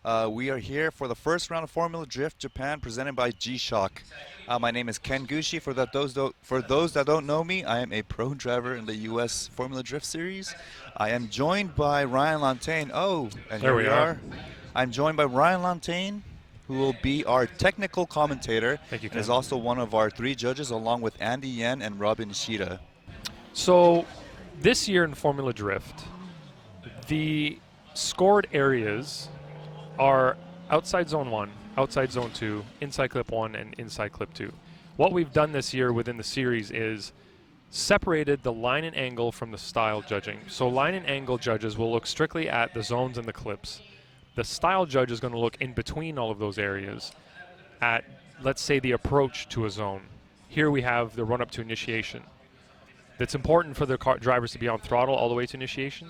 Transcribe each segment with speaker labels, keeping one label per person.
Speaker 1: We are here for the first round of Formula Drift Japan presented by G-Shock. My name is Ken Gushi. For those that don't know me, I am a pro driver in the U.S. Formula Drift Series. I am joined by Ryan Lantain. Oh, and
Speaker 2: There
Speaker 1: here
Speaker 2: we
Speaker 1: we
Speaker 2: are.
Speaker 1: are. I'm joined by Ryan Lantain, who will be our technical commentator.
Speaker 2: Thank you,
Speaker 1: And is
Speaker 2: Ken.
Speaker 1: also one of our 3 judges, along with Andy Yen and Robin Ishida.
Speaker 2: So this year in Formula Drift, the scored areas are outside zone 1, outside zone 2, inside clip 1, and inside clip 2. What we've done this year within the series is separated the line and angle from the style judging. So line and angle judges will look strictly at the zones and the clips. The style judge is going to look in between all of those areas at, let's say, the approach to a zone. Here we have the run-up to initiation. That's important for the drivers to be on throttle all the way to initiation,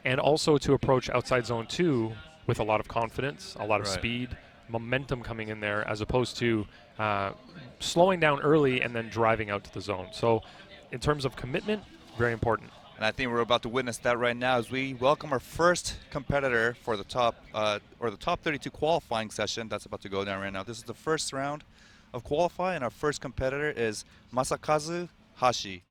Speaker 2: and also to approach outside zone 2 with a lot of confidence, a lot of speed, momentum coming in there, as opposed to slowing down early and then driving out to the zone. So in terms of commitment, very important.
Speaker 1: And I think we're about to witness that right now as we welcome our first competitor for the top 32 qualifying session that's about to go down right now. This is the first round of qualifying, and our first competitor is Masakazu Hashi.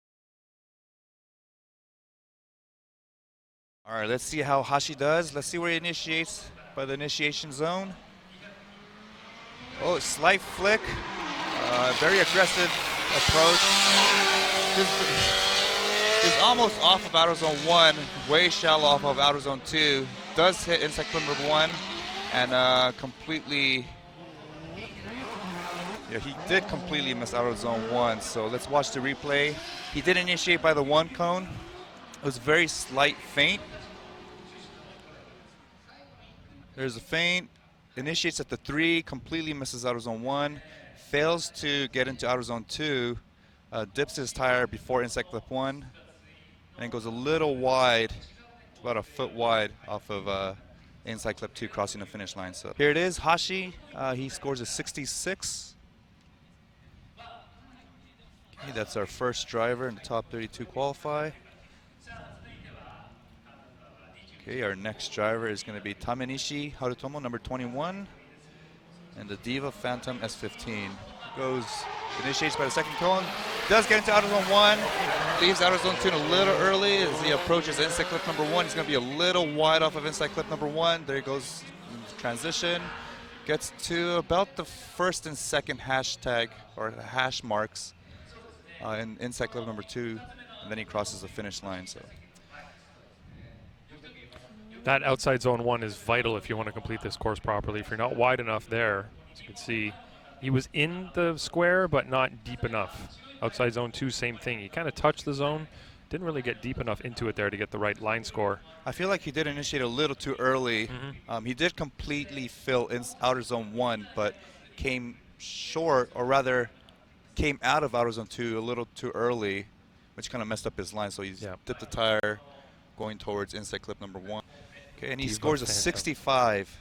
Speaker 1: All right, let's see how Hashi does. Let's see where he initiates by the initiation zone. Oh, slight flick. Very aggressive approach. Is almost off of outer zone 1, way shallow off of outer zone 2. Does hit inside clip number 1, and completely. Yeah, he did completely miss outer zone 1. So let's watch the replay. He did initiate by the 1 cone. It was a very slight feint. There's a feint. Initiates at the 3, completely misses outer zone 1, fails to get into outer zone 2, dips his tire before inside clip 1, and goes a little wide, about a foot wide off of inside clip 2, crossing the finish line. So here it is, Hashi. He scores a 66. Okay, that's our first driver in the top 32 qualify. Okay, our next driver is going to be Tamenishi Harutomo, number 21, and the Diva Phantom S15. Initiates by the 2nd cone, does get into outer zone 1, leaves outer zone 2 a little early as he approaches inside clip number 1. He's going to be a little wide off of inside clip number 1. There he goes in transition, gets to about the 1st and 2nd hashtag or hash marks in inside clip number 2, and then he crosses the finish line. So
Speaker 2: That outside zone 1 is vital if you want to complete this course properly. If you're not wide enough there, as you can see, he was in the square but not deep enough. Outside zone 2, same thing. He kind of touched the zone, didn't really get deep enough into it there to get the right line score.
Speaker 1: I feel like he did initiate a little too early. He did completely fill in outer zone 1, but came short, or rather came out of outer zone 2 a little too early, which kind of messed up his line. So he's dipped the tire going towards inside clip number 1. Okay, and he scores a 65.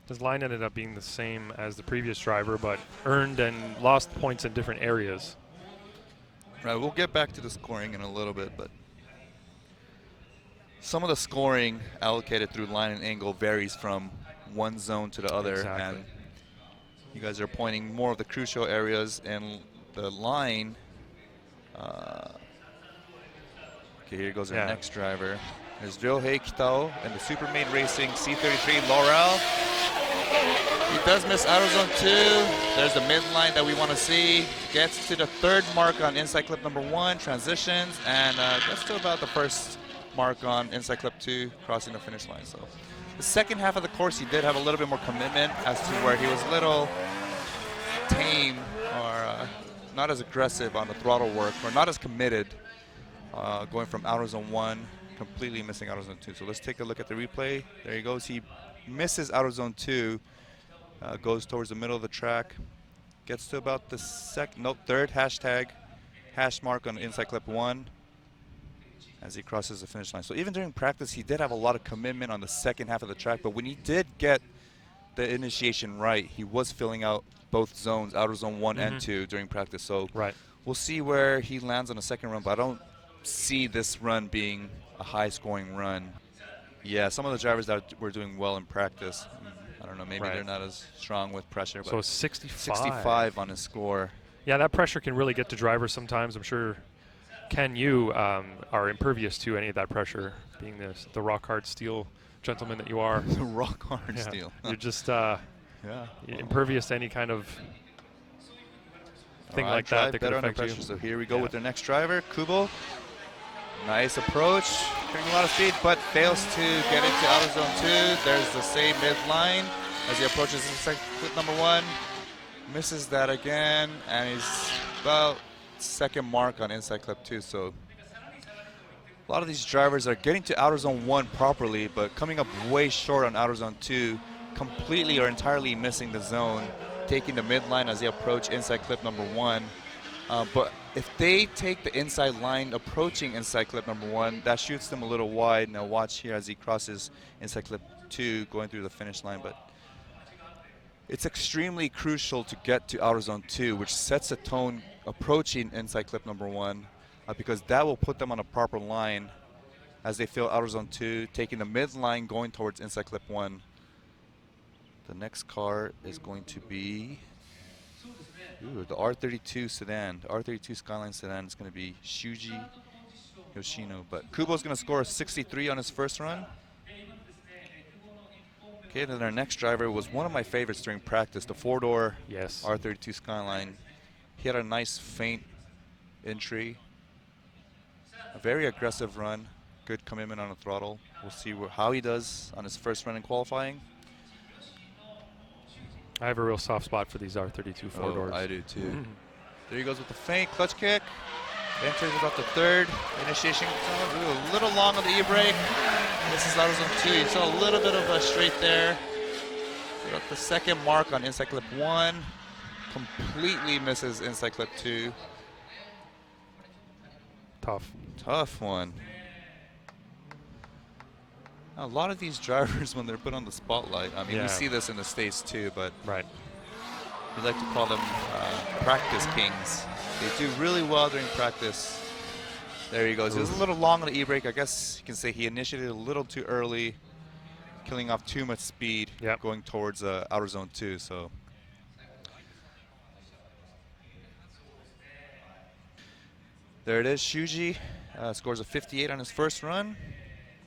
Speaker 2: His line ended up being the same as the previous driver, but earned and lost points in different areas.
Speaker 1: Right, we'll get back to the scoring in a little bit, but some of the scoring allocated through line and angle varies from one zone to the other.
Speaker 2: Exactly.
Speaker 1: And you guys are pointing more of the crucial areas, and the line. Okay, here goes our next driver. There's Ryohei Kitao and the Supermaid Racing C33 Laurel. He does miss outer zone 2. There's the midline that we want to see. Gets to the 3rd mark on inside clip number 1, transitions, and gets to about the 1st mark on inside clip 2, crossing the finish line. So the second half of the course, he did have a little bit more commitment as to where he was a little tame or not as aggressive on the throttle work, or not as committed going from outer zone 1, completely missing outer zone 2. So let's take a look at the replay. There he goes. He misses outer zone 2, goes towards the middle of the track, gets to about the 3rd hash mark on inside clip 1 as he crosses the finish line. So even during practice, he did have a lot of commitment on the second half of the track, but when he did get the initiation right, he was filling out both zones, outer zone 1 and 2 during practice. So we'll see where he lands on the second run, but I don't see this run being a high-scoring run. Yeah, some of the drivers that were doing well in practice, I don't know, maybe
Speaker 2: Right.
Speaker 1: they're not as strong with pressure.
Speaker 2: So
Speaker 1: But
Speaker 2: 65.
Speaker 1: 65 on his score.
Speaker 2: Yeah, that pressure can really get to drivers sometimes. I'm sure, Ken, you are impervious to any of that pressure, being the rock hard steel gentleman that you are.
Speaker 1: The rock hard
Speaker 2: Yeah.
Speaker 1: steel.
Speaker 2: You're just
Speaker 1: Yeah.
Speaker 2: impervious to any kind of thing like that
Speaker 1: drive
Speaker 2: that could
Speaker 1: better under
Speaker 2: affect you.
Speaker 1: pressure. So here we go
Speaker 2: Yeah.
Speaker 1: with their next driver, Kubo. Nice approach, getting a lot of speed, but fails to get into outer zone 2. There's the same midline as he approaches clip number 1. Misses that again, and he's about second mark on inside clip 2. So a lot of these drivers are getting to outer zone 1 properly, but coming up way short on outer zone 2, completely or entirely missing the zone, taking the midline as they approach inside clip number 1. But if they take the inside line approaching inside clip number 1, that shoots them a little wide. Now watch here as he crosses inside clip 2 going through the finish line. But it's extremely crucial to get to outer zone 2, which sets a tone approaching inside clip number 1, because that will put them on a proper line as they fill outer zone 2, taking the midline going towards inside clip 1. The next car is going to be the R32 sedan. The R32 Skyline sedan is going to be Shuji Yoshino. But Kubo's going to score a 63 on his first run. Okay, then our next driver was one of my favorites during practice, the four-door
Speaker 2: Yes.
Speaker 1: R32 Skyline. He had a nice feint entry. A very aggressive run. Good commitment on the throttle. We'll see how he does on his first run in qualifying.
Speaker 2: I have a real soft spot for these R32 four-doors.
Speaker 1: I do too. There he goes with the feint, clutch kick. Enters about the third. Initiation a little long on the e-brake. This is outer zone 2. You saw a little bit of a straight there. Got the second mark on inside clip 1. Completely misses inside clip 2. Tough one. Now, a lot of these drivers, when they're put on the spotlight, I mean, we see this in the States too, but
Speaker 2: right.
Speaker 1: we like to call them practice kings. They do really well during practice. There he goes. He was a little long on the e-brake. I guess you can say he initiated a little too early, killing off too much speed going towards outer zone 2. So there it is. Shuji scores a 58 on his first run.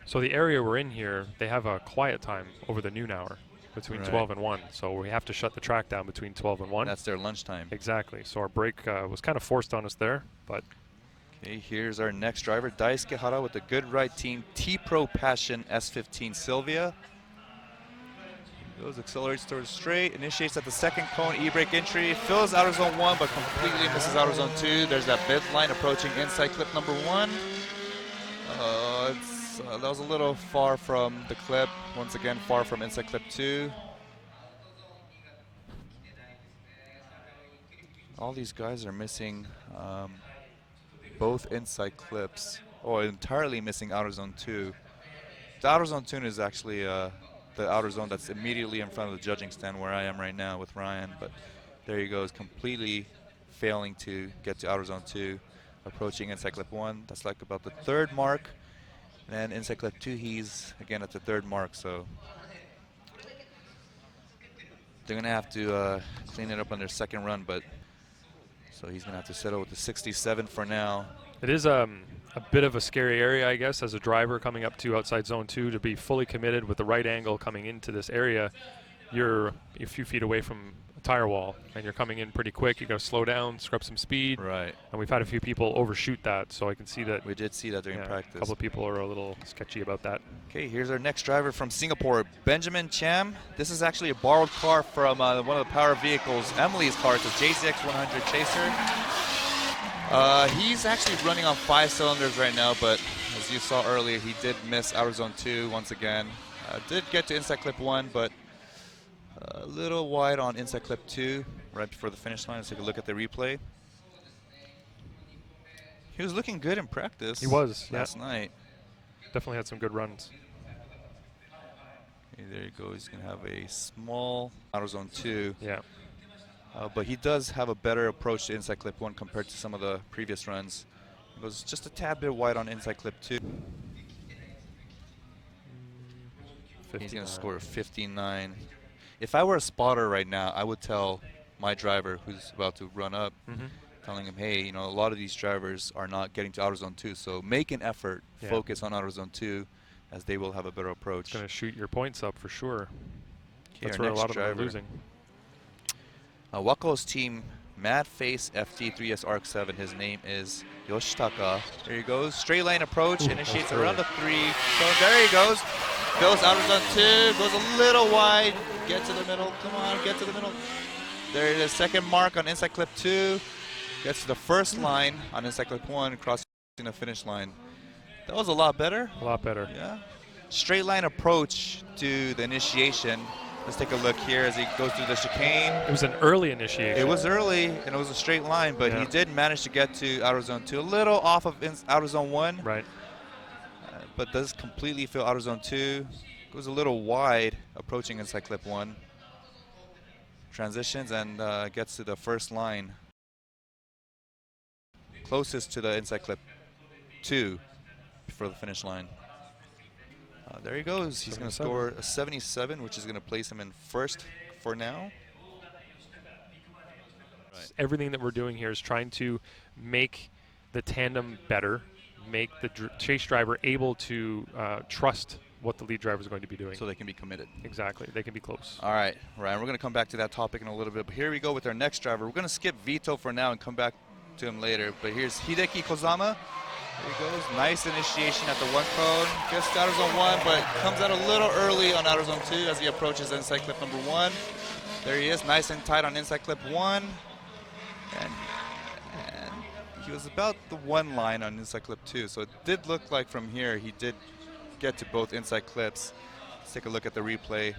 Speaker 2: So the area we're in here, they have a quiet time over the noon hour between 12 and 1. So we have to shut the track down between 12 and 1.
Speaker 1: That's their lunchtime.
Speaker 2: Exactly. So our break was kind of forced on us there, but.
Speaker 1: Okay, here's our next driver, Daisuke Hara with the Good Ride Team T-Pro Passion S15 Sylvia. Goes, accelerates towards straight, initiates at the second cone, e-brake entry, fills outer zone 1, but completely misses outer zone 2. There's that midline approaching inside clip number 1. That was a little far from the clip. Once again, far from inside clip 2. All these guys are missing both inside clips, or entirely missing outer zone 2. The outer zone 2 is actually the outer zone that's immediately in front of the judging stand where I am right now with Ryan. But there he goes, completely failing to get to outer zone 2, approaching inside clip 1. That's like about the third mark. And then inside clip 2, he's again at the third mark. So they're going to have to clean it up on their second run. But so he's going to have to settle with the 67 for now.
Speaker 2: It is a bit of a scary area, I guess, as a driver coming up to outside zone 2 to be fully committed with the right angle coming into this area. You're a few feet away from a tire wall, and you're coming in pretty quick. You got to slow down, scrub some speed.
Speaker 1: Right.
Speaker 2: And we've had a few people overshoot that, so I can see that.
Speaker 1: We did see that during practice.
Speaker 2: A couple of people are a little sketchy about that.
Speaker 1: Okay, here's our next driver from Singapore, Benjamin Cham. This is actually a borrowed car from one of the Power Vehicles, Emily's car. It's a JZX 100 Chaser. He's actually running on 5 cylinders right now, but as you saw earlier, he did miss outer zone 2 once again. Did get to inside clip 1, but a little wide on inside clip 2 right before the finish line. Let's take a look at the replay. He was looking good in practice.
Speaker 2: He was
Speaker 1: last night.
Speaker 2: Definitely had some good runs.
Speaker 1: Okay, there you go. He's going to have a small outer zone 2.
Speaker 2: Yeah.
Speaker 1: But he does have a better approach to inside clip 1 compared to some of the previous runs. He was just a tad bit wide on inside clip 2. He's going to score a 59. If I were a spotter right now, I would tell my driver who's about to run up, telling him, hey, you know, a lot of these drivers are not getting to Outer Zone 2, so make an effort, focus on Outer Zone 2, as they will have a better approach.
Speaker 2: It's going to shoot your points up for sure.
Speaker 1: Okay,
Speaker 2: that's where a lot of them are losing.
Speaker 1: Wako's team, Madface FT3S Arc 7. His name is Yoshitaka. There he goes. Straight line approach. Initiates around the 3. So there he goes. Goes Outer Zone 2. Goes a little wide. Get to the middle. Come on, get to the middle. There it is. Second mark on inside clip 2. Gets to the first line on inside clip 1. Crossing the finish line. That was a lot better.
Speaker 2: A lot better.
Speaker 1: Yeah. Straight line approach to the initiation. Let's take a look here as he goes through the chicane.
Speaker 2: It was an early initiation.
Speaker 1: It was early, and it was a straight line, but he did manage to get to Outer Zone 2. A little off of Outer Zone 1.
Speaker 2: Right.
Speaker 1: But does completely fill Outer Zone 2. Goes a little wide, approaching inside clip 1. Transitions and gets to the first line. Closest to the inside clip 2 before the finish line. There he goes. He's going to score a 77, which is going to place him in first for now.
Speaker 2: Right. Everything that we're doing here is trying to make the tandem better, make the chase driver able to trust what the lead driver is going to be doing.
Speaker 1: So they can be committed.
Speaker 2: Exactly. They can be close.
Speaker 1: All right, Ryan, we're going to come back to that topic in a little bit. But here we go with our next driver. We're going to skip Vito for now and come back to him later. But here's Hideki Kozama. There he goes. Nice initiation at the 1 cone. Gets to Outer Zone 1, but comes out a little early on Outer Zone 2 as he approaches inside clip number 1. There he is, nice and tight on inside clip 1. And he was about the 1 line on inside clip 2. So it did look like from here he did get to both inside clips. Let's take a look at the replay.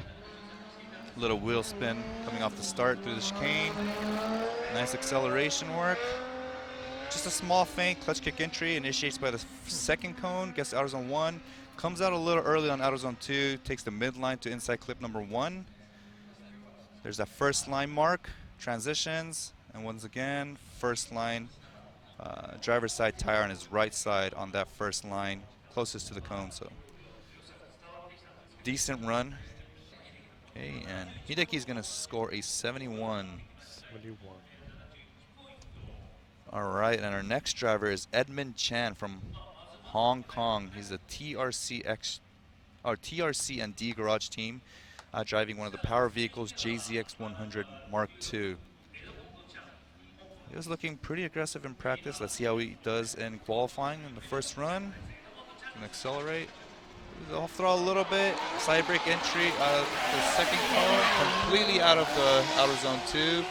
Speaker 1: Little wheel spin coming off the start through the chicane. Nice acceleration work. Just a small feint, clutch kick entry, initiates by the second cone, gets to Outer Zone 1, comes out a little early on Outer Zone 2, takes the midline to inside clip number 1. There's that first line mark, transitions, and once again, first line, driver's side tire on his right side on that first line, closest to the cone, so decent run. Okay, and Hideki's gonna score a 71.
Speaker 2: 71.
Speaker 1: All right, and our next driver is Edmund Chan from Hong Kong. He's a TRC and D Garage team, driving one of the power vehicles, JZX 100 Mark II. He was looking pretty aggressive in practice. Let's see how he does in qualifying in the first run. Can accelerate. Off throttle a little bit. Side brake entry. The second cone completely out of the Outer Zone 2.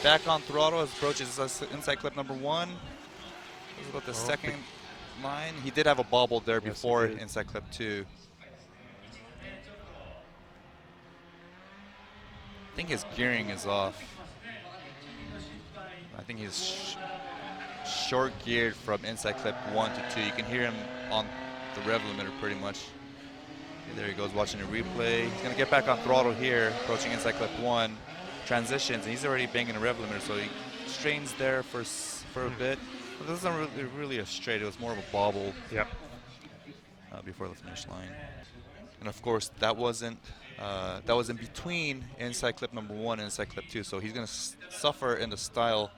Speaker 1: Back on throttle as approaches inside clip number 1. This is about the second line. He did have a bobble there before inside clip 2. I think his gearing is off. I think he's short geared from inside clip 1 to 2. You can hear him on the rev limiter pretty much. Okay, there he goes watching a replay. He's going to get back on throttle here, approaching inside clip 1. Transitions, and he's already banging a rev limiter, so he strains there for a bit. But this isn't really a straight, it was more of a bobble before the finish line. And of course, that was in between inside clip number 1 and inside clip 2, so he's going to suffer in the style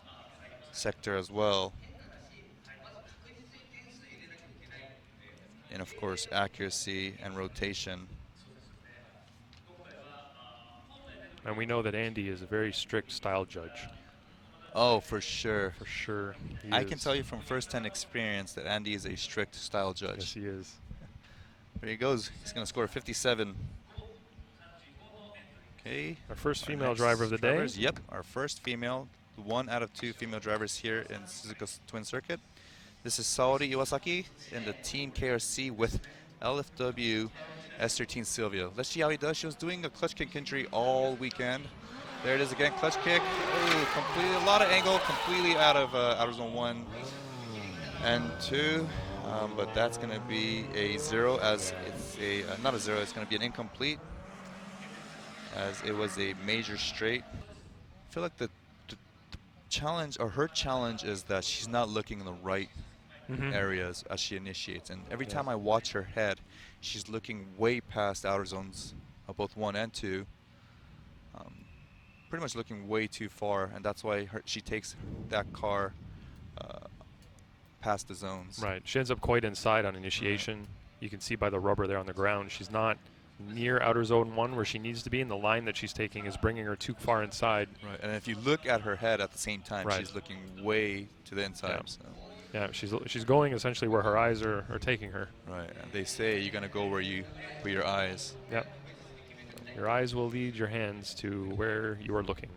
Speaker 1: sector as well. And of course, accuracy and rotation.
Speaker 2: And we know that Andy is a very strict style judge.
Speaker 1: Oh, for sure.
Speaker 2: For sure.
Speaker 1: I can tell you from first-hand experience that Andy is a strict style judge.
Speaker 2: Yes, he is.
Speaker 1: There he goes. He's going to score 57. Okay.
Speaker 2: Our first female driver of the day.
Speaker 1: Yep, our first female. 1 out of 2 female drivers here in Suzuka's Twin Circuit. This is Saori Iwasaki in the Team KRC with LFW S13 Sylvia. Let's see how he does. She was doing a clutch kick entry all weekend. There it is again, clutch kick. Ooh, completely, a lot of angle, completely out of Outer Zone 1 and 2. But that's going to be a 0 as it's a, not a 0, it's going to be an incomplete as it was a major straight. I feel like the challenge, or her challenge, is that she's not looking in the right areas as she initiates. And every time I watch her head, she's looking way past outer zones, both 1 and 2. Pretty much looking way too far, and that's why she takes that car past the zones.
Speaker 2: Right. She ends up quite inside on initiation. Right. You can see by the rubber there on the ground. She's not near outer zone 1 where she needs to be, and the line that she's taking is bringing her too far inside.
Speaker 1: Right. And if you look at her head at the same time, she's looking way to the inside.
Speaker 2: Yeah. She's going essentially where her eyes are taking her.
Speaker 1: Right. And they say you're going to go where you put your eyes.
Speaker 2: Yep. Your eyes will lead your hands to where you are looking.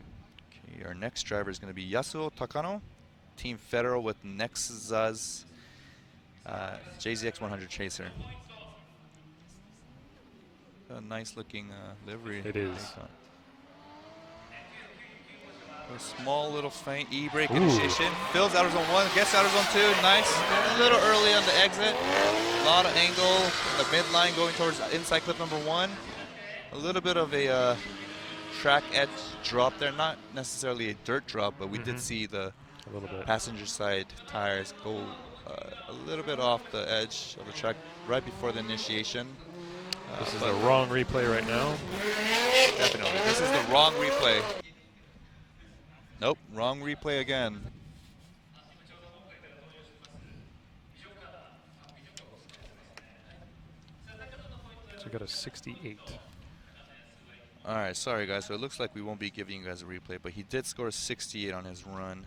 Speaker 1: Okay, our next driver is going to be Yasuo Takano, Team Federal with Nexa's JZX 100 Chaser. A nice looking livery.
Speaker 2: It is.
Speaker 1: A small little feint E-brake initiation. Fills outer zone 1, gets outer zone 2. Nice. A little early on the exit. A lot of angle in the midline going towards inside clip number 1. A little bit of a track edge drop there. Not necessarily a dirt drop, but we did see the passenger side tires go a little bit off the edge of the track right before the initiation.
Speaker 2: This is the wrong replay right now.
Speaker 1: Definitely. This is the wrong replay. Nope, wrong replay again.
Speaker 2: So we got a 68.
Speaker 1: All right, sorry guys. So it looks like we won't be giving you guys a replay, but he did score a 68 on his run.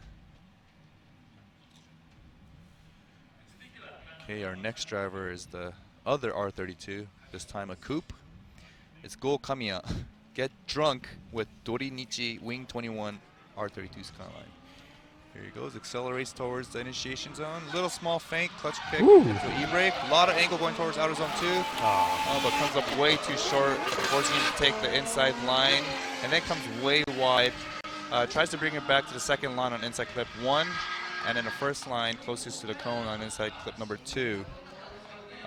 Speaker 1: Okay, our next driver is the other R32, this time a coupe. It's Go Kamiya. Get drunk with Dorinichi Wing 21 R32 Skyline. Here he goes, accelerates towards the initiation zone. Little small feint, clutch kick to E-brake. A lot of angle going towards outer zone 2. But comes up way too short, forcing him to take the inside line. And then comes way wide. Tries to bring it back to the second line on inside clip 1. And then the first line closest to the cone on inside clip number 2.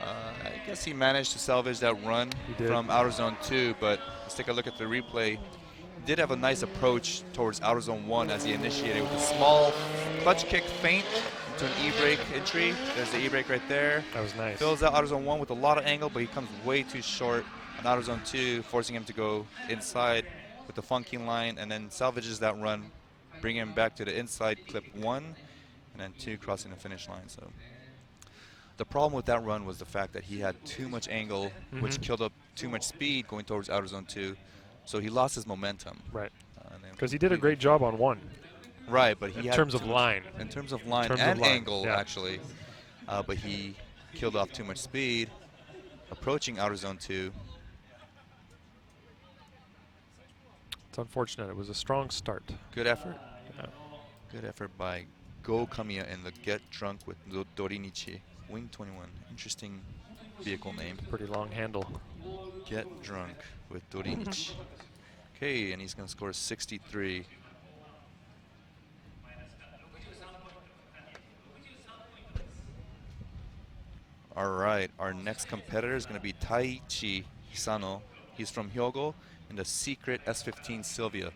Speaker 1: I guess he managed to salvage that run from outer zone 2, but let's take a look at the replay. He did have a nice approach towards outer zone 1 as he initiated with a small clutch kick feint into an E-brake entry. There's the E-brake right there.
Speaker 2: That was nice.
Speaker 1: Fills out outer zone 1 with a lot of angle, but he comes way too short on outer zone 2, forcing him to go inside with the funky line, and then salvages that run, bringing him back to the inside clip 1, and then 2 crossing the finish line. So the problem with that run was the fact that he had too much angle, which killed up too much speed going towards outer zone 2. So he lost his momentum.
Speaker 2: Right. Because he did a great job on 1.
Speaker 1: Right, but he
Speaker 2: in terms of line.
Speaker 1: In terms of line and angle, actually. But he killed off too much speed, approaching outer zone 2.
Speaker 2: It's unfortunate. It was a strong start.
Speaker 1: Good effort. Yeah. Good effort by Go Kamiya in the Get Drunk with Dorinichi. Wing 21. Interesting vehicle name.
Speaker 2: Pretty long handle.
Speaker 1: Get Drunk with Dorinichi. Okay, and he's going to score 63. All right, our next competitor is going to be Taichi Hisano. He's from Hyogo in the secret S15 Sylvia.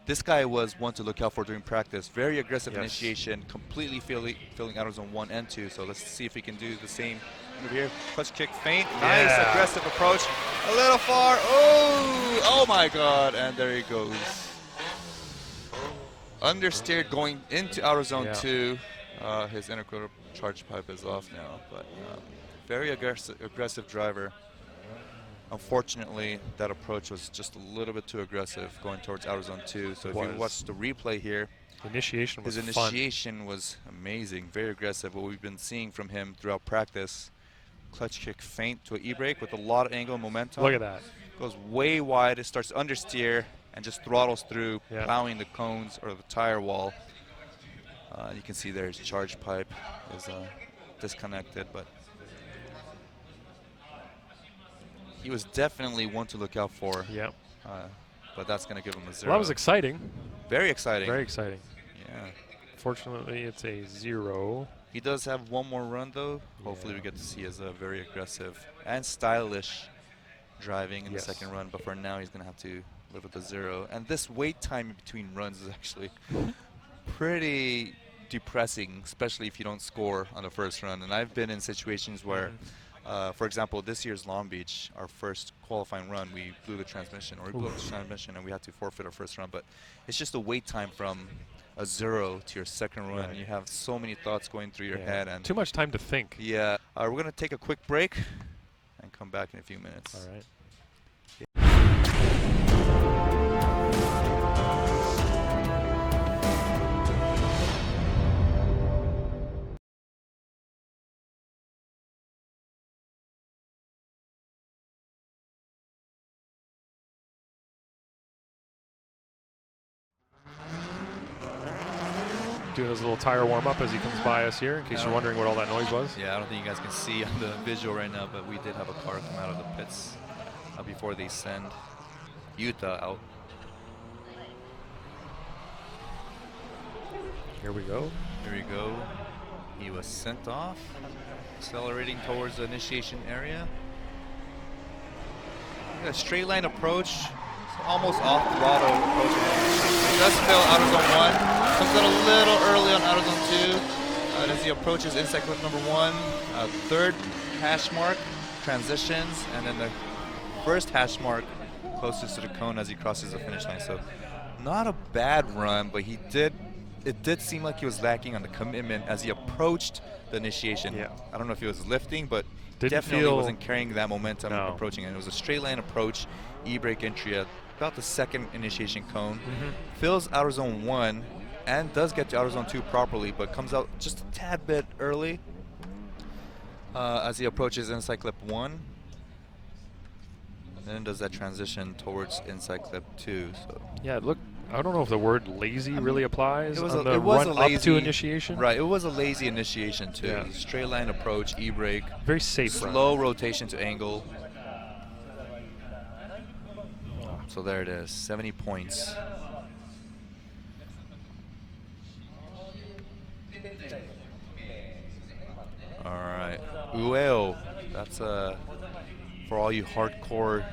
Speaker 1: This guy was one to look out for during practice. Very aggressive initiation, completely filling outer zone 1 and 2. So let's see if we can do the same over here. Clutch kick feint. Nice aggressive approach. A little far. Oh my God. And there he goes. Understeered going into outer zone 2. His interquarter charge pipe is off now. But very aggressive driver. Unfortunately, that approach was just a little bit too aggressive going towards outer zone 2. So if you watch the replay here,
Speaker 2: his
Speaker 1: initiation was amazing, very aggressive. What we've been seeing from him throughout practice, clutch kick feint to an E-brake with a lot of angle and momentum.
Speaker 2: Look at that.
Speaker 1: Goes way wide, it starts to understeer and just throttles through, plowing the cones or the tire wall. You can see there his charge pipe is disconnected, but he was definitely one to look out for.
Speaker 2: Yeah.
Speaker 1: But that's going to give him a 0.
Speaker 2: Well, that was exciting.
Speaker 1: Very exciting.
Speaker 2: Very exciting.
Speaker 1: Yeah.
Speaker 2: Fortunately, it's a 0.
Speaker 1: He does have one more run, though. Hopefully we get to see his very aggressive and stylish driving in the second run. But for now, he's going to have to live with a 0. And this wait time in between runs is actually pretty depressing, especially if you don't score on the first run. And I've been in situations where, for example, this year's Long Beach, our first qualifying run, we blew the transmission, or we blew up the transmission, and we had to forfeit our first run. But it's just a wait time from a 0 to your second run.
Speaker 2: Right.
Speaker 1: You have so many thoughts going through your head. And
Speaker 2: too much time to think.
Speaker 1: Yeah. We're going to take a quick break and come back in a few minutes.
Speaker 2: All right. Doing his little tire warm-up as he comes by us here, in case you're wondering what all that noise was.
Speaker 1: Yeah, I don't think you guys can see on the visual right now, but we did have a car come out of the pits before they send Utah out.
Speaker 2: Here we go.
Speaker 1: Here we go. He was sent off, accelerating towards the initiation area. A straight line approach, almost off throttle approach. He does fill out of zone 1. Comes out a little early on out of zone 2. As he approaches inside clip number 1, third hash mark, transitions, and then the first hash mark closest to the cone as he crosses the finish line. So not a bad run, but it did seem like he was lacking on the commitment as he approached the initiation.
Speaker 2: Yeah.
Speaker 1: I don't know if he was lifting, but
Speaker 2: Didn't
Speaker 1: definitely
Speaker 2: feel
Speaker 1: wasn't carrying that momentum approaching it. It was a straight line approach, e-brake entry at about the second initiation cone. Fills outer zone 1 and does get to outer zone 2 properly, but comes out just a tad bit early as he approaches inside clip 1. And then does that transition towards inside clip 2. So
Speaker 2: yeah, look, I don't know if the word lazy really applies
Speaker 1: it was
Speaker 2: on
Speaker 1: a,
Speaker 2: the
Speaker 1: it was
Speaker 2: run
Speaker 1: a lazy,
Speaker 2: up to initiation.
Speaker 1: Right, it was a lazy initiation too.
Speaker 2: Yeah.
Speaker 1: Straight line approach, e-brake,
Speaker 2: Very safe
Speaker 1: slow rotation to angle. So there it is, 70 points. All right, Ueo, that's for all you hardcore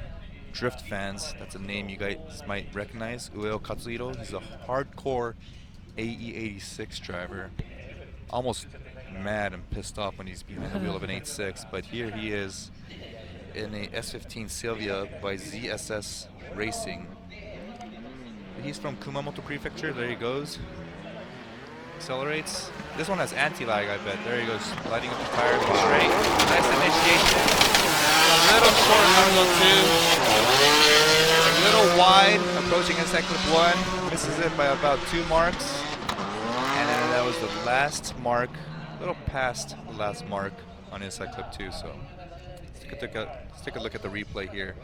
Speaker 1: drift fans, that's a name you guys might recognize. Ueo Katsuhiro, he's a hardcore AE86 driver. Almost mad and pissed off when he's behind the wheel of an 8.6, but here he is in a S15 Silvia by ZSS Racing. He's from Kumamoto Prefecture. There he goes. Accelerates. This one has anti-lag, I bet. There he goes, lighting up the tires straight. Nice initiation. A little short on zone 2. A little wide, approaching inside clip 1. Misses it by about 2 marks. And then that was the last mark, a little past the last mark on inside clip 2. So let's take a look at the replay here.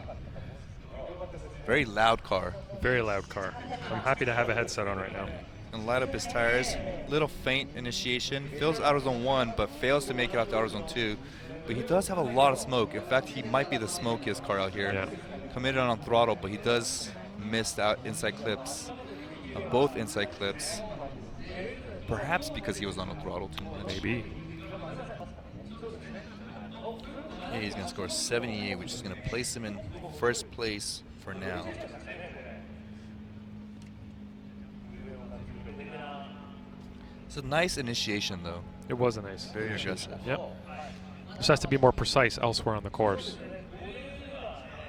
Speaker 1: Very loud car.
Speaker 2: Very loud car. I'm happy to have a headset on right now.
Speaker 1: And light up his tires. Little faint initiation. Fills outer zone 1, but fails to make it out to outer zone 2. But he does have a lot of smoke. In fact, he might be the smokiest car out here.
Speaker 2: Yeah.
Speaker 1: Committed on throttle, but he does miss out inside clips. Both inside clips. Perhaps because he was on the throttle too much.
Speaker 2: Maybe.
Speaker 1: Yeah, he's going to score 78, which is going to place him in first place for now. It's a nice initiation, though.
Speaker 2: It was a nice.
Speaker 1: Very aggressive.
Speaker 2: Yep. Just has to be more precise elsewhere on the course.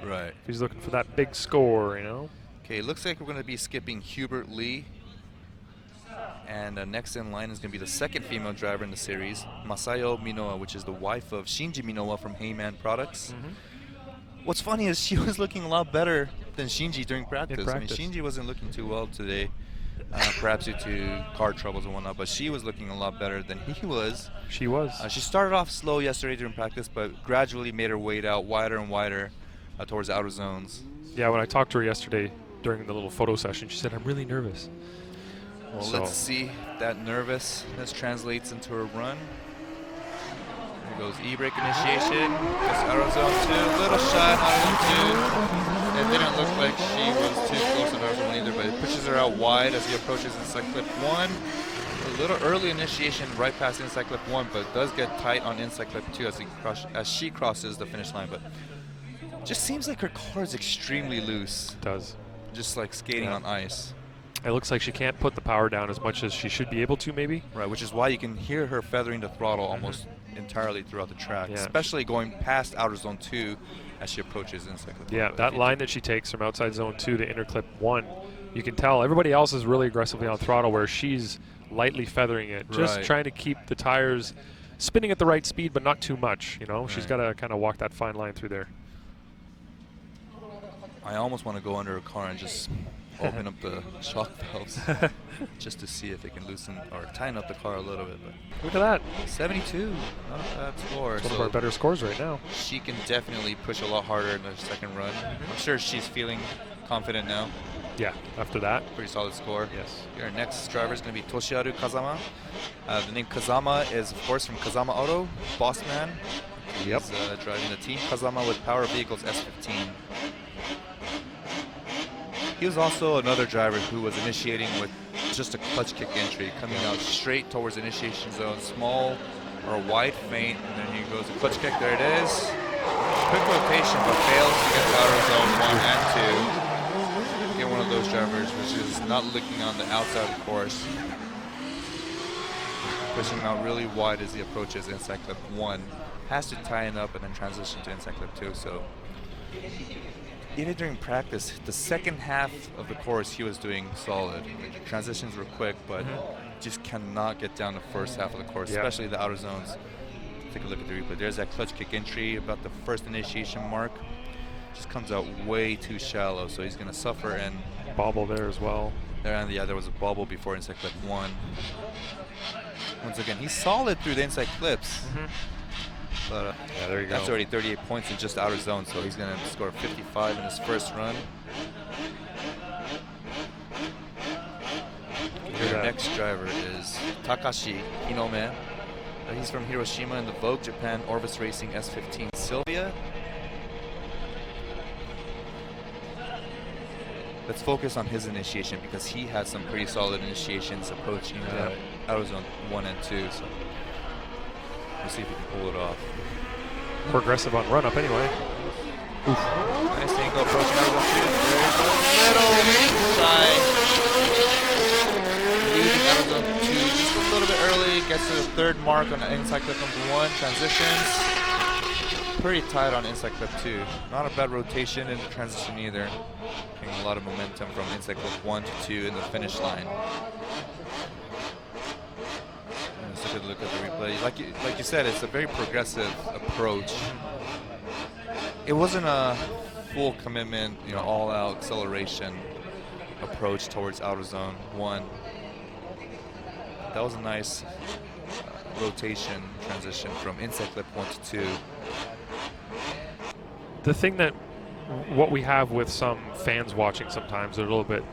Speaker 1: Right.
Speaker 2: If he's looking for that big score, you know.
Speaker 1: Okay, looks like we're going to be skipping Hubert Lee. And next in line is going to be the second female driver in the series, Masayo Minoa, which is the wife of Shinji Minoa from Heyman Products. What's funny is she was looking a lot better than Shinji during practice. I mean, Shinji wasn't looking too well today, perhaps due to car troubles and whatnot, but she was looking a lot better than he was.
Speaker 2: She was.
Speaker 1: She started off slow yesterday during practice, but gradually made her way out wider and wider towards the outer zones.
Speaker 2: Yeah, when I talked to her yesterday during the little photo session, she said, I'm really nervous.
Speaker 1: Well, let's see if that nervousness translates into a run. Here goes e-brake initiation. Goes outer zone 2. Little shot out of 2. It didn't look like she was too close to outer zone either, but it pushes her out wide as he approaches inside clip 1. A little early initiation right past inside clip 1, but does get tight on inside clip 2 as she crosses the finish line. But just seems like her car is extremely loose.
Speaker 2: It does.
Speaker 1: Just like skating on ice.
Speaker 2: It looks like she can't put the power down as much as she should be able to, maybe.
Speaker 1: Right, which is why you can hear her feathering the throttle almost entirely throughout the track, especially going past outer zone 2 as she approaches inside clip 1.
Speaker 2: Yeah, that line that she takes from outside zone 2 to inner clip 1, you can tell everybody else is really aggressively on throttle where she's lightly feathering it, just trying to keep the tires spinning at the right speed, but not too much. You know, she's got to kind of walk that fine line through there.
Speaker 1: I almost want to go under her car and just open up the shock valves just to see if it can loosen or tighten up the car a little bit. But
Speaker 2: look at that.
Speaker 1: 72, not a bad score.
Speaker 2: It's one of our better scores right now.
Speaker 1: She can definitely push a lot harder in the second run. I'm sure she's feeling confident now.
Speaker 2: Yeah, after that.
Speaker 1: Pretty solid score.
Speaker 2: Yes.
Speaker 1: Our next driver is going to be Toshiharu Kazama. The name Kazama is, of course, from Kazama Auto, boss man.
Speaker 2: Yep.
Speaker 1: He's driving the team Kazama with Power Vehicles S15. He was also another driver who was initiating with just a clutch kick entry, coming out straight towards the initiation zone, small or wide feint, and then he goes a clutch kick. There it is. Quick rotation, but fails to get to outer zone 1 and 2. Again, one of those drivers which is not looking on the outside of the course. Pushing out really wide as he approaches inside clip 1. Has to tighten up and then transition to inside clip 2. So even during practice, the second half of the course he was doing solid. The transitions were quick, but just cannot get down the first half of the course, especially the outer zones. Take a look at the replay. There's that clutch kick entry about the first initiation mark. Just comes out way too shallow, so he's going to suffer and
Speaker 2: bobble there as well.
Speaker 1: There was a bobble before inside clip 1. Once again, he's solid through the inside clips. But
Speaker 2: there you go.
Speaker 1: That's already 38 points in just outer zone, so he's going to score 55 in his first run. Our next driver is Takashi Hinome. He's from Hiroshima in the Vogue Japan Orvis Racing S15 Sylvia. Let's focus on his initiation because he had some pretty solid initiations approaching outer zone 1 and 2. So we'll see if he can pull it off.
Speaker 2: More aggressive on run up anyway.
Speaker 1: Oof. Nice angle approaching outer zone 2. Little shy. Leaving outer zone 2 just a little bit early. Gets to the third mark on the inside clip number 1. Transitions. Pretty tight on inside clip 2. Not a bad rotation in the transition either. Getting a lot of momentum from inside clip 1 to 2 in the finish line. Let's look at the replay. Like you said, it's a very progressive approach. It wasn't a full commitment, all-out acceleration approach towards outer zone 1. That was a nice rotation transition from inside clip 1 to 2.
Speaker 2: The thing that what we have with some fans watching sometimes, they're a little bit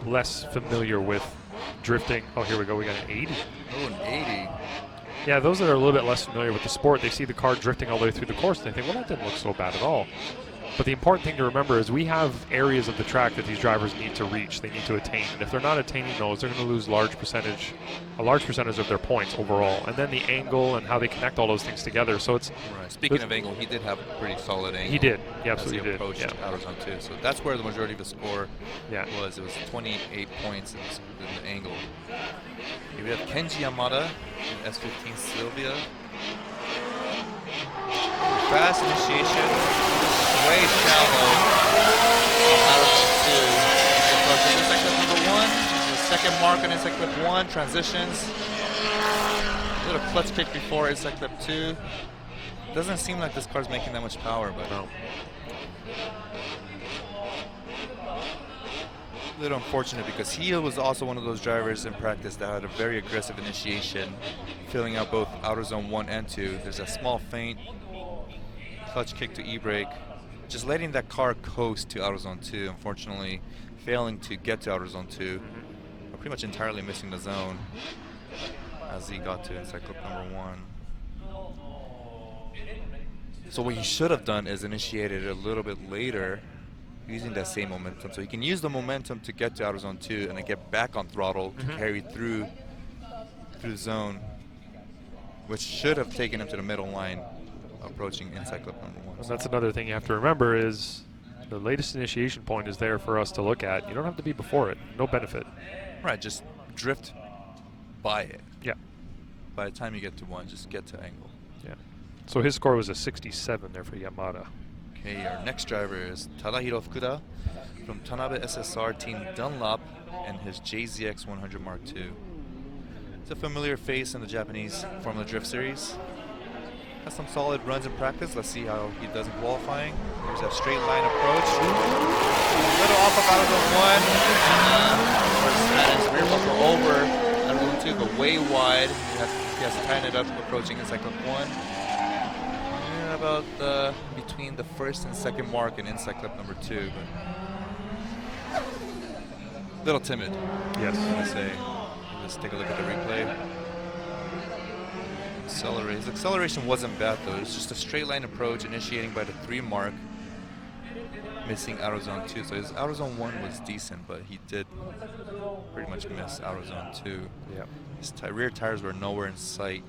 Speaker 2: less familiar with drifting. Oh, here we go. We got an 80.
Speaker 1: Oh, an 80.
Speaker 2: Yeah, those that are a little bit less familiar with the sport, they see the car drifting all the way through the course, and they think, well, that didn't look so bad at all. But the important thing to remember is we have areas of the track that these drivers need to reach, they need to attain. And if they're not attaining those, they're going to lose a large percentage of their points overall. And then the angle and how they connect all those things together. So it's
Speaker 1: right. Speaking of angle, he did have a pretty solid angle.
Speaker 2: He did. He absolutely did.
Speaker 1: As he approached outer zone 2. So that's where the majority of the score was. It was 28 points in the angle. Here we have Kenji Yamada in S15 Sylvia. Fast initiation, way shallow. Out of 2. Inside clip number 1. The second mark on inside clip 1. Transitions. A little clutch kick before inside clip 2. Doesn't seem like this car's making that much power, but no. A little unfortunate because he was also one of those drivers in practice that had a very aggressive initiation, filling out both outer zone 1 and 2. There's a small feint, clutch kick to e-brake, just letting that car coast to outer zone 2. Unfortunately, failing to get to outer zone 2, pretty much entirely missing the zone as he got to inside clip number 1. So what he should have done is initiated a little bit later, using that same momentum. So he can use the momentum to get to outer zone 2 and then get back on throttle to carry through the zone, which should have taken him to the middle line, approaching inside clip number 1.
Speaker 2: And that's another thing you have to remember is the latest initiation point is there for us to look at. You don't have to be before it. No benefit.
Speaker 1: Right, just drift by it.
Speaker 2: Yeah.
Speaker 1: By the time you get to 1, just get to angle.
Speaker 2: Yeah. So his score was a 67 there for Yamada.
Speaker 1: Okay, our next driver is Tadahiro Fukuda from Tanabe SSR Team Dunlop and his JZX 100 Mark II. It's a familiar face in the Japanese Formula Drift Series. Has some solid runs in practice. Let's see how he does in qualifying. Here's a straight line approach. A little off of out of zone 1. Of course, had his rear bumper over out of zone 2, but way wide. He has to tighten it up approaching inside clip 1. Yeah, about between the first and second mark and inside clip number 2. But a little timid.
Speaker 2: Yes.
Speaker 1: I say. Let's take a look at the replay. His acceleration wasn't bad though. It's just a straight line approach initiating by the 3 mark, missing out of zone 2. So his out of zone 1 was decent, but he did pretty much miss out of zone 2.
Speaker 2: Yep.
Speaker 1: His rear tires were nowhere in sight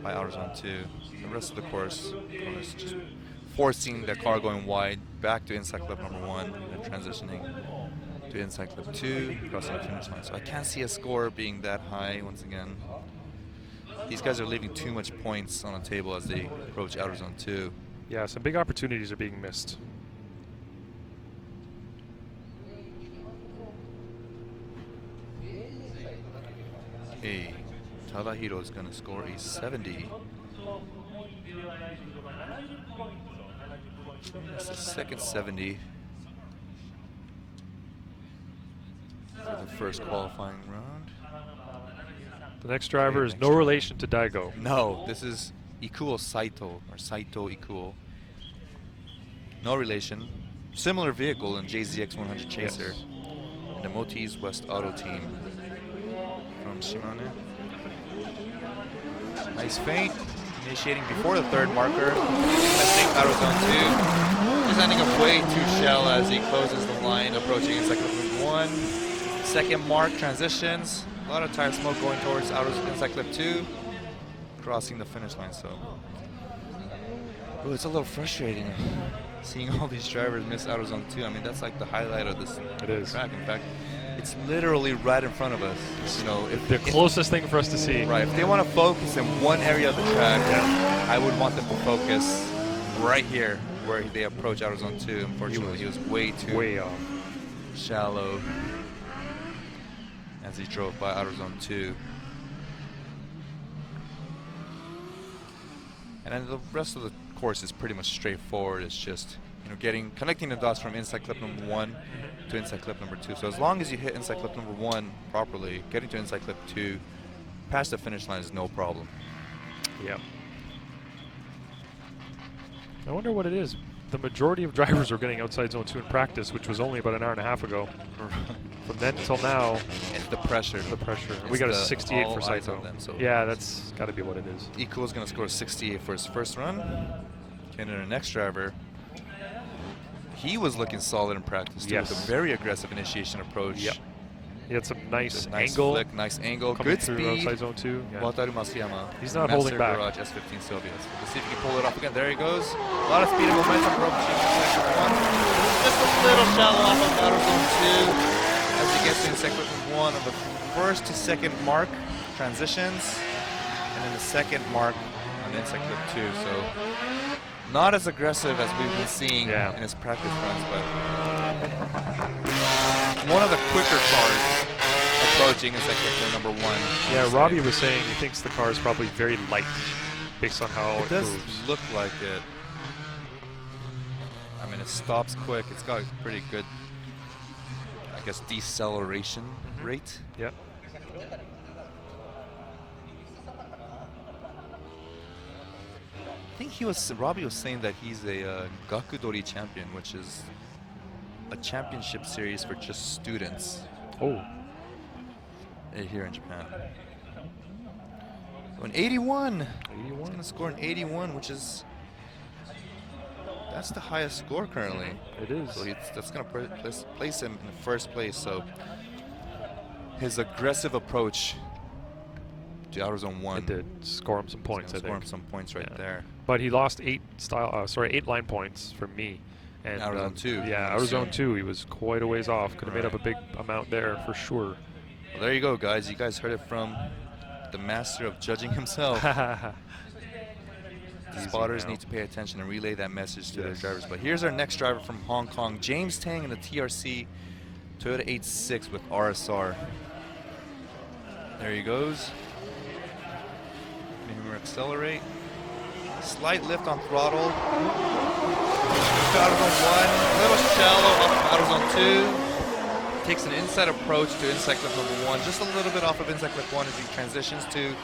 Speaker 1: by out of zone 2. The rest of the course was just forcing the car going wide back to inside clip number 1 and transitioning to inside clip 2, crossing the finish line. So I can't see a score being that high once again. These guys are leaving too much points on the table as they approach outer zone 2.
Speaker 2: Yeah, some big opportunities are being missed.
Speaker 1: Okay, Tadahiro is going to score a 70. That's the second 70 for the first qualifying round.
Speaker 2: The next driver is no relation to Daigo.
Speaker 1: No, this is Ikuo Saito, or Saito Ikuo. No relation. Similar vehicle in JZX 100 Chaser.
Speaker 2: Yes.
Speaker 1: And the Motis West Auto team from Shimane. Nice feint. Initiating before the 3rd marker. Missing out of zone 2. He's ending up way too shallow as he closes the line, approaching inside clip 1. 2nd mark transitions. A lot of tire smoke going towards inside clip 2, crossing the finish line. So, it's a little frustrating seeing all these drivers miss out of zone 2. I mean, that's like the highlight of this track. In fact, it's literally right in front of us. You know, if
Speaker 2: the closest thing for us to see.
Speaker 1: Right. If they want to focus in one area of the track, I would want them to focus right here where they approach out of zone 2. Unfortunately, he was way off, shallow, as he drove by outer zone 2. And then the rest of the course is pretty much straightforward. It's just, you know, connecting the dots from inside clip number 1 to inside clip number 2. So as long as you hit inside clip number 1 properly, getting to inside clip 2, past the finish line is no problem.
Speaker 2: Yep. I wonder what it is. The majority of drivers are getting outside zone 2 in practice, which was only about an hour and a half ago. From then until now,
Speaker 1: it's the pressure.
Speaker 2: We got a 68 for Saito.
Speaker 1: So
Speaker 2: yeah, that's got to be what it is.
Speaker 1: Ikuo is going to score 68 for his first run. Okay, and then the next driver, he was looking solid in practice too, with a very aggressive initiation approach.
Speaker 2: Yep. He had some nice
Speaker 1: angle.
Speaker 2: Flick,
Speaker 1: nice angle.
Speaker 2: Coming
Speaker 1: good
Speaker 2: through
Speaker 1: speed.
Speaker 2: outside zone 2. Yeah.
Speaker 1: Wataru Masuyama.
Speaker 2: He's not holding back.
Speaker 1: Garage S15 Sylvia. Let's see if he can pull it off again. There he goes. A lot of speed and momentum for approaching sector 1. Just a little shallow off of outer zone 2 as he gets to sector 1 on the first to second mark transitions, and then the second mark on inside clip 2. So not as aggressive as we've been seeing in his practice runs, but one of the quicker cars approaching inside clip number 1.
Speaker 2: Yeah, Robbie was saying he thinks the car is probably very light based on how it
Speaker 1: does
Speaker 2: moves.
Speaker 1: Look like it. I mean, it stops quick. It's got a pretty good, I guess, deceleration rate.
Speaker 2: Yep.
Speaker 1: I think Robbie was saying that he's a Gakudori champion, which is a championship series for just students.
Speaker 2: Oh.
Speaker 1: Here in Japan. So an 81.
Speaker 2: 81.
Speaker 1: He's going to score an 81, which is, that's the highest score currently.
Speaker 2: It is.
Speaker 1: So that's going to place him in first place. So his aggressive approach to outer zone 1.
Speaker 2: It did score him some points, I think.
Speaker 1: Score him some points right there.
Speaker 2: But he lost 8 line points from me. And
Speaker 1: outer zone 2.
Speaker 2: Yeah, outer zone 2. He was quite a ways off. Could have made up a big amount there for sure.
Speaker 1: Well, there you go, guys. You guys heard it from the master of judging himself. Spotters need to pay attention and relay that message to their drivers. But here's our next driver from Hong Kong, James Tang in the TRC Toyota 86 with RSR. There he goes. Maybe accelerate. Slight lift on throttle. Out of zone 1, a little shallow off out of zone 2. Takes an inside approach to inside clip number 1, just a little bit off of inside clip 1 as he transitions to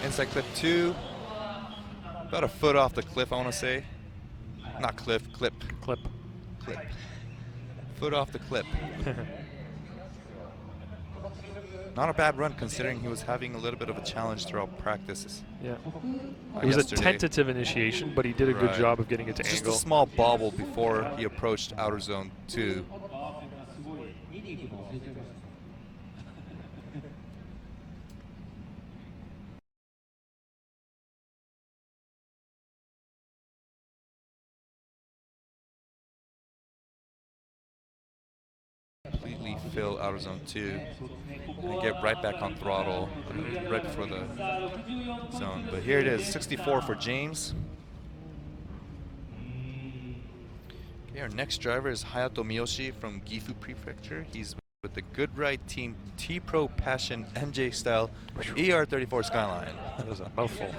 Speaker 1: inside clip 2. About a foot off the cliff, I want to say. Not cliff, clip.
Speaker 2: Clip.
Speaker 1: Clip. Foot off the clip. Not a bad run considering he was having a little bit of a challenge throughout practices.
Speaker 2: Yeah. It was
Speaker 1: yesterday.
Speaker 2: a tentative initiation, but he did a good job of getting it to
Speaker 1: Just
Speaker 2: angle.
Speaker 1: Just a small bobble before he approached outer zone 2. Completely fill outer zone 2 and get right back on throttle right before the zone. But here it is, 64 for James. Okay, our next driver is Hayato Miyoshi from Gifu Prefecture. He's with the Good Ride Team T-Pro Passion MJ Style ER34 Skyline.
Speaker 2: That was a mouthful.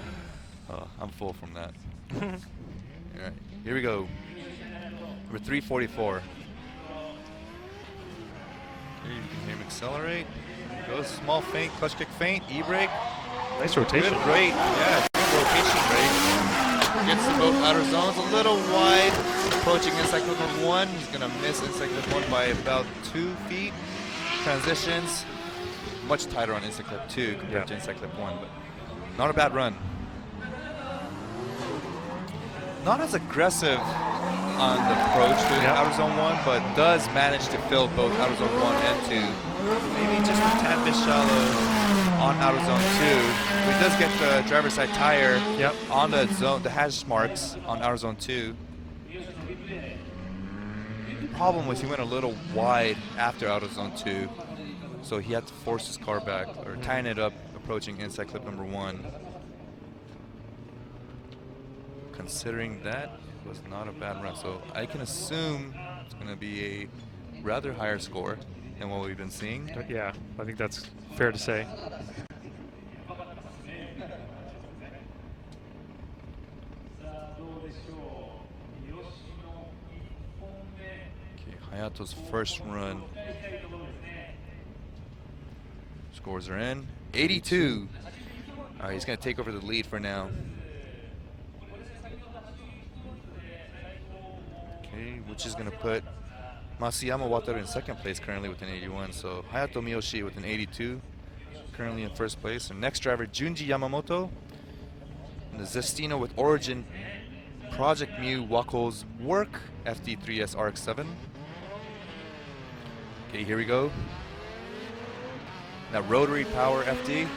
Speaker 1: Oh, I'm full from that. All right, here we go. Number 344. You can hear him accelerate. Goes small feint, clutch kick feint, e-brake.
Speaker 2: Nice rotation.
Speaker 1: Good rate, yeah, good rotation rate. Gets the both outer zones a little wide. Approaching inside clip number 1. He's gonna miss inside clip 1 by about 2 feet. Transitions much tighter on inside clip 2 compared to inside clip 1, but not a bad run. Not as aggressive on the approach to outer zone 1, but does manage to fill both outer zone 1 and 2. Maybe just a tad bit shallow on outer zone 2. But he does get the driver's side tire on the zone, the hash marks on outer zone 2. The problem was he went a little wide after outer zone 2, so he had to force his car back or tighten it up approaching inside clip number 1. Considering that, it was not a bad run. So I can assume it's going to be a rather higher score than what we've been seeing.
Speaker 2: Yeah, I think that's fair to say.
Speaker 1: Okay, Hayato's first run. Scores are in. 82. All right, he's going to take over the lead for now. Which is going to put Masayama Wataru in second place currently with an 81. So Hayato Miyoshi with an 82 currently in first place. And next driver Junji Yamamoto and the Zestino with Origin Project Mu Wako's Work FD3S RX-7. Okay, here we go. That rotary power FD.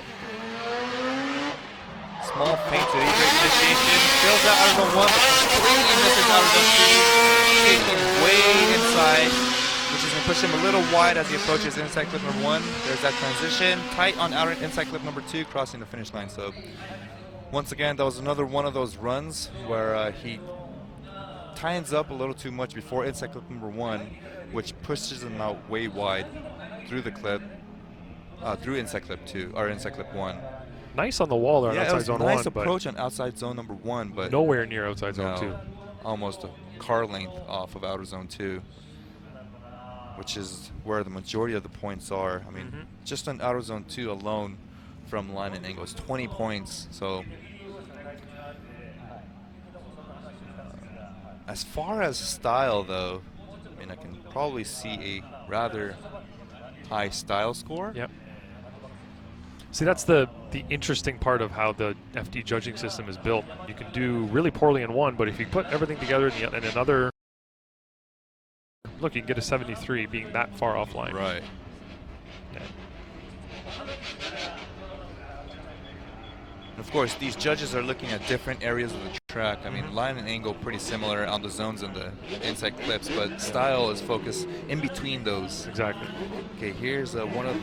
Speaker 1: Small feint to e-brake initiation. Fills out outer zone 1, but completely misses outer zone 2. Taking way inside, which is going to push him a little wide as he approaches inside clip number 1. There's that transition. Tight on outer inside clip number 2, crossing the finish line. So once again, that was another one of those runs where he tightens up a little too much before inside clip number 1, which pushes him out way wide through the clip, through inside clip 2, or inside clip 1.
Speaker 2: Nice on the wall there on outside zone 1.
Speaker 1: Nice approach on outside zone number 1, but
Speaker 2: nowhere near outside zone 2.
Speaker 1: Almost a car length off of outer zone 2, which is where the majority of the points are. I mean, just on outer zone 2 alone from line and angle is 20 points. So as far as style though, I mean, I can probably see a rather high style score.
Speaker 2: Yep. See, that's the interesting part of how the FD judging system is built. You can do really poorly in one, but if you put everything together in another, look, you can get a 73 being that far offline.
Speaker 1: Right.
Speaker 2: Yeah.
Speaker 1: And of course, these judges are looking at different areas of the track. I mean, line and angle pretty similar on the zones and the inside clips, but style is focused in between those.
Speaker 2: Exactly.
Speaker 1: Okay, here's one of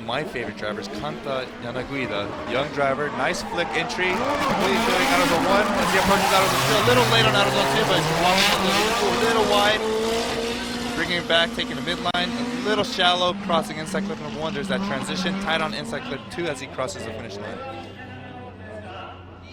Speaker 1: my favorite drivers, Kanta Yanaguida, young driver, nice flick entry. What he's doing out of the 1 as he approaches out of the 2. A little late on out of the 2, but he's walking a little wide. Bringing it back, taking the midline, a little shallow, crossing inside clip number 1. There's that transition, tight on inside clip 2 as he crosses the finish line.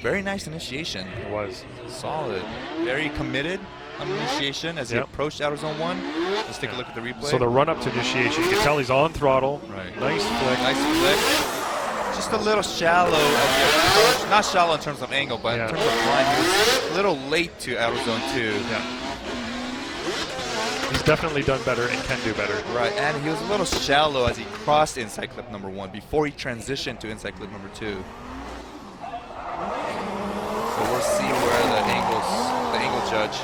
Speaker 1: Very nice initiation.
Speaker 2: It was.
Speaker 1: Solid. Very committed on initiation as he approached outer zone 1. Let's take a look at the replay.
Speaker 2: So the run up to initiation, you can tell he's on throttle.
Speaker 1: Right.
Speaker 2: Nice flick.
Speaker 1: Nice flick. Just a little shallow as he approached. Not shallow in terms of angle, but in terms of line, he was a little late to outer zone 2.
Speaker 2: Yeah. He's definitely done better and can do better.
Speaker 1: Right, and he was a little shallow as he crossed inside clip number 1 before he transitioned to inside clip number 2. So we'll see where the angle judge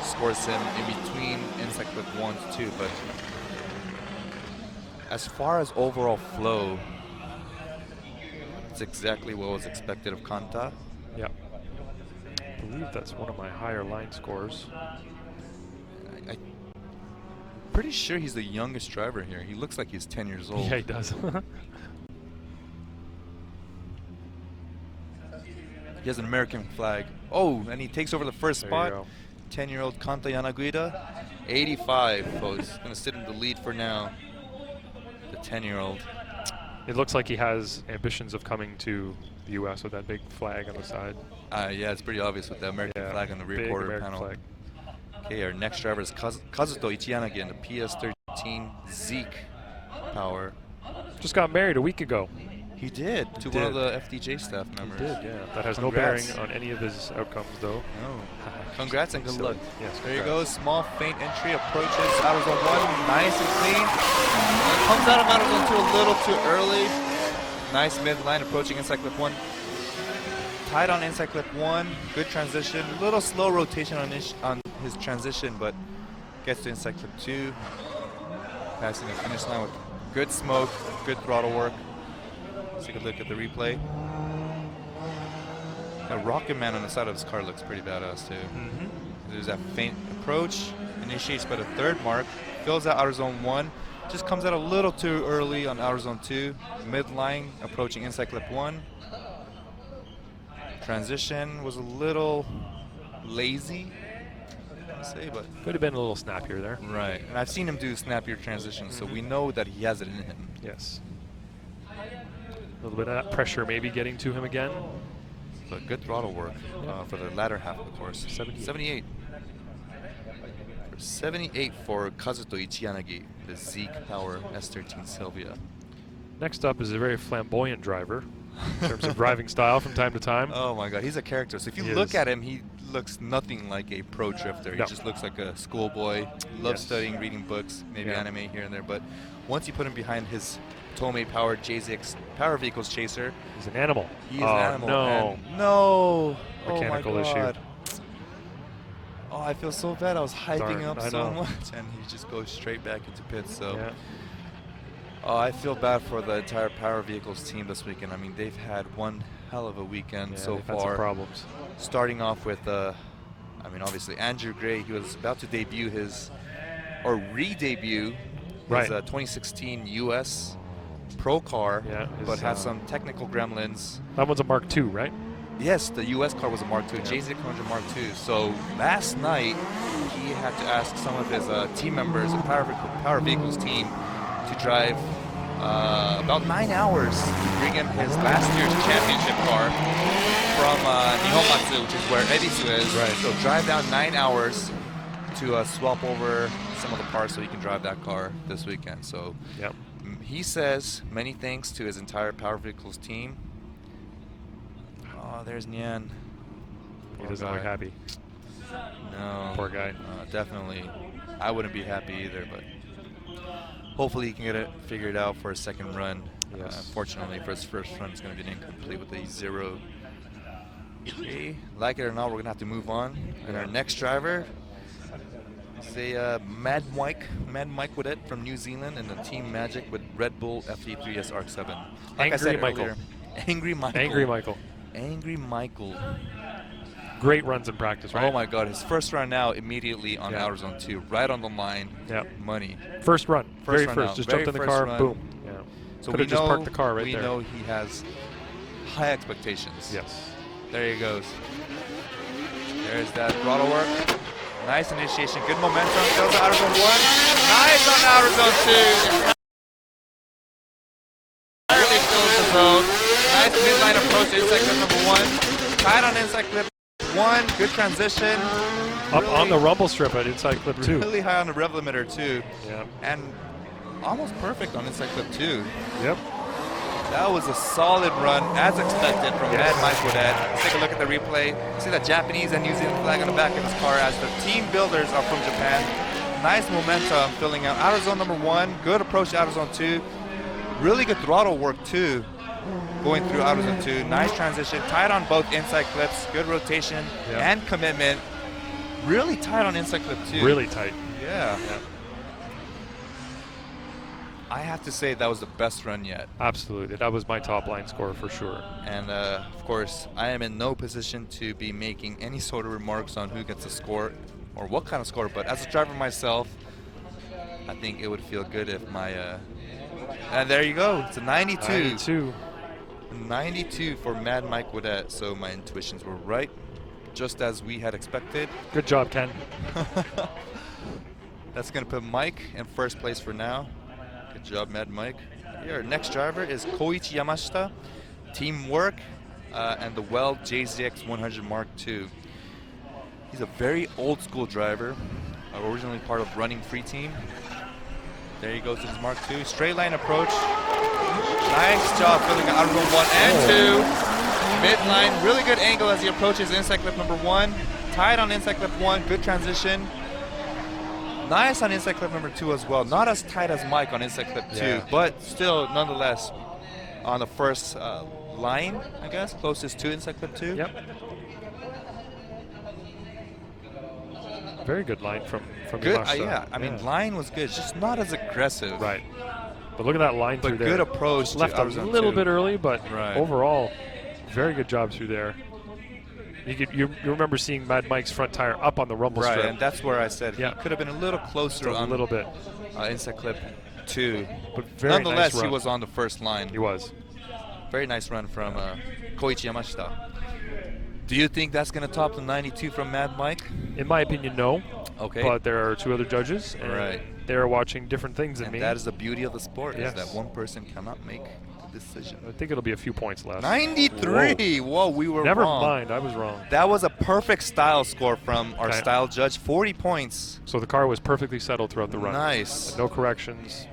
Speaker 1: scores him in between inside clip 1 to 2. But as far as overall flow, it's exactly what was expected of Kanta.
Speaker 2: Yeah. I believe that's one of my higher line scores.
Speaker 1: I'm pretty sure he's the youngest driver here. He looks like he's 10 years old.
Speaker 2: Yeah, he does.
Speaker 1: He has an American flag. Oh, and he takes over the first
Speaker 2: There
Speaker 1: spot.
Speaker 2: you go.
Speaker 1: 10-year-old Kanta Yanaguida. 85, folks. Going to sit in the lead for now. The 10-year-old.
Speaker 2: It looks like he has ambitions of coming to the U.S. with that big flag on the side.
Speaker 1: Yeah, it's pretty obvious with the American flag on the rear
Speaker 2: big
Speaker 1: quarter
Speaker 2: American
Speaker 1: panel.
Speaker 2: flag.
Speaker 1: Okay, our next driver is Kazuto Ichiyanagi in the PS13 Zeke power.
Speaker 2: Just got married a week ago.
Speaker 1: He did, to one of the FDJ staff members.
Speaker 2: He did, yeah. That has
Speaker 1: Congrats.
Speaker 2: no bearing on any of his outcomes, though.
Speaker 1: No. Congrats and good
Speaker 2: Silly.
Speaker 1: luck.
Speaker 2: Yes,
Speaker 1: There you
Speaker 2: congrats.
Speaker 1: go, small feint entry, approaches outer zone 1, nice and clean. Comes out of outer zone 2 a little too early. Nice midline, approaching inside clip 1. Tight on inside clip 1, good transition. A little slow rotation on his transition, but gets to inside clip 2. Passing the finish line with good smoke, good throttle work. Let's take a look at the replay. That Rocket Man on the side of his car looks pretty badass too. There's that faint approach, initiates by the 3rd mark, fills out outer zone 1, just comes out a little too early on outer zone 2, midline approaching inside clip 1. Transition was a little lazy, I say, but
Speaker 2: Could have been a little snappier there.
Speaker 1: right. And I've seen him do snappier transitions, so we know that he has it in him.
Speaker 2: Yes. A little bit of that pressure maybe getting to him again.
Speaker 1: But good throttle work for the latter half of the course. 78. 78 for Kazuto Ichiyanagi, the Zeke Power S13 Sylvia.
Speaker 2: Next up is a very flamboyant driver in terms of driving style from time to time.
Speaker 1: Oh my god, he's a character. So if you
Speaker 2: He
Speaker 1: look
Speaker 2: is.
Speaker 1: at him, he looks nothing like a pro drifter. He
Speaker 2: No.
Speaker 1: just looks like a schoolboy, loves
Speaker 2: Yes.
Speaker 1: studying, reading books, maybe
Speaker 2: Yeah.
Speaker 1: anime here and there. But once you put him behind his Tomei powered JZX Power Vehicles chaser,
Speaker 2: He's an animal.
Speaker 1: he's an animal.
Speaker 2: No.
Speaker 1: And no.
Speaker 2: Mechanical
Speaker 1: oh my
Speaker 2: issue.
Speaker 1: god. Oh, I feel so bad. I was hyping
Speaker 2: Darn,
Speaker 1: up
Speaker 2: I
Speaker 1: so
Speaker 2: know.
Speaker 1: much, and he just goes straight back into pits. So,
Speaker 2: Yeah.
Speaker 1: oh, I feel bad for the entire Power Vehicles team this weekend. I mean, they've had one hell of a weekend
Speaker 2: Yeah,
Speaker 1: so
Speaker 2: they've had some
Speaker 1: far.
Speaker 2: problems.
Speaker 1: Starting off with, I mean, obviously Andrew Gray. He was about to debut his, or re-debut his 2016 U.S. Pro car,
Speaker 2: Yeah,
Speaker 1: but
Speaker 2: his,
Speaker 1: had some technical gremlins.
Speaker 2: That one's a Mark II, right?
Speaker 1: Yes, the U.S. car was a Mark II, JZ100 Mark II. So last night, he had to ask some of his team members, the Power Vehicles team, to drive about 9 hours to bring him his last year's championship car from Nihonmatsu, which is where Edisu is.
Speaker 2: Right.
Speaker 1: So drive down 9 hours to swap over some of the parts so he can drive that car this weekend. So
Speaker 2: Yep.
Speaker 1: he says many thanks to his entire Power Vehicles team. Oh, there's Nyan.
Speaker 2: He
Speaker 1: Poor
Speaker 2: doesn't look
Speaker 1: guy.
Speaker 2: happy.
Speaker 1: No.
Speaker 2: Poor guy.
Speaker 1: Definitely. I wouldn't be happy either, but hopefully he can get it figured out for a second run.
Speaker 2: Yes.
Speaker 1: Unfortunately, for his first run, it's going to be an incomplete with a 0. Okay. Like it or not, we're going to have to move on. And our next driver is a Mad Mike Widet from New Zealand and the Team Magic with Red Bull FE3S Arc 7. Like I
Speaker 2: Angry
Speaker 1: said
Speaker 2: Michael.
Speaker 1: earlier, Angry Michael.
Speaker 2: Angry Michael.
Speaker 1: Angry Michael.
Speaker 2: Great runs in practice, right?
Speaker 1: Oh my God, his first run out immediately on outer zone 2, right on the line.
Speaker 2: Yeah.
Speaker 1: Money.
Speaker 2: First run. Very
Speaker 1: run
Speaker 2: first.
Speaker 1: out.
Speaker 2: Just
Speaker 1: Very
Speaker 2: jumped in the
Speaker 1: first
Speaker 2: car,
Speaker 1: run.
Speaker 2: boom. Yeah.
Speaker 1: So
Speaker 2: Could
Speaker 1: we
Speaker 2: have just
Speaker 1: know,
Speaker 2: parked the car right there.
Speaker 1: We know he has high expectations.
Speaker 2: Yes.
Speaker 1: There he goes. There's that throttle work. Nice initiation, good momentum. Fills outer zone 1. Nice on outer zone 2. Entirely fills the zone. Nice midline approach to inside clip number 1. Tight on inside clip 1. Good transition.
Speaker 2: Up
Speaker 1: Really,
Speaker 2: on the rumble strip at inside clip 2.
Speaker 1: Really high on the rev limiter too.
Speaker 2: Yeah.
Speaker 1: And almost perfect on inside clip 2.
Speaker 2: Yep.
Speaker 1: That was a solid run, as expected, from Mad Mike Woodhead. Let's take a look at the replay. See the Japanese and New Zealand flag on the back of his car as the team builders are from Japan. Nice momentum filling out outer zone number 1. Good approach to outer zone 2. Really good throttle work too, going through outer zone 2. Nice transition, tight on both inside clips. Good rotation and commitment. Really tight on inside clip 2.
Speaker 2: Really tight.
Speaker 1: Yeah. I have to say that was the best run yet.
Speaker 2: Absolutely. That was my top line score for sure.
Speaker 1: And of course, I am in no position to be making any sort of remarks on who gets a score or what kind of score, but as a driver myself, I think it would feel good if my, and there you go, it's a 92.
Speaker 2: 92.
Speaker 1: 92 for Mad Mike Woodette, so my intuitions were right, just as we had expected.
Speaker 2: Good job, Ken.
Speaker 1: That's going to put Mike in first place for now. Good job, Mad Mike. Here, our next driver is Koichi Yamashita, Teamwork, and the Weld JZX 100 Mark II. He's a very old school driver, originally part of Running Free Team. There he goes to his Mark II. Straight line approach. Nice job filling out zone 1 and 2. Midline, really good angle as he approaches inside clip number 1. Tight on inside clip 1, good transition. Nice on inside clip number 2 as well. Not as tight as Mike on inside clip 2, but still, nonetheless, on the first line, I guess, closest to inside clip 2.
Speaker 2: Yep. Very good line from
Speaker 1: good.
Speaker 2: Yamashita.
Speaker 1: Yeah, I mean, line was good, just not as aggressive.
Speaker 2: Right. But look at that line through there.
Speaker 1: But good approach.
Speaker 2: Left a little bit early, but
Speaker 1: right.
Speaker 2: Overall, very good job through there. You remember seeing Mad Mike's front tire up on the rumble strip.
Speaker 1: Right, and that's where I said he could have been a little closer on
Speaker 2: a little bit.
Speaker 1: Inside clip 2.
Speaker 2: But very
Speaker 1: nonetheless,
Speaker 2: nice run.
Speaker 1: He was on the first line.
Speaker 2: He was.
Speaker 1: Very nice run from Koichi Yamashita. Do you think that's going to top the 92 from Mad Mike?
Speaker 2: In my opinion, no.
Speaker 1: Okay.
Speaker 2: But there are 2 other judges, and they're watching different things than me.
Speaker 1: That is the beauty of the sport,
Speaker 2: yes.
Speaker 1: is that one person cannot make the decision.
Speaker 2: I think it'll be a few points less.
Speaker 1: 93! Whoa, we were
Speaker 2: Never
Speaker 1: wrong.
Speaker 2: Never mind, I was wrong.
Speaker 1: That was a perfect style score from our style judge, 40 points.
Speaker 2: So the car was perfectly settled throughout the run.
Speaker 1: Nice.
Speaker 2: No corrections.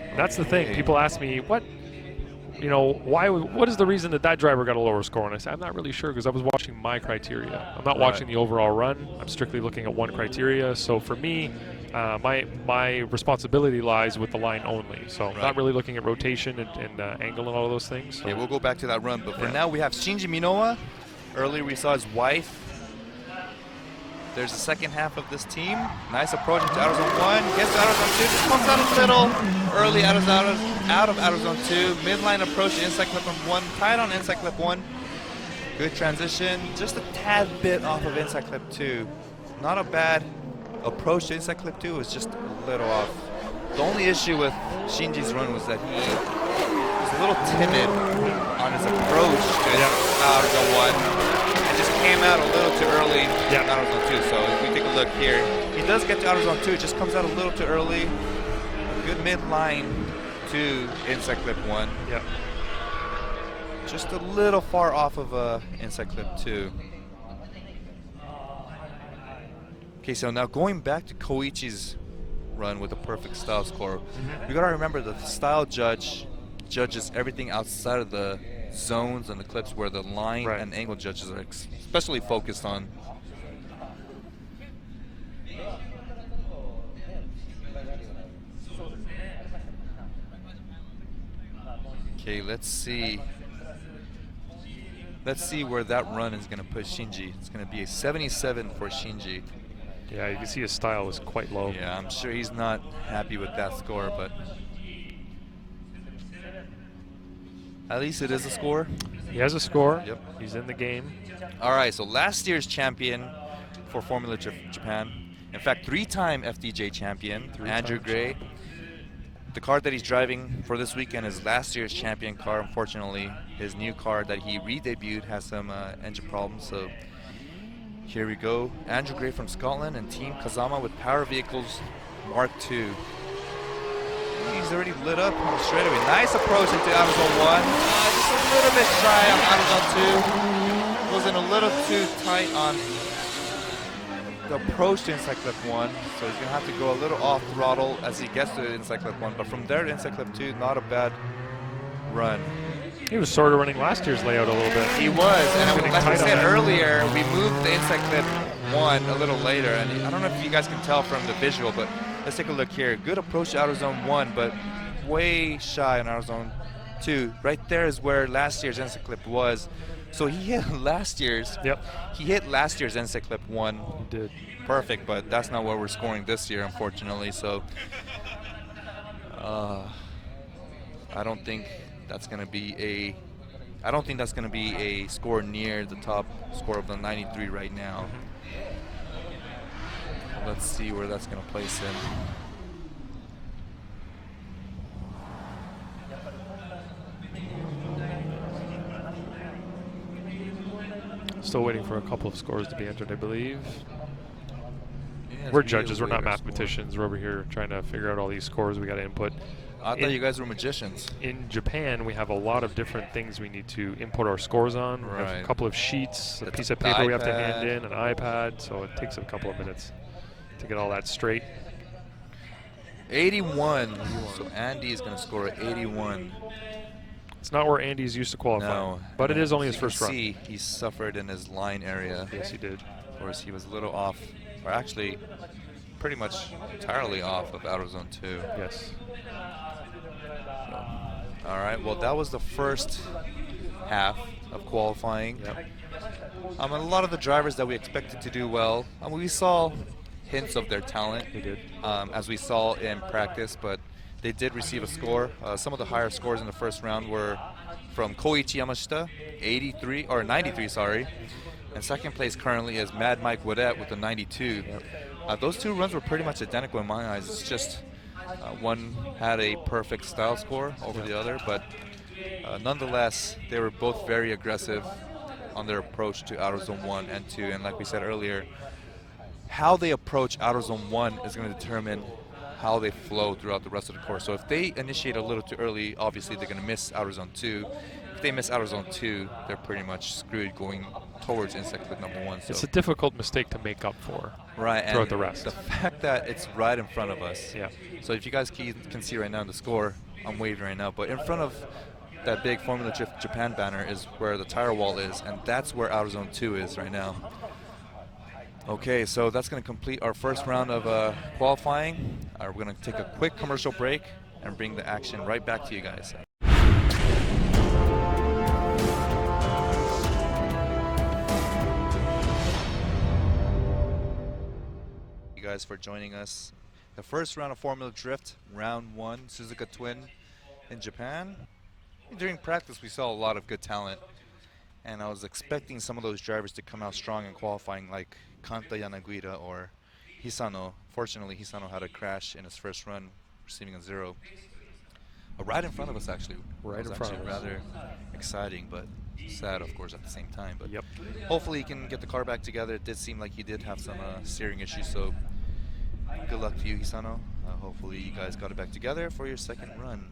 Speaker 2: And that's the thing. People ask me, what is the reason that driver got a lower score? And I say, I'm not really sure because I was watching my criteria. I'm not watching the overall run. I'm strictly looking at one criteria. So for me, my responsibility lies with the line only. So I'm not really looking at rotation and angle and all of those things. So.
Speaker 1: Okay, we'll go back to that run. But for now, we have Shinji Minowa. Earlier, we saw his wife. There's the second half of this team. Nice approach into outer zone 1. Gets to outer zone 2. Just comes out a little early out of outer zone 2. Midline approach to inside clip number 1. Tight on inside clip 1. Good transition. Just a tad bit off of inside clip 2. Not a bad approach to inside clip 2. It was just a little off. The only issue with Shinji's run was that he was a little timid on his approach to outer zone 1. Just came out a little too early in outer zone 2. So if we take a look here, he does get to outer zone 2. It just comes out a little too early. Good midline to inside clip 1.
Speaker 2: Yep.
Speaker 1: Just a little far off of inside clip 2. Okay, so now going back to Koichi's run with a perfect style score, we gotta remember that the style judge judges everything outside of the zones and the clips where the line and angle judges are especially focused on. Okay, let's see. Let's see where that run is going to put Shinji. It's going to be a 77 for Shinji.
Speaker 2: Yeah, you can see his style is quite low.
Speaker 1: Yeah, I'm sure he's not happy with that score, but At least it is a score.
Speaker 2: He has a score.
Speaker 1: Yep.
Speaker 2: He's in the game.
Speaker 1: All right, so last year's champion for Formula Japan. In fact, 3-time FDJ champion, Andrew Gray. The car that he's driving for this weekend is last year's champion car. Unfortunately, his new car that he re-debuted has some engine problems. So here we go. Andrew Gray from Scotland and Team Kazama with Power Vehicles Mark II. He's already lit up on the straightaway. Nice approach into outer zone 1. Just a little bit shy on outer zone 2. Wasn't a little too tight on the approach to inside clip 1, so he's going to have to go a little off throttle as he gets to inside clip 1, but from there to inside clip 2, not a bad run.
Speaker 2: He was sort of running last year's layout a little bit.
Speaker 1: He was, and like I said
Speaker 2: on
Speaker 1: earlier, we moved the inside clip 1 a little later, and I don't know if you guys can tell from the visual, but let's take a look here. Good approach to outer zone 1, but way shy on outer zone 2. Right there is where last year's inside clip was. So he hit last year's.
Speaker 2: Yep.
Speaker 1: He hit last year's inside clip 1.
Speaker 2: He did.
Speaker 1: Perfect, but that's not what we're scoring this year, unfortunately. So I don't think that's going to be a. I don't think that's going to be a score near the top score of the 93 right now. Let's see where that's going to place him.
Speaker 2: Still waiting for a couple of scores to be entered, I believe.
Speaker 1: Yeah,
Speaker 2: We're judges, we're not mathematicians. We're over here trying to figure out all these scores we got to input.
Speaker 1: I thought you guys were magicians.
Speaker 2: In Japan, we have a lot of different things we need to input our scores on. We have a couple of sheets, a piece of paper we have to hand in, an iPad, so it takes a couple of minutes to get all that straight.
Speaker 1: 81. So Andy is going to score at 81.
Speaker 2: It's not where Andy's used to qualify,
Speaker 1: no,
Speaker 2: but it is only his first run.
Speaker 1: See, he suffered in his line area.
Speaker 2: Yes, he did.
Speaker 1: Of course, he was a little off, or actually pretty much entirely off of outer zone 2.
Speaker 2: Yes.
Speaker 1: So, all right, well, that was the first half of qualifying.
Speaker 2: Yep.
Speaker 1: A lot of the drivers that we expected to do well, we saw hints of their talent.
Speaker 2: They did.
Speaker 1: As we saw in practice, but they did receive a score. Some of the higher scores in the first round were from Koichi Yamashita, 93, sorry. And second place currently is Mad Mike Woodette with a 92. Yep. Those two runs were pretty much identical in my eyes. It's just one had a perfect style score over the other, but nonetheless, they were both very aggressive on their approach to outer zone 1 and 2. And like we said earlier, how they approach outer zone 1 is going to determine how they flow throughout the rest of the course. So if they initiate a little too early, obviously they're going to miss outer zone 2. If they miss outer zone 2, they're pretty much screwed going towards inside clip number 1. So
Speaker 2: it's a difficult mistake to make up for throughout the rest.
Speaker 1: The fact that it's right in front of us.
Speaker 2: Yeah.
Speaker 1: So if you guys can see right now in the score, I'm waving right now, but in front of that big Formula Japan banner is where the tire wall is, and that's where outer zone 2 is right now. Okay, so that's going to complete our first round of qualifying. We're going to take a quick commercial break and bring the action right back to you guys. Thank you guys for joining us. The first round of Formula Drift, round 1, Suzuka Twin in Japan. During practice, we saw a lot of good talent, and I was expecting some of those drivers to come out strong in qualifying, like Kanta Yanaguira or Hisano. Fortunately, Hisano had a crash in his first run, receiving a 0. Right in front of us, actually.
Speaker 2: Right in front of us.
Speaker 1: Rather exciting, but sad, of course, at the same time. But
Speaker 2: yep.
Speaker 1: Hopefully he can get the car back together. It did seem like he did have some steering issues, so good luck to you, Hisano. Hopefully you guys got it back together for your second run.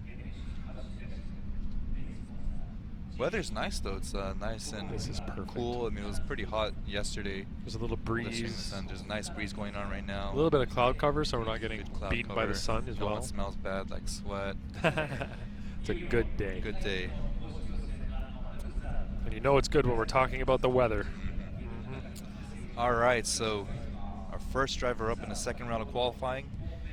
Speaker 1: Weather's nice though. It's nice and cool. I mean, it was pretty hot yesterday.
Speaker 2: There's a little breeze.
Speaker 1: There's a nice breeze going on right now.
Speaker 2: A little bit of cloud cover, so we're not getting beaten by the sun as well.
Speaker 1: No one smells bad like sweat.
Speaker 2: It's a good day.
Speaker 1: Good day.
Speaker 2: And you know it's good when we're talking about the weather.
Speaker 1: All right, so our first driver up in the second round of qualifying,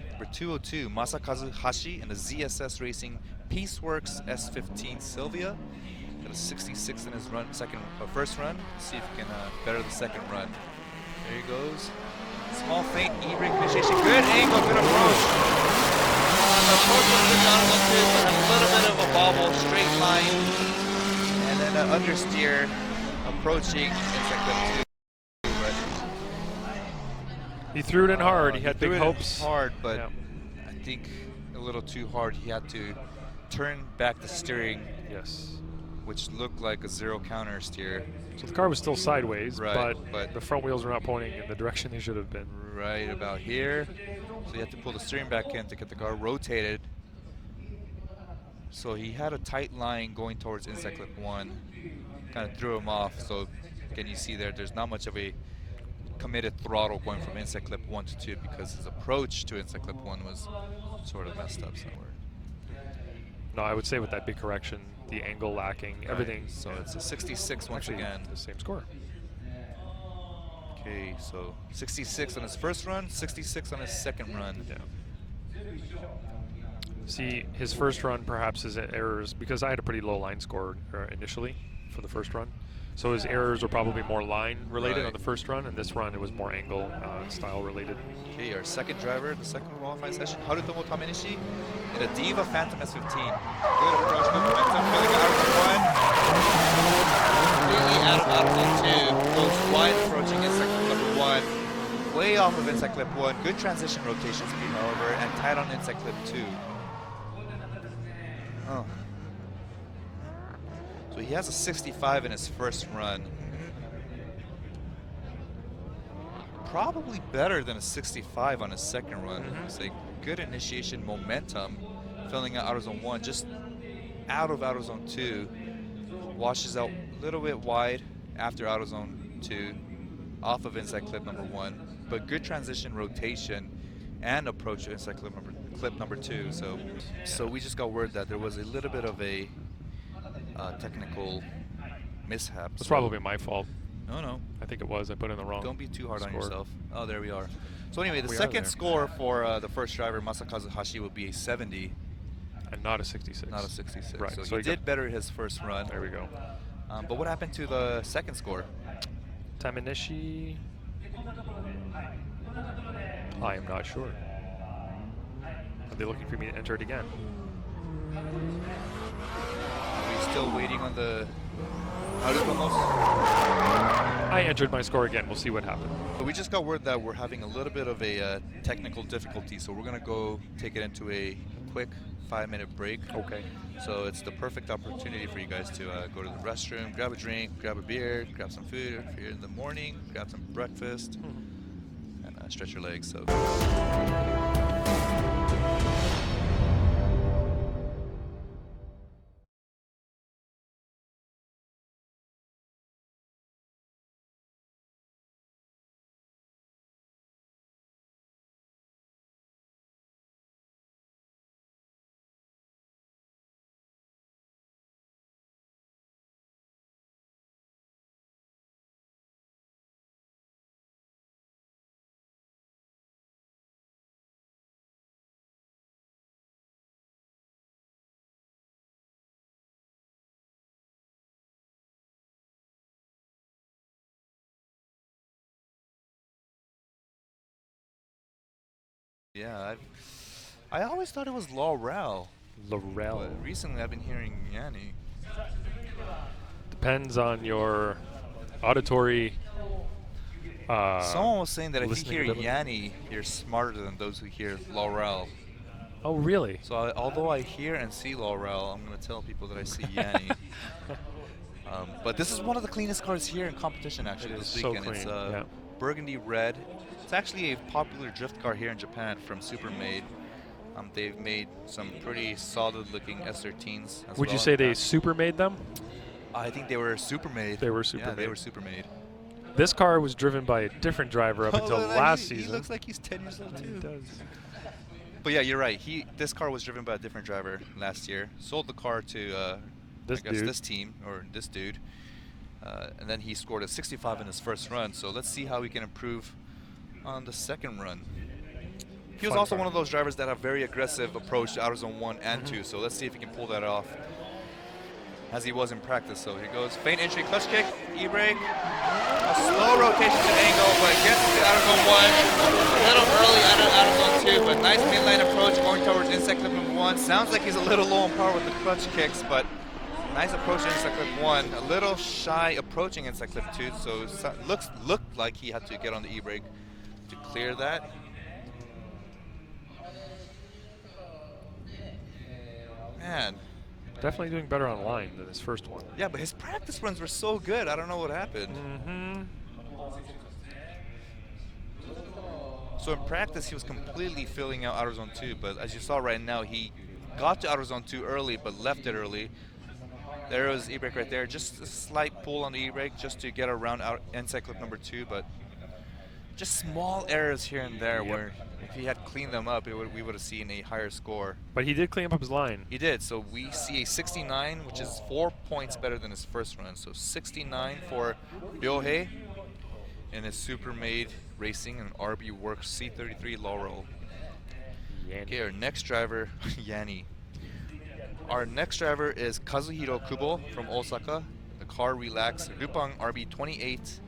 Speaker 1: number 202, Masakazu Hashi in the ZSS Racing Pieceworks S15 Sylvia. Got a 66 in his first run. Let's see if he can better the second run. There he goes. Small feint, e-brake initiation. Good angle, good approach. The approach was good on a little bit of a bobble, straight line. that understeer approaching inside clip 2. But
Speaker 2: he threw it in hard. He had big hopes.
Speaker 1: Hard, but I think a little too hard. He had to turn back the steering.
Speaker 2: Yes.
Speaker 1: Which looked like a zero counter steer.
Speaker 2: So the car was still sideways,
Speaker 1: right,
Speaker 2: but the front wheels were not pointing in the direction they should have been.
Speaker 1: Right about here. So you have to pull the steering back in to get the car rotated. So he had a tight line going towards inside clip 1. Kind of threw him off. So again, you see there's not much of a committed throttle going from inside clip 1 to 2 because his approach to inside clip 1 was sort of messed up somewhere.
Speaker 2: No, I would say with that big correction, the angle lacking, everything.
Speaker 1: So it's a 66 once again.
Speaker 2: The same score.
Speaker 1: Okay, so 66 on his first run, 66 on his second run.
Speaker 2: Yeah. See, his first run perhaps his errors, because I had a pretty low line score initially for the first run. So his errors were probably more line related on the first run, and this run it was more angle style related.
Speaker 1: Okay, our second driver, the second qualifying session, Harutomo Tamenishi in a Diva Phantom S15. Good approach, good momentum, filling out of one. Completely out of 2. Goes wide approaching inside clip 1. Way off of inside clip 1. Good transition rotation speed, however, and tight on inside clip 2. Oh. So he has a 65 in his first run. Probably better than a 65 on his second run. It's a good initiation momentum, filling out zone 1, just out of zone 2. Washes out a little bit wide after zone 2, off of inside clip number 1. But good transition rotation and approach to inside clip number 2. So we just got word that there was a little bit of a technical mishap.
Speaker 2: It's probably my fault.
Speaker 1: No.
Speaker 2: I think it was. I put in the wrong.
Speaker 1: Don't be too hard
Speaker 2: score.
Speaker 1: on yourself. Oh, there we are. So anyway, the second score for the first driver, Masakazu Hashi, would be a 70.
Speaker 2: And not a 66.
Speaker 1: Not a 66.
Speaker 2: Right.
Speaker 1: So he did better his first run.
Speaker 2: There we go.
Speaker 1: But what happened to the second score?
Speaker 2: Tamenishi. I am not sure. Are they looking for me to enter it again?
Speaker 1: Are we still waiting on the Harutomos?
Speaker 2: I entered my score again. We'll see what happened.
Speaker 1: We just got word that we're having a little bit of a technical difficulty, so we're going to go take it into a quick 5-minute break.
Speaker 2: Okay.
Speaker 1: So it's the perfect opportunity for you guys to go to the restroom, grab a drink, grab a beer, grab some food if you're in the morning, grab some breakfast, and stretch your legs. So. Yeah, I always thought it was Laurel.
Speaker 2: Laurel.
Speaker 1: But recently I've been hearing Yanni.
Speaker 2: Depends on your auditory.
Speaker 1: Someone was saying that if you hear
Speaker 2: ability.
Speaker 1: Yanni, you're smarter than those who hear Laurel.
Speaker 2: Oh, really?
Speaker 1: So although I hear and see Laurel, I'm going to tell people that I see Yanni. But this is one of the cleanest cars here in competition actually this weekend.
Speaker 2: So clean.
Speaker 1: It's burgundy red. It's actually a popular drift car here in Japan from Supermade. They've made some pretty solid looking S13s as
Speaker 2: Would you say they super made them?
Speaker 1: I think they were Supermade.
Speaker 2: They were super
Speaker 1: Yeah,
Speaker 2: made.
Speaker 1: they were Supermade.
Speaker 2: This car was driven by a different driver up until last season.
Speaker 1: He looks like he's 10 years old too.
Speaker 2: He does.
Speaker 1: But yeah, you're right. This car was driven by a different driver last year. Sold the car to this team or this dude, and then he scored a 65 in his first run. So let's see how we can improve on the second run. He was also one of those drivers that have very aggressive approach to outer zone 1 and 2. So let's see if he can pull that off as he was in practice. So here goes feint entry, clutch kick, e-brake, a slow rotation to angle, but gets to outer zone 1. A little early out of zone 2, but nice midline approach going towards inside clip number 1. Sounds like he's a little low on power with the clutch kicks, but Nice approach to inside clip 1. A little shy approaching inside clip 2, so looked like he had to get on the e-brake to clear that. Man.
Speaker 2: Definitely doing better on line than his first one.
Speaker 1: Yeah, but his practice runs were so good. I don't know what happened. So in practice, he was completely filling out outer zone 2, but as you saw right now, he got to outer zone 2 early, but left it early. There was e-brake right there. Just a slight pull on the e-brake just to get around inside clip number 2, but just small errors here and there where if he had cleaned them up, we would have seen a higher score.
Speaker 2: But he did clean up his line.
Speaker 1: He did. So we see a 69, which is 4 points better than his first run. So 69 for Ryohei in his Super Made Racing and RB Works C33 Laurel. Okay, our next driver, Yanni. Our next driver is Kazuhiro Kubo from Osaka. The car Relax Rd1 RB28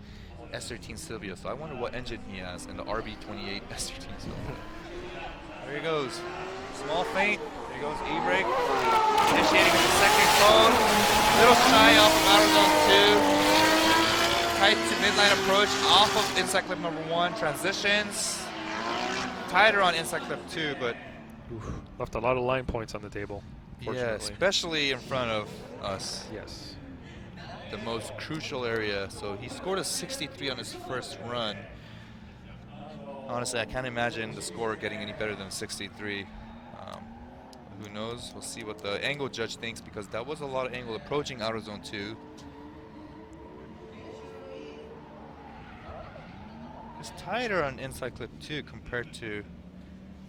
Speaker 1: S13 Silvia. So I wonder what engine he has in the RB28 S13 Silvia. There he goes. Small feint. There he goes. E-brake. Initiating with the second cone. Little shy off of outer zone 2. Tight to midline approach off of inside clip number 1. Transitions. Tighter on inside clip 2, but
Speaker 2: left a lot of line points on the table.
Speaker 1: Yeah, especially in front of us.
Speaker 2: Yes.
Speaker 1: The most crucial area. So he scored a 63 on his first run. Honestly, I can't imagine the score getting any better than 63. Who knows? We'll see what the angle judge thinks, because that was a lot of angle approaching outer zone 2. It's tighter on inside clip 2 compared to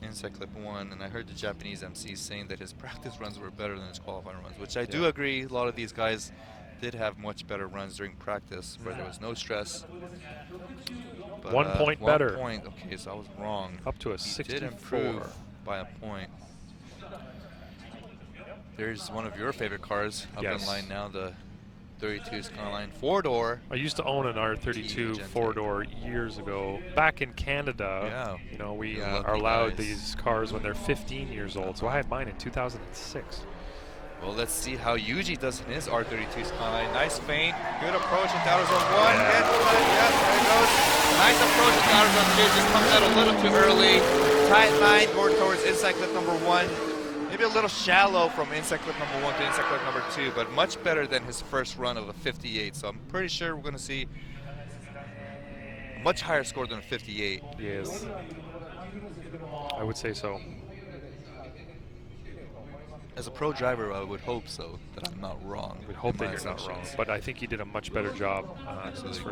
Speaker 1: inside clip 1, and I heard the Japanese MC saying that his practice runs were better than his qualifying runs, which I do agree. A lot of these guys did have much better runs during practice where there was no stress. But,
Speaker 2: 1 point better.
Speaker 1: 1 point. Okay, so I was wrong.
Speaker 2: Up to a
Speaker 1: he
Speaker 2: 64.
Speaker 1: did improve by a point. There's one of your favorite cars up in line now, the 32 Skyline 4-door.
Speaker 2: I used to own an R32 4-door years ago. Back in Canada, you know, we are allowed these cars when they're 15 years old. So I had mine in 2006.
Speaker 1: Well, let's see how Yuji does in his R32 Skyline. Nice feint, good approach into outer zone 1. Yep, there it goes. Nice approach into outer zone 2. Just comes out a little too early. Tight line going towards inside clip number 1. Maybe a little shallow from inside clip number 1 to inside clip number 2, but much better than his first run of a 58. So I'm pretty sure we're going to see a much higher score than a 58.
Speaker 2: Yes. I would say so.
Speaker 1: As a pro driver, I would hope so, that I'm not wrong.
Speaker 2: We hope that you're not wrong, but I think he did a much better job.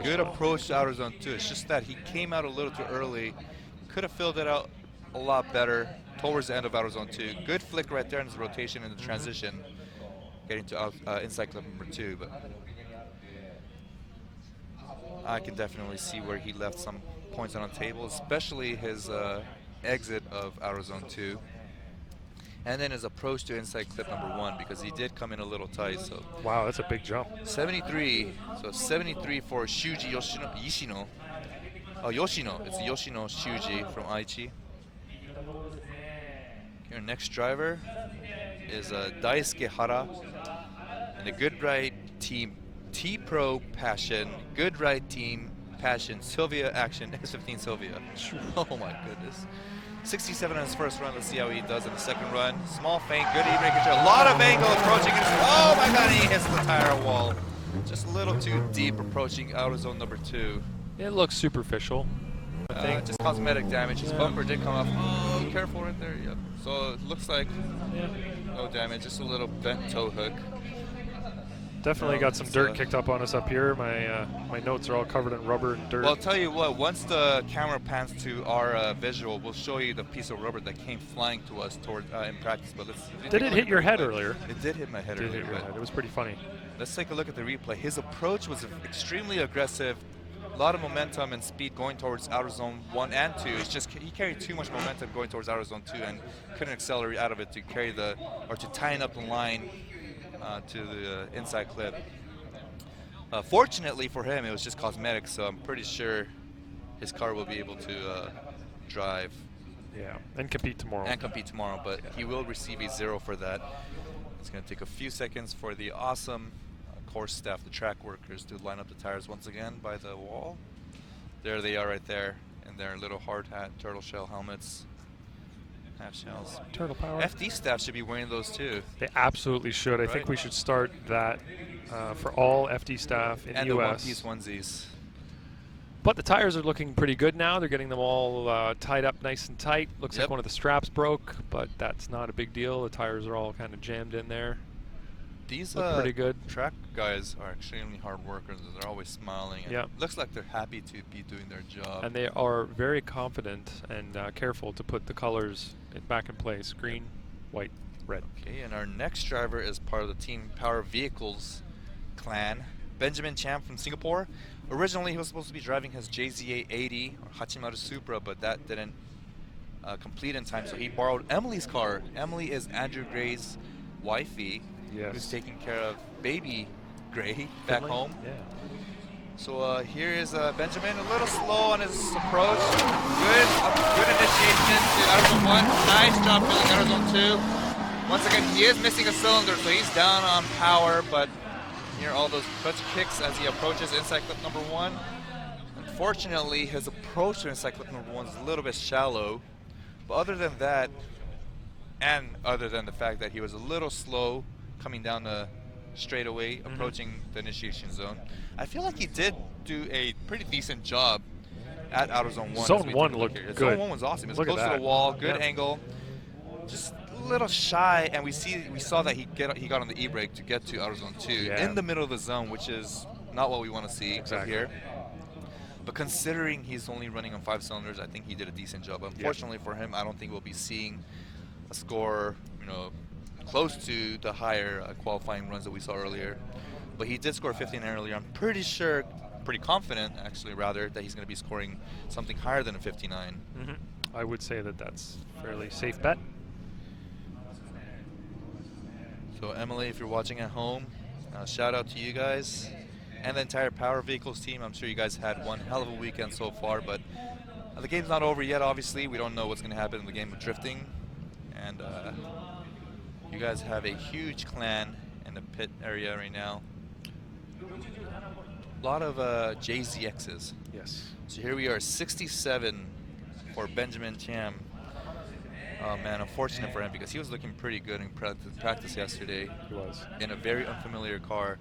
Speaker 1: Good approach to outer zone 2. It's just that he came out a little too early. Could have filled it out a lot better towards the end of outer zone 2. Good flick right there in his rotation and the transition, getting to inside clip number 2. But I can definitely see where he left some points on the table, especially his exit of outer zone 2. And then his approach to inside clip number 1, because he did come in a little tight. So
Speaker 2: wow, that's a big jump.
Speaker 1: 73. So 73 for Shuji Yoshino. Oh, Yoshino. It's Yoshino Shuji from Aichi. Our next driver is Daisuke Hara and the Good Ride Team T-Pro Passion, Good Ride Team Passion, Silvia Action, S15 Silvia. Oh my goodness. 67 on his first run. Let's see how he does in the second run. Small feint, good e-brake control. A lot of angle approaching. Oh my god, he hits the tire wall. Just a little too deep approaching outer zone number 2.
Speaker 2: It looks superficial. I think.
Speaker 1: Just cosmetic damage. His bumper did come off. Oh, be careful right there. Yep. So it looks like no damage, just a little bent tow hook.
Speaker 2: Definitely got some dirt kicked up on us up here. My notes are all covered in rubber and dirt.
Speaker 1: Well, I'll tell you what, once the camera pans to our visual, we'll show you the piece of rubber that came flying to us toward in practice. But
Speaker 2: did it hit your head earlier?
Speaker 1: It did hit my head earlier.
Speaker 2: It was pretty funny.
Speaker 1: Let's take a look at the replay. His approach was extremely aggressive. A lot of momentum and speed going towards outer zone 1 and 2. It's just he carried too much momentum going towards outer zone 2 and couldn't accelerate out of it to carry to tighten up the line to the inside clip. Fortunately for him, it was just cosmetic, so I'm pretty sure his car will be able to drive.
Speaker 2: Yeah, and compete tomorrow.
Speaker 1: But he will receive a 0 for that. It's going to take a few seconds for the awesome course staff, the track workers, to line up the tires once again by the wall. There they are right there in their little hard hat, turtle shell helmets, half shells.
Speaker 2: Turtle power.
Speaker 1: FD staff should be wearing those too.
Speaker 2: They absolutely should. I think we should start that for all FD staff in the US.
Speaker 1: And the one-piece onesies.
Speaker 2: But the tires are looking pretty good now. They're getting them all tied up nice and tight. Looks like one of the straps broke, but that's not a big deal. The tires are all kind of jammed in there.
Speaker 1: These
Speaker 2: look pretty good.
Speaker 1: Track guys are extremely hard workers. They're always smiling. And looks like they're happy to be doing their job.
Speaker 2: And they are very confident and careful to put the colors back in place. Green, white, red.
Speaker 1: Okay, and our next driver is part of the Team Power Vehicles clan. Benjamin Cham from Singapore. Originally, he was supposed to be driving his JZA 80 or Hachimaru Supra, but that didn't complete in time, so he borrowed Emily's car. Emily is Andrew Gray's wifey, who's taking care of baby Gray back home.
Speaker 2: Yeah.
Speaker 1: So here is Benjamin, a little slow on his approach. Good initiation to Outer Zone 1. Nice job filling Outer Zone 2. Once again, he is missing a cylinder, so he's down on power, but hear all those clutch kicks as he approaches inside clip number 1. Unfortunately, his approach to inside clip number 1 is a little bit shallow. But other than that, and other than the fact that he was a little slow coming down the straightaway, approaching the initiation zone, I feel like he did do a pretty decent job at Outer Zone 1.
Speaker 2: Zone 1 looked good.
Speaker 1: Zone 1 was awesome. It was close to the wall, good angle. Just a little shy, and we saw that he got on the e-brake to get to Outer Zone 2 in the middle of the zone, which is not what we want to see here. But considering he's only running on 5 cylinders, I think he did a decent job. Unfortunately for him, I don't think we'll be seeing a score, close to the higher qualifying runs that we saw earlier. But he did score 15 earlier. I'm pretty confident, actually, rather, that he's going to be scoring something higher than a 59.
Speaker 2: I would say that that's a fairly safe bet.
Speaker 1: So Emily, if you're watching at home, shout out to you guys and the entire Power Vehicles team. I'm sure you guys had one hell of a weekend so far, but the game's not over yet, obviously. We don't know what's going to happen in the game of drifting. And you guys have a huge clan in the pit area right now. A lot of JZXs.
Speaker 2: Yes.
Speaker 1: So here we are, 67 for Benjamin Cham. Oh man, unfortunate for him because he was looking pretty good in practice yesterday.
Speaker 2: He was.
Speaker 1: In a very unfamiliar car.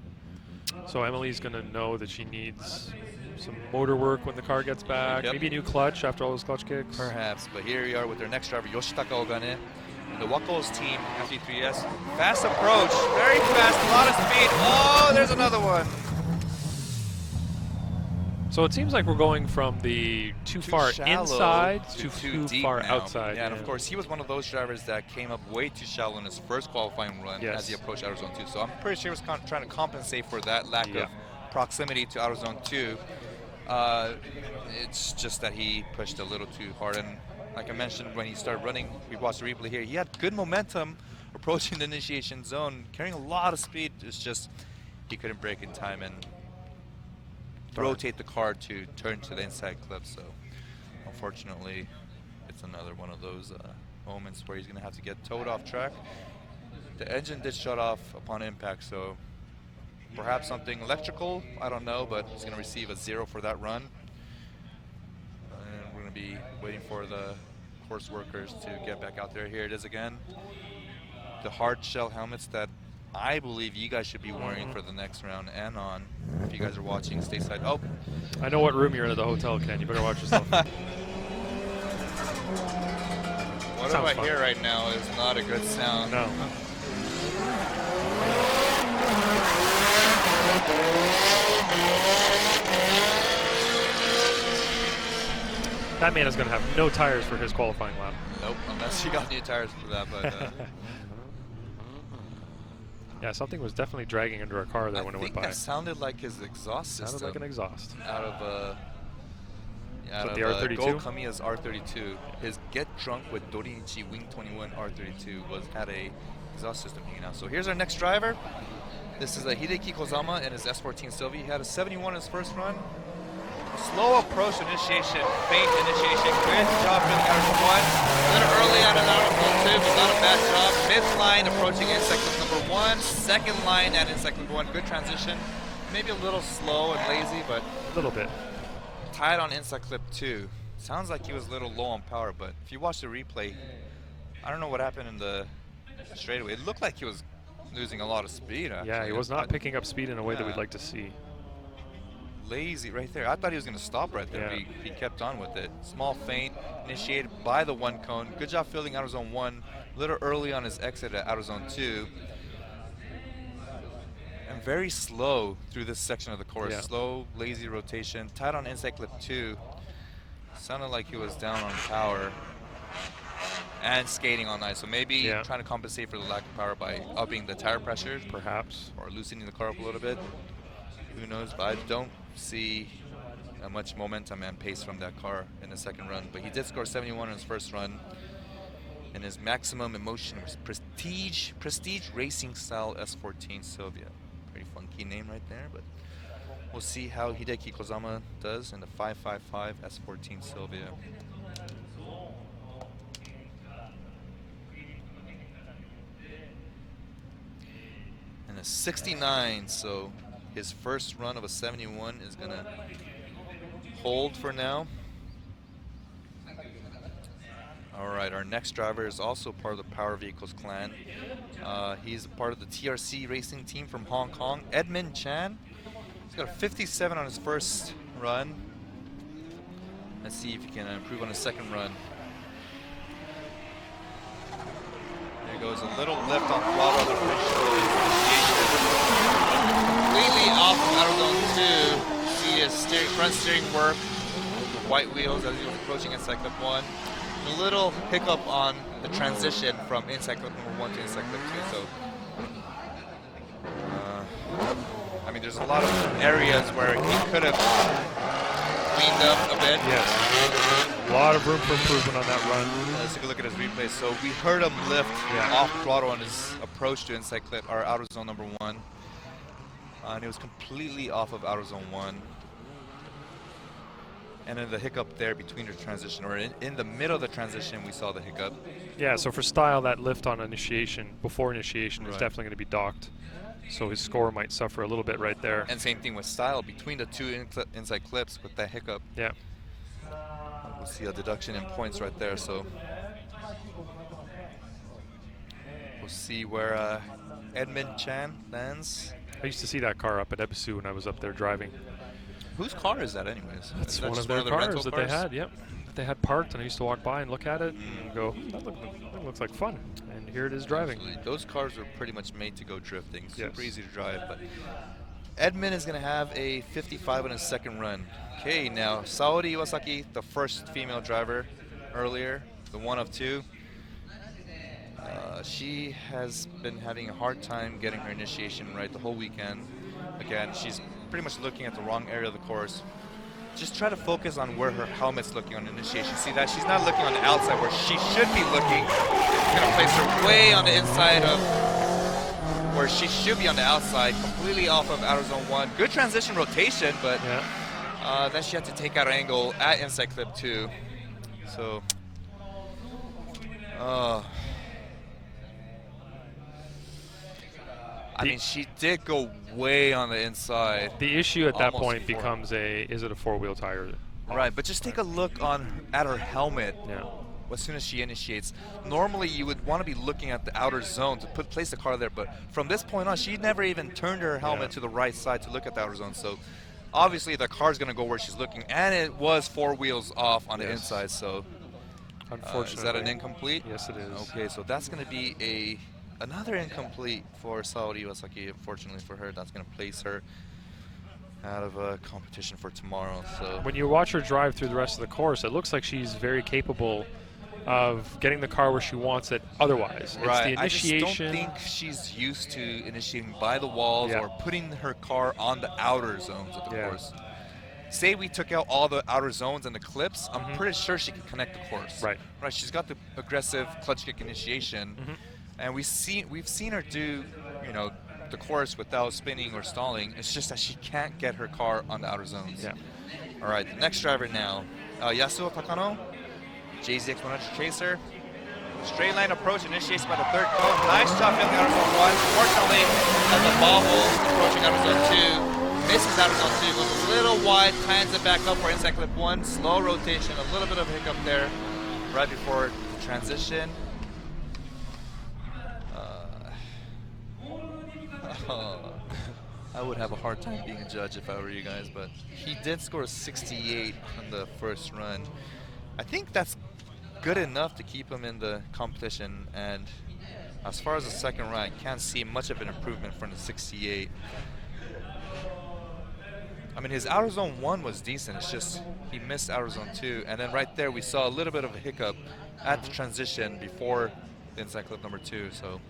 Speaker 2: So Emily's going to know that she needs some motor work when the car gets back. Maybe a new clutch after all those clutch kicks.
Speaker 1: Perhaps, but here we are with their next driver, Yoshitaka Ogane. And the Waco's team, FD3S. Fast approach, very fast, a lot of speed. Oh, there's another one.
Speaker 2: So it seems like we're going from the too far inside to too far outside.
Speaker 1: Yeah, and of course, he was one of those drivers that came up way too shallow in his first qualifying run as he approached Outer Zone 2. So I'm pretty sure he was trying to compensate for that lack of proximity to Outer Zone 2. It's just that he pushed a little too hard. And like I mentioned, when he started running, we watched the replay here, he had good momentum approaching the initiation zone, carrying a lot of speed. It's just he couldn't brake in time and rotate the car to turn to the inside clip. So unfortunately, it's another one of those moments where he's going to have to get towed off track. The engine did shut off upon impact, so perhaps something electrical, I don't know, but he's going to receive a 0 for that run. And we're going to be waiting for the course workers to get back out there. Here it is again. The hard shell helmets that I believe you guys should be wearing for the next round and on. If you guys are watching stateside. Oh,
Speaker 2: I know what room you're in at the hotel, Ken. You better watch yourself.
Speaker 1: What I hear right now is not a good sound.
Speaker 2: No. That man is going to have no tires for his qualifying lap.
Speaker 1: Nope, unless he got new tires for that. But
Speaker 2: yeah, something was definitely dragging under a car there when it went by.
Speaker 1: That sounded like his exhaust system.
Speaker 2: Sounded like an exhaust.
Speaker 1: Out of
Speaker 2: the R32?
Speaker 1: Go Kamiya's R32. His Get Drunk with Dorinichi Wing 21 R32 had a exhaust system hanging out. So here's our next driver. This is Hideki Kozama in his S14 Sylvie. He had a 71 in his first run. A slow approach initiation, faint initiation. Good job filling out of 1. A little early out of 2, but not a bad job. Midline approaching in second number 1. 1, second line at inside clip 1. Good transition. Maybe a little slow and lazy, but
Speaker 2: a little bit.
Speaker 1: Tied on inside clip 2. Sounds like he was a little low on power, but if you watch the replay, I don't know what happened in the straightaway. It looked like he was losing a lot of speed, actually.
Speaker 2: Yeah, he was not picking up speed in a way that we'd like to see.
Speaker 1: Lazy right there. I thought he was going to stop right there.
Speaker 2: Yeah.
Speaker 1: He kept on with it. Small feint initiated by the 1 cone. Good job fielding outer zone 1. A little early on his exit at outer zone 2. And very slow through this section of the course.
Speaker 2: Yeah.
Speaker 1: Slow, lazy rotation. Tied on inside clip 2. Sounded like he was down on power. And skating on ice. So maybe trying to compensate for the lack of power by upping the tire pressure.
Speaker 2: Perhaps.
Speaker 1: Or loosening the car up a little bit. Who knows? But I don't see much momentum and pace from that car in the second run. But he did score 71 in his first run. And his maximum emotion was Prestige Racing Style S14 Sylvia. Pretty funky name right there, but we'll see how Hideki Kozama does in the 555 S14 Sylvia. And a 69, so his first run of a 71 is gonna hold for now. All right, our next driver is also part of the Power Vehicles clan. He's a part of the TRC racing team from Hong Kong, Edmund Chan. He's got a 57 on his first run. Let's see if he can improve on his second run. There goes a little lift on throttle on the completely off out of zone 2. See his front steering work, the white wheels as he was approaching inside clip 1. A little hiccup on the transition from inside clip number 1 to inside clip 2. So, I mean, there's a lot of areas where he could have cleaned up a bit.
Speaker 2: Yes. A lot of room for improvement on that run.
Speaker 1: Let's take a look at his replay. So we heard him lift off throttle on his approach to inside clip, or outer zone number 1. And he was completely off of outer zone 1. And then the hiccup there between the transition, or in the middle of the transition, we saw the hiccup.
Speaker 2: Yeah, so for style, that lift on initiation, before initiation, is definitely going to be docked. So his score might suffer a little bit right there.
Speaker 1: And same thing with style, between the two inside clips with that hiccup.
Speaker 2: Yeah.
Speaker 1: We'll see a deduction in points right there, so. We'll see where Edmund Chan lands.
Speaker 2: I used to see that car up at Ebisu when I was up there driving.
Speaker 1: Whose car is that anyways?
Speaker 2: That's one of their cars that they had, yep. They had parked, and I used to walk by and look at it and go, that looks like fun. And here it is driving.
Speaker 1: Absolutely. Those cars were pretty much made to go drifting. Super
Speaker 2: Yes.
Speaker 1: easy to drive. But Edmund is going to have a 55 on his second run. Okay, now Saori Iwasaki, the first female driver earlier, the one of 2. She has been having a hard time getting her initiation right the whole weekend. Again, she's pretty much looking at the wrong area of the course. Just try to focus on where her helmet's looking on initiation. See that? She's not looking on the outside where she should be looking. She's going to place her way on the inside of where she should be on the outside, completely off of outer zone 1. Good transition rotation, but then she had to take out an angle at inside clip 2. So, I mean, she did go way on the inside.
Speaker 2: The issue at that point becomes is it a 4-wheel tire?
Speaker 1: Right, but just take a look at her helmet.
Speaker 2: Yeah.
Speaker 1: As soon as she initiates, normally you would want to be looking at the outer zone to place the car there, but from this point on, she never even turned her helmet to the right side to look at the outer zone. So obviously the car's going to go where she's looking, and it was 4 wheels off on the inside. So
Speaker 2: unfortunately,
Speaker 1: is that an incomplete?
Speaker 2: Yes, it is.
Speaker 1: Okay, so that's going to be another incomplete for Saori Iwasaki. Unfortunately for her, that's going to place her out of a competition for tomorrow. So
Speaker 2: when you watch her drive through the rest of the course, it looks like she's very capable of getting the car where she wants it otherwise.
Speaker 1: Right.
Speaker 2: It's the initiation.
Speaker 1: I just don't think she's used to initiating by the walls or putting her car on the outer zones of the course. Say we took out all the outer zones and the clips, I'm pretty sure she can connect the course.
Speaker 2: Right.
Speaker 1: Right. She's got the aggressive clutch kick initiation. And we've seen her do, the course without spinning or stalling. It's just that she can't get her car on the outer zones.
Speaker 2: Yeah.
Speaker 1: All right, the next driver now, Yasuo Takano, JZX100 Chaser. Straight line approach initiates by the third cone. Nice job filling out of zone 1. Fortunately, as the bobble approaching out of zone 2, misses out of zone 2, goes a little wide, times it back up for inside clip 1. Slow rotation, a little bit of hiccup there right before the transition. I would have a hard time being a judge if I were you guys, but he did score a 68 on the first run. I think that's good enough to keep him in the competition, and as far as the second run, I can't see much of an improvement from the 68. I mean, his outer zone 1 was decent, it's just he missed outer zone 2, and then right there we saw a little bit of a hiccup at the transition before the inside clip number 2, so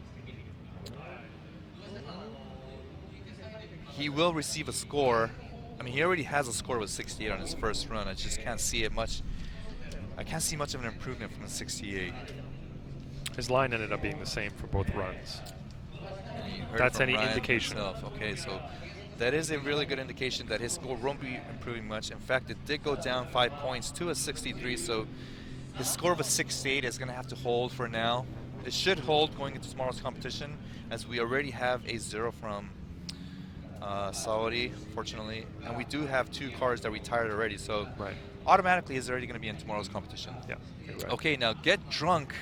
Speaker 1: he will receive a score. I mean, he already has a score with 68 on his first run. I just can't see it much. I can't see much of an improvement from the 68.
Speaker 2: His line ended up being the same for both runs. That's any indication.
Speaker 1: Himself. Okay, so that is a really good indication that his score won't be improving much. In fact, it did go down 5 points to a 63, so his score of a 68 is going to have to hold for now. It should hold going into tomorrow's competition, as we already have a 0 from Saudi, fortunately, and we do have 2 cars that retired already, so automatically he's already going to be in tomorrow's competition.
Speaker 2: Yeah. Right.
Speaker 1: Okay, now Get Drunk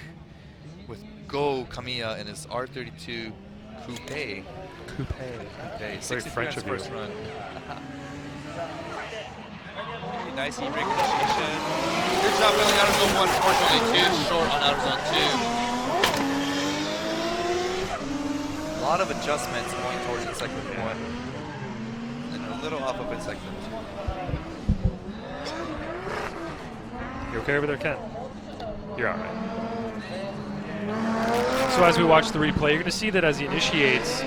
Speaker 1: with Go Kamiya in his R32 Coupe.
Speaker 2: Very
Speaker 1: 63
Speaker 2: French
Speaker 1: on his
Speaker 2: of you.
Speaker 1: first run. Nice e-brake initiation. Good job filling out of zone 1, fortunately too short on outer zone 2. A lot of adjustments going towards inside clip 1. And a little off of inside clip 2.
Speaker 2: You okay over there, Ken? You're all right. So as we watch the replay, you're going to see that as he initiates,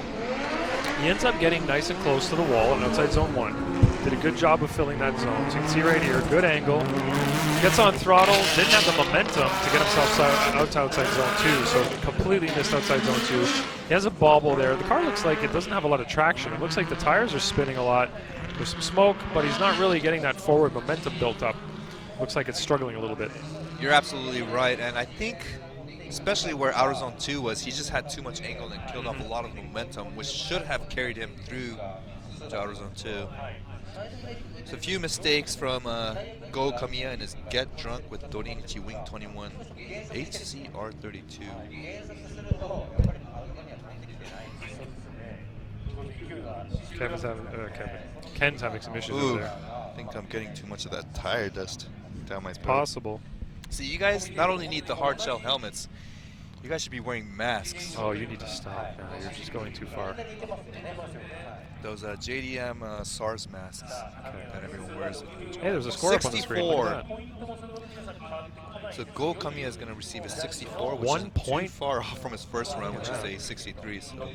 Speaker 2: he ends up getting nice and close to the wall on outside zone 1. Did a good job of filling that zone. So you can see right here, good angle. Gets on throttle, didn't have the momentum to get himself out to outside zone 2, so completely missed outside zone 2. He has a bobble there. The car looks like it doesn't have a lot of traction. It looks like the tires are spinning a lot. There's some smoke, but he's not really getting that forward momentum built up. Looks like it's struggling a little bit.
Speaker 1: You're absolutely right, and I think especially where outer zone 2 was, he just had too much angle and killed off a lot of momentum, which should have carried him through to outer zone 2. So a few mistakes from Go Kamiya and his Get Drunk with Dorinichi Wing 21 HCR32.
Speaker 2: Ken's having some issues over there.
Speaker 1: I think I'm getting too much of that tire dust down my throat.
Speaker 2: Possible.
Speaker 1: See, you guys not only need the hard shell helmets, you guys should be wearing masks.
Speaker 2: Oh, you need to stop now. You're just going too far.
Speaker 1: Those JDM SARS masks that everyone wears.
Speaker 2: Hey, there's a score up on the screen. Look at that.
Speaker 1: So Go Kamiya is going to receive a 64, which
Speaker 2: 1
Speaker 1: is
Speaker 2: point
Speaker 1: too far off from his first run, which is a 63. So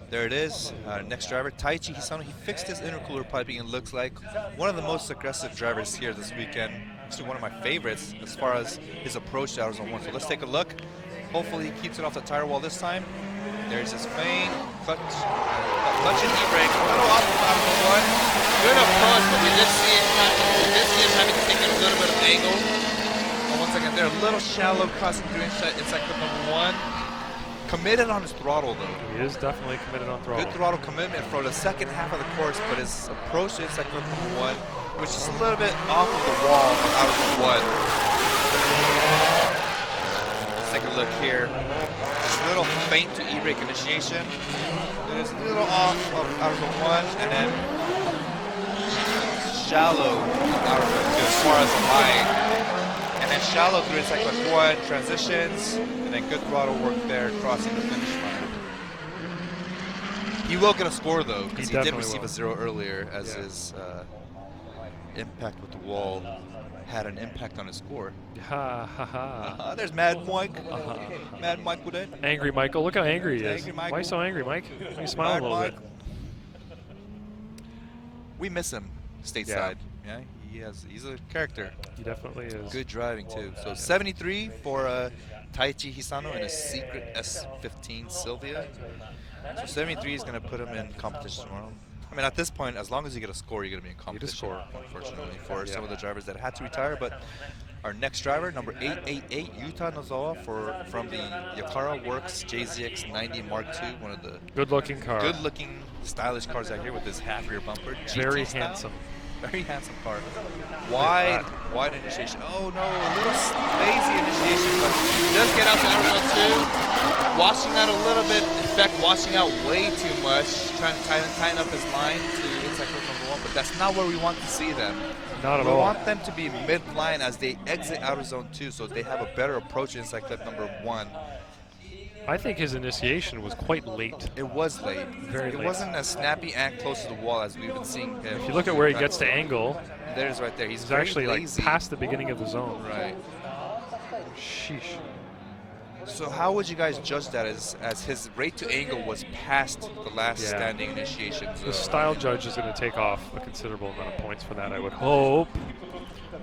Speaker 1: there it is. Next driver, Taichi Hisano. He fixed his intercooler piping and looks like one of the most aggressive drivers here this weekend. Actually, one of my favorites as far as his approach to outer zone 1. So let's take a look. Hopefully he keeps it off the tire wall this time. There's his feint, clutch and e-brake, a little off of outer zone 1. Good approach, but we did see him having to take in a little bit of angle. And once again, they're a little shallow crossing through inside clip number 1. Committed on his throttle though.
Speaker 2: He is definitely committed on throttle.
Speaker 1: Good throttle commitment for the second half of the course, but his approach to inside clip number 1, which is a little bit off of the wall of outer zone 1. Let's take a look here. A little feint to e-brake initiation. It is a little off of outer zone 1, and then shallow outer zone 2 as far as the line. And then shallow through inside clip 1, transitions, and then good throttle work there, crossing the finish line. He will get a score though, because he did receive a 0 earlier, as his impact with the wall had an impact on his score.
Speaker 2: Ha ha ha.
Speaker 1: There's Mad Mike. Mad Mike with it.
Speaker 2: Angry Michael. Look how angry he is.
Speaker 1: Angry
Speaker 2: Why are you so angry, Mike? Why are you smiling a little bit?
Speaker 1: We miss him stateside. Yeah, he's a character.
Speaker 2: He definitely is.
Speaker 1: Good driving too. So 73 for Taichi Hisano and his secret S15 Sylvia. So 73 is going to put him in competition tomorrow. I mean, at this point, as long as you get a score, you're going to be in competition. Unfortunately, for some of the drivers that had to retire, but Our next driver, number 888, Yuta Nozawa from the Yakara Works JZX 90 Mark II, one of the
Speaker 2: Good-looking car.
Speaker 1: good-looking, stylish cars out here with this half-rear bumper.
Speaker 2: Very
Speaker 1: GT style.
Speaker 2: handsome.
Speaker 1: Very handsome car. Wide initiation. Oh no, a little lazy initiation, but he does get out to Arizona 2. Washing out a little bit. In fact, washing out way too much. Trying to tighten up his line to inside clip number 1, but that's not where we want to see them.
Speaker 2: Not at all.
Speaker 1: We want them to be mid-line as they exit outer zone 2, so they have a better approach inside clip number 1.
Speaker 2: I think his initiation was quite late.
Speaker 1: It was late.
Speaker 2: Very late.
Speaker 1: It wasn't as snappy and close to the wall as we've been seeing him.
Speaker 2: If you look at where he gets to angle,
Speaker 1: there's right there. He's
Speaker 2: he's actually
Speaker 1: lazy.
Speaker 2: like past the beginning of the zone.
Speaker 1: Right.
Speaker 2: Sheesh.
Speaker 1: So how would you guys judge that as his rate to angle was past the last standing initiations?
Speaker 2: The style judge is going to take off a considerable amount of points for that, I would hope.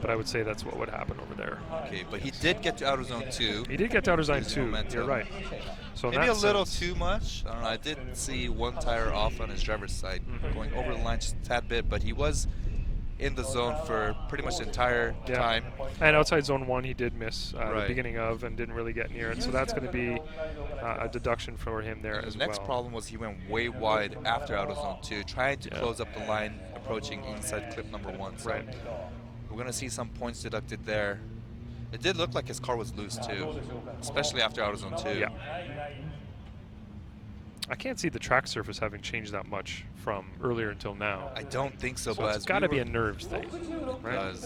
Speaker 2: But I would say that's what would happen over there.
Speaker 1: Okay, but he did get to outer zone 2.
Speaker 2: He did get to outer zone 2. You're right. So
Speaker 1: maybe a little too much. I don't know. I did see one tire off on his driver's side, going over the line just a tad bit, but he was in the zone for pretty much the entire time.
Speaker 2: And outside zone 1, he did miss the beginning of and didn't really get near it. So that's going to be a deduction for him there as well.
Speaker 1: The next problem was he went way wide after outer zone 2, trying to close up the line, approaching inside clip number 1. So we're going to see some points deducted there. It did look like his car was loose too, especially after outer zone 2.
Speaker 2: Yeah. I can't see the track surface having changed that much from earlier until now.
Speaker 1: I don't think so,
Speaker 2: so
Speaker 1: but
Speaker 2: it's got to be a nerves thing, right?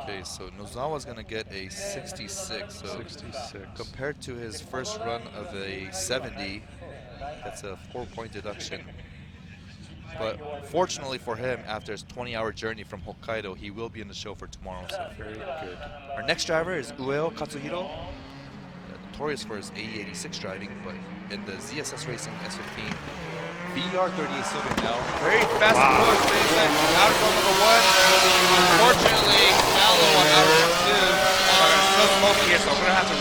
Speaker 1: Okay, so Nozawa's going to get a 66. So
Speaker 2: 66.
Speaker 1: Compared to his first run of a 70, that's a 4-point deduction. But fortunately for him, after his 20-hour journey from Hokkaido, he will be in the show for tomorrow. So
Speaker 2: very good.
Speaker 1: Our next driver is Ueo Katsuhiro, notorious for his AE86 driving, but in the ZSS Racing S15 VR38 Sylvian now. Very fast approach to inside outer zone number 1. Unfortunately, shallow on outer zone 2. It's so smoky here, so I'm going to have to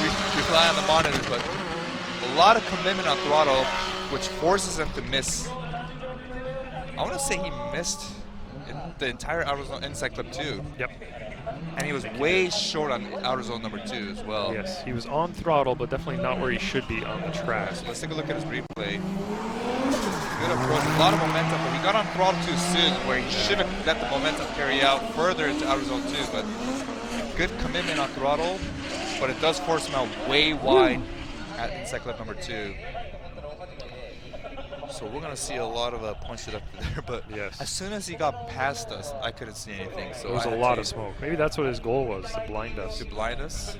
Speaker 1: rely on the monitor, but a lot of commitment on throttle, which forces him to miss. I want to say he missed the entire outer zone inside clip 2.
Speaker 2: Yep.
Speaker 1: And he was way short on outer zone number 2 as well.
Speaker 2: Yes, he was on throttle, but definitely not where he should be on the track.
Speaker 1: So let's take a look at his replay. Good approach, a lot of momentum, but he got on throttle too soon, where he should have let the momentum carry out further into outer zone 2. But good commitment on throttle, but it does force him out way wide at inside clip number 2. So we're going to see a lot of points deducted there, but as soon as he got past us, I couldn't see anything. So
Speaker 2: there was a lot of smoke. Maybe that's what his goal was, to blind us.
Speaker 1: To blind us?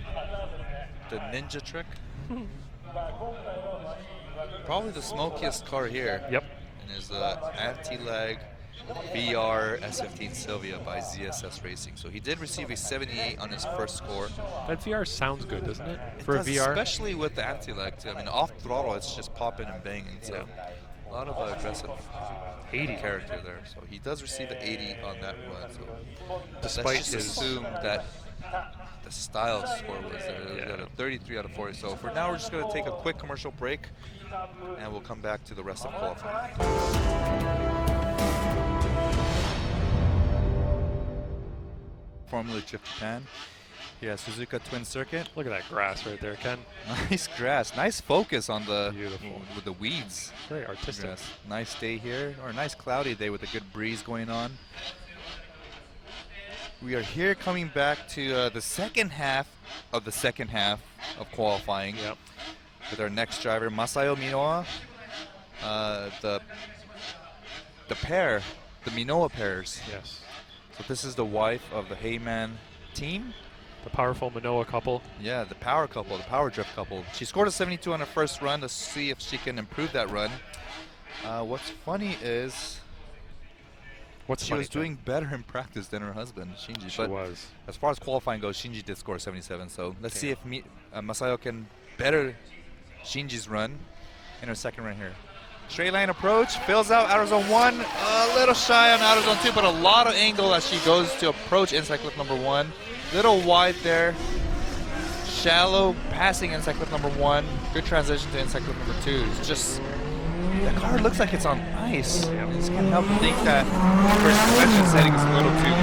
Speaker 1: The ninja trick? Probably the smokiest car here.
Speaker 2: Yep.
Speaker 1: And is anti-lag VR S15 Sylvia by ZSS Racing. So he did receive a 78 on his first score.
Speaker 2: That VR sounds good, doesn't it?
Speaker 1: For a VR? Especially with the anti-lag too. I mean, off throttle, it's just popping and banging. So a lot of aggressive 80 character there. So he does receive an 80 on that run. So
Speaker 2: despite
Speaker 1: let's just assume that the style score was there. He got a 33 out of 40. So for now, we're just going to take a quick commercial break, and we'll come back to the rest of qualifying. Formula Drift Japan. Yeah, Suzuka Twin Circuit.
Speaker 2: Look at that grass right there, Ken.
Speaker 1: Nice grass. Nice focus on the with the weeds.
Speaker 2: Very artistic.
Speaker 1: Grass. Nice day here, or a nice cloudy day with a good breeze going on. We are here coming back to the second half of qualifying.
Speaker 2: Yep.
Speaker 1: With our next driver, Masayo Minoa. The pair, the Minoa pairs.
Speaker 2: Yes.
Speaker 1: So this is the wife of the Heyman team.
Speaker 2: The powerful Minoa couple.
Speaker 1: Yeah, the power couple, the power drift couple. She scored a 72 on her first run to see if she can improve that run. What's funny is she was doing better in practice than her husband, Shinji.
Speaker 2: She was.
Speaker 1: As far as qualifying goes, Shinji did score 77. So let's see if Masayo can better Shinji's run in her second run here. Straight line approach, fills out outer zone 1, a little shy on outer zone 2, but a lot of angle as she goes to approach inside clip number 1. Little wide there, shallow passing inside clip number 1. Good transition to inside clip number 2. It's just, the car looks like it's on ice. I just can't help but think that her suspension setting is a little too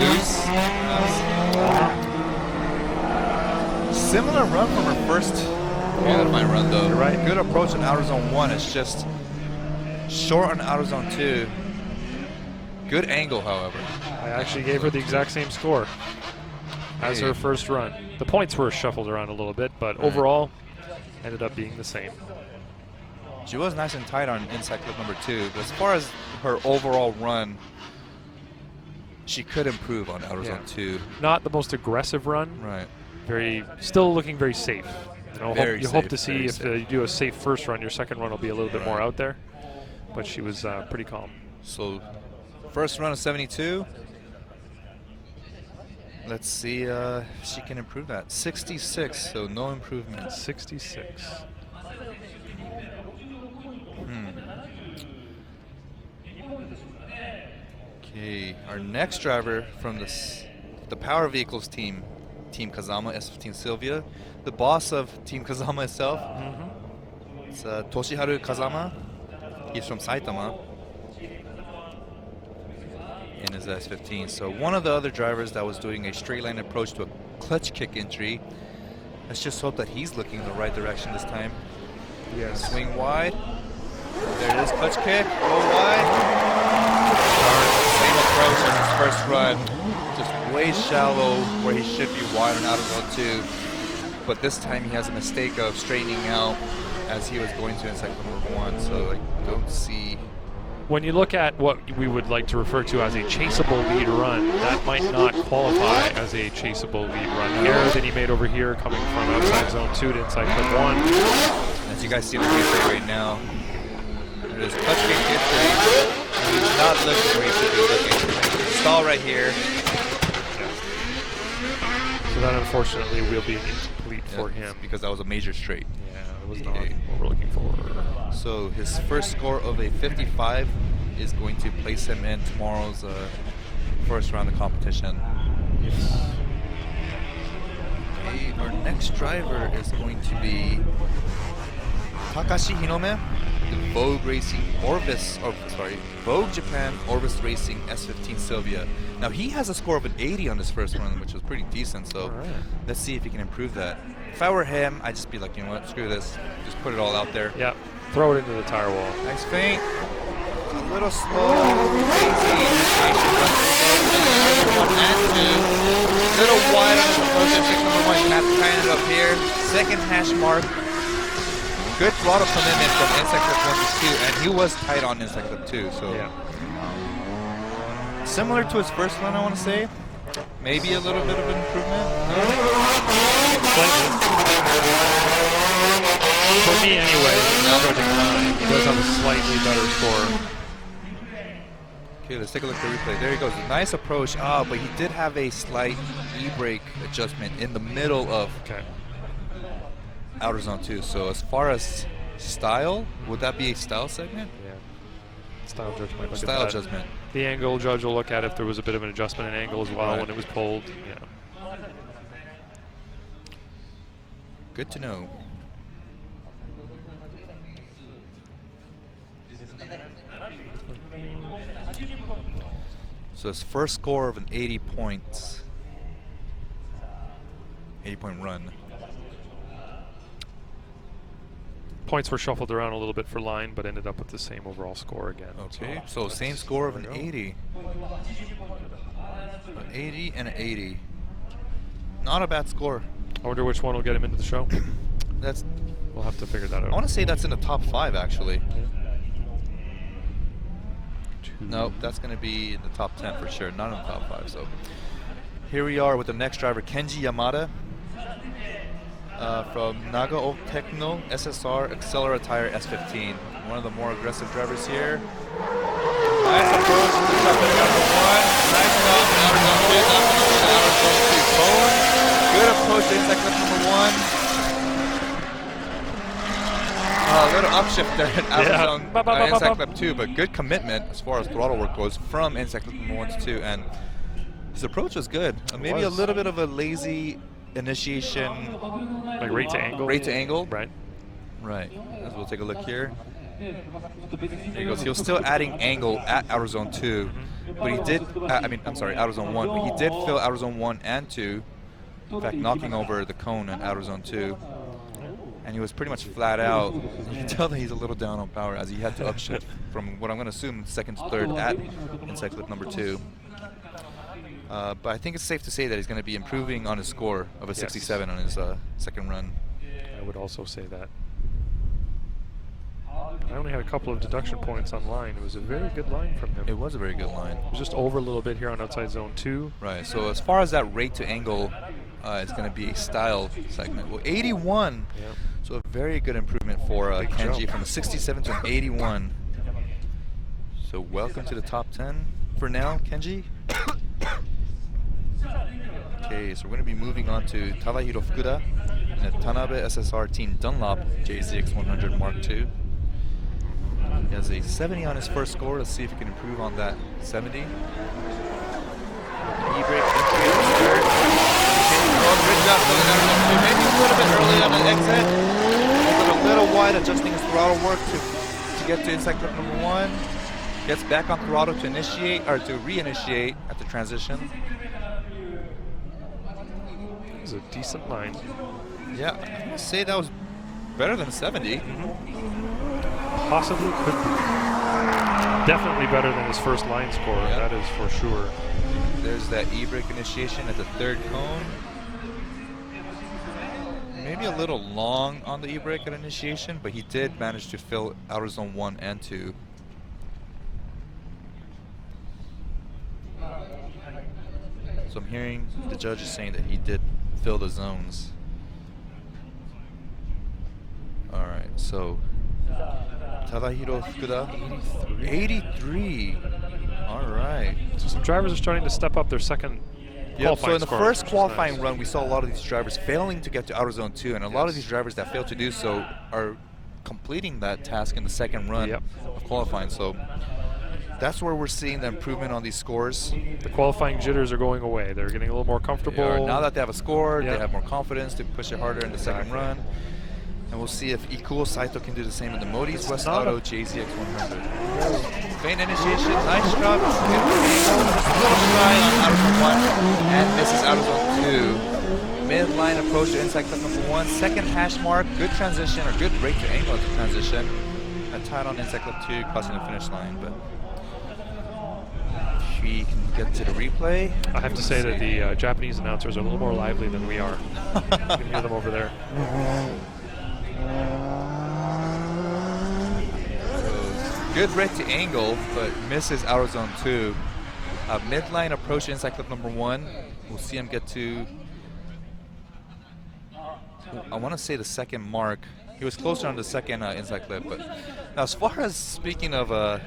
Speaker 1: loose. Similar run from her first qualifying run, though.
Speaker 2: You're right.
Speaker 1: Good approach on outer zone 1. It's just short on outer zone 2. Good angle, however.
Speaker 2: I actually gave her the exact same score as her first run. The points were shuffled around a little bit, but overall ended up being the same.
Speaker 1: She was nice and tight on inside clip number 2, but as far as her overall run, she could improve on outer zone 2.
Speaker 2: Not the most aggressive run.
Speaker 1: Right.
Speaker 2: Still looking very safe. You know, you hope to see if you do a safe first run, your second run will be a little bit more out there. But she was pretty calm.
Speaker 1: So, first run of 72. Let's see if she can improve that. 66, so no improvement.
Speaker 2: 66.
Speaker 1: Okay, our next driver from the Power Vehicles team, Team Kazama S15 Sylvia, the boss of Team Kazama itself. It's Toshiharu Kazama. He's from Saitama in his S15. So one of the other drivers that was doing a straight line approach to a clutch kick entry. Let's just hope that he's looking in the right direction this time.
Speaker 2: Yes.
Speaker 1: Swing wide. There it is, clutch kick, go wide. Same approach as his first run. Just way shallow where he should be wide on outer zone 2. But this time he has a mistake of straightening out as he was going to inside number 1. So like, don't see.
Speaker 2: When you look at what we would like to refer to as a chaseable lead run, that might not qualify as a chaseable lead run. The error that he made over here coming from outside zone 2 to inside clip 1.
Speaker 1: As you guys see the replay right now, it is clutch kick entry. He's not looking where he should be looking. Stall right here.
Speaker 2: So that unfortunately will be incomplete for him.
Speaker 1: Because that was a major straight.
Speaker 2: Yeah, it was not what we're looking for.
Speaker 1: So his first score of a 55 is going to place him in tomorrow's first round of competition.
Speaker 2: Yes.
Speaker 1: Okay, our next driver is going to be Takashi Hinome, the Vogue Racing Vogue Japan Orbis Racing S15 Sylvia. Now he has a score of an 80 on his first run, which was pretty decent. So let's see if he can improve that. If I were him, I'd just be like, you know what, screw this, just put it all out there.
Speaker 2: Yep, throw it into the tire wall.
Speaker 1: Nice feint. A little slow, lazy initiation, but one and 2. Little wide on his approach at pick number 1. You have to tighten it up here. Second hash mark. Good throttle commitment from inside clip 1 to 2, and he was tight on inside clip 2. So similar to his first run, I want to say. Maybe a little bit of an improvement.
Speaker 2: For me, anyway, he does have a slightly better score.
Speaker 1: Okay, let's take a look at the replay. There he goes. Nice approach. But he did have a slight e-brake adjustment in the middle of outer zone 2. So as far as style, would that be a style segment?
Speaker 2: Yeah. Style judge might look
Speaker 1: style
Speaker 2: at that.
Speaker 1: adjustment.
Speaker 2: The angle judge will look at if there was a bit of an adjustment in angle as well when it was pulled. Yeah.
Speaker 1: Good to know. So his first score of an 80 points. 80-point run.
Speaker 2: Points were shuffled around a little bit for line, but ended up with the same overall score again.
Speaker 1: Okay, so same score of an 80. An 80 and an 80. Not a bad score.
Speaker 2: I wonder which one will get him into the show. We'll have to figure that out.
Speaker 1: I want to say that's in the top 5, actually. Nope, that's going to be in the top 10 for sure, not in the top 5. So here we are with the next driver, Kenji Yamada, from Nagao Techno SSR Accelera Tire S15. One of the more aggressive drivers here. Nice approach to the number 1. Nice job. Good approach to inside clip number 1. A little upshift there at inside clip 2, but good commitment as far as throttle work goes from inside clip number 1 to 2, and his approach was good. Maybe a little bit of a lazy initiation.
Speaker 2: Like rate to angle?
Speaker 1: Rate to angle.
Speaker 2: Right.
Speaker 1: Right. As we'll take a look here. There he goes. He was still adding angle at outer zone 2, but he did, outer zone 1, but he did fill outer zone 1 and 2 In fact, knocking over the cone in outer zone 2. And he was pretty much flat out. You can tell that he's a little down on power as he had to upshift from what I'm going to assume second to third at inside clip number 2. But I think it's safe to say that he's going to be improving on his score of a 67 on his second run.
Speaker 2: I would also say that. I only had a couple of deduction points on line. It was a very good line from him.
Speaker 1: It was a very good line.
Speaker 2: It was just over a little bit here on outside zone 2.
Speaker 1: Right, so as far as that rate to angle, it's going to be a style segment. Well, 81.
Speaker 2: Yeah.
Speaker 1: So a very good improvement for Kenji from a 67 to an 81. So welcome to the top 10 for now, Kenji. Okay, so we're going to be moving on to Tadahiro Fukuda in a Tanabe SSR Team Dunlop JZX 100 Mark II. He has a 70 on his first score. Let's see if he can improve on that 70. E-brake entry at the third. Good job filling out maybe a little bit early on the exit. A little wide, adjusting his throttle work to get to inside clip number 1. Gets back on throttle to initiate or to reinitiate at the transition.
Speaker 2: It was a decent line.
Speaker 1: Yeah, I'm gonna say that was better than 70.
Speaker 2: Possibly could be. Definitely better than his first line score.
Speaker 1: Yep.
Speaker 2: That is for sure.
Speaker 1: There's that e-brake initiation at the third cone. Maybe a little long on the e-brake at initiation, but he did manage to fill outer zone 1 and 2. So I'm hearing the judges saying that he did fill the zones. All right, so Tadahiro Fukuda, 83. All right.
Speaker 2: So some drivers are starting to step up their second
Speaker 1: Yep, so in the
Speaker 2: score,
Speaker 1: first
Speaker 2: which is
Speaker 1: qualifying
Speaker 2: nice.
Speaker 1: run, we saw a lot of these drivers failing to get to outer zone 2, and a lot of these drivers that failed to do so are completing that task in the second run of qualifying. So that's where we're seeing the improvement on these scores.
Speaker 2: The qualifying jitters are going away. They're getting a little more comfortable.
Speaker 1: Now that they have a score, they have more confidence to push it harder in the second run. And we'll see if Ikuo Saito can do the same in the Modis West Auto JZX 100. Feint initiation, nice job. Just a little shy on outer zone 1 and misses outer zone 2. Mid-line approach to inside clip number 1. Second hash mark, good transition or good rate to angle at the transition. And tied on inside clip 2, crossing the finish line. But if we can get to the replay.
Speaker 2: I have to say that the Japanese announcers are a little more lively than we are. You can hear them over there.
Speaker 1: So, good rate to angle, but misses outer zone 2. Midline approach to inside clip number 1. We'll see him get to, I want to say the second mark. He was closer on the second inside clip. But now, as far as speaking of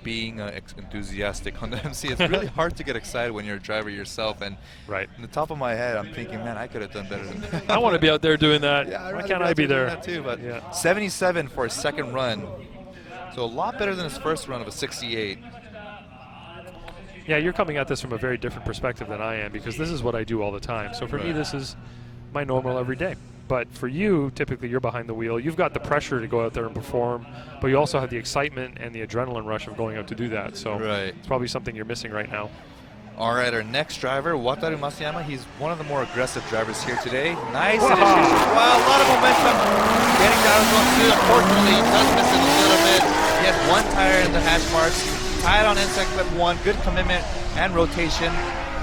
Speaker 1: being enthusiastic on the MC, it's really hard to get excited when you're a driver yourself. And in the top of my head, I'm thinking, man, I could have done better than that.
Speaker 2: I want to be out there doing that.
Speaker 1: Yeah,
Speaker 2: why can't I be there?
Speaker 1: That too, but 77 for his second run. So a lot better than his first run of a 68.
Speaker 2: Yeah, you're coming at this from a very different perspective than I am, because this is what I do all the time. So for me, this is my normal every day. But for you, typically you're behind the wheel. You've got the pressure to go out there and perform, but you also have the excitement and the adrenaline rush of going out to do that. So it's probably something you're missing right now.
Speaker 1: All right, our next driver, Wataru Masayama. He's one of the more aggressive drivers here today. Nice initiation. Wow, a lot of momentum. Getting down zone 2. Unfortunately, he does miss it a little bit. He has one tire in the hash marks. Tied on inside clip 1. Good commitment and rotation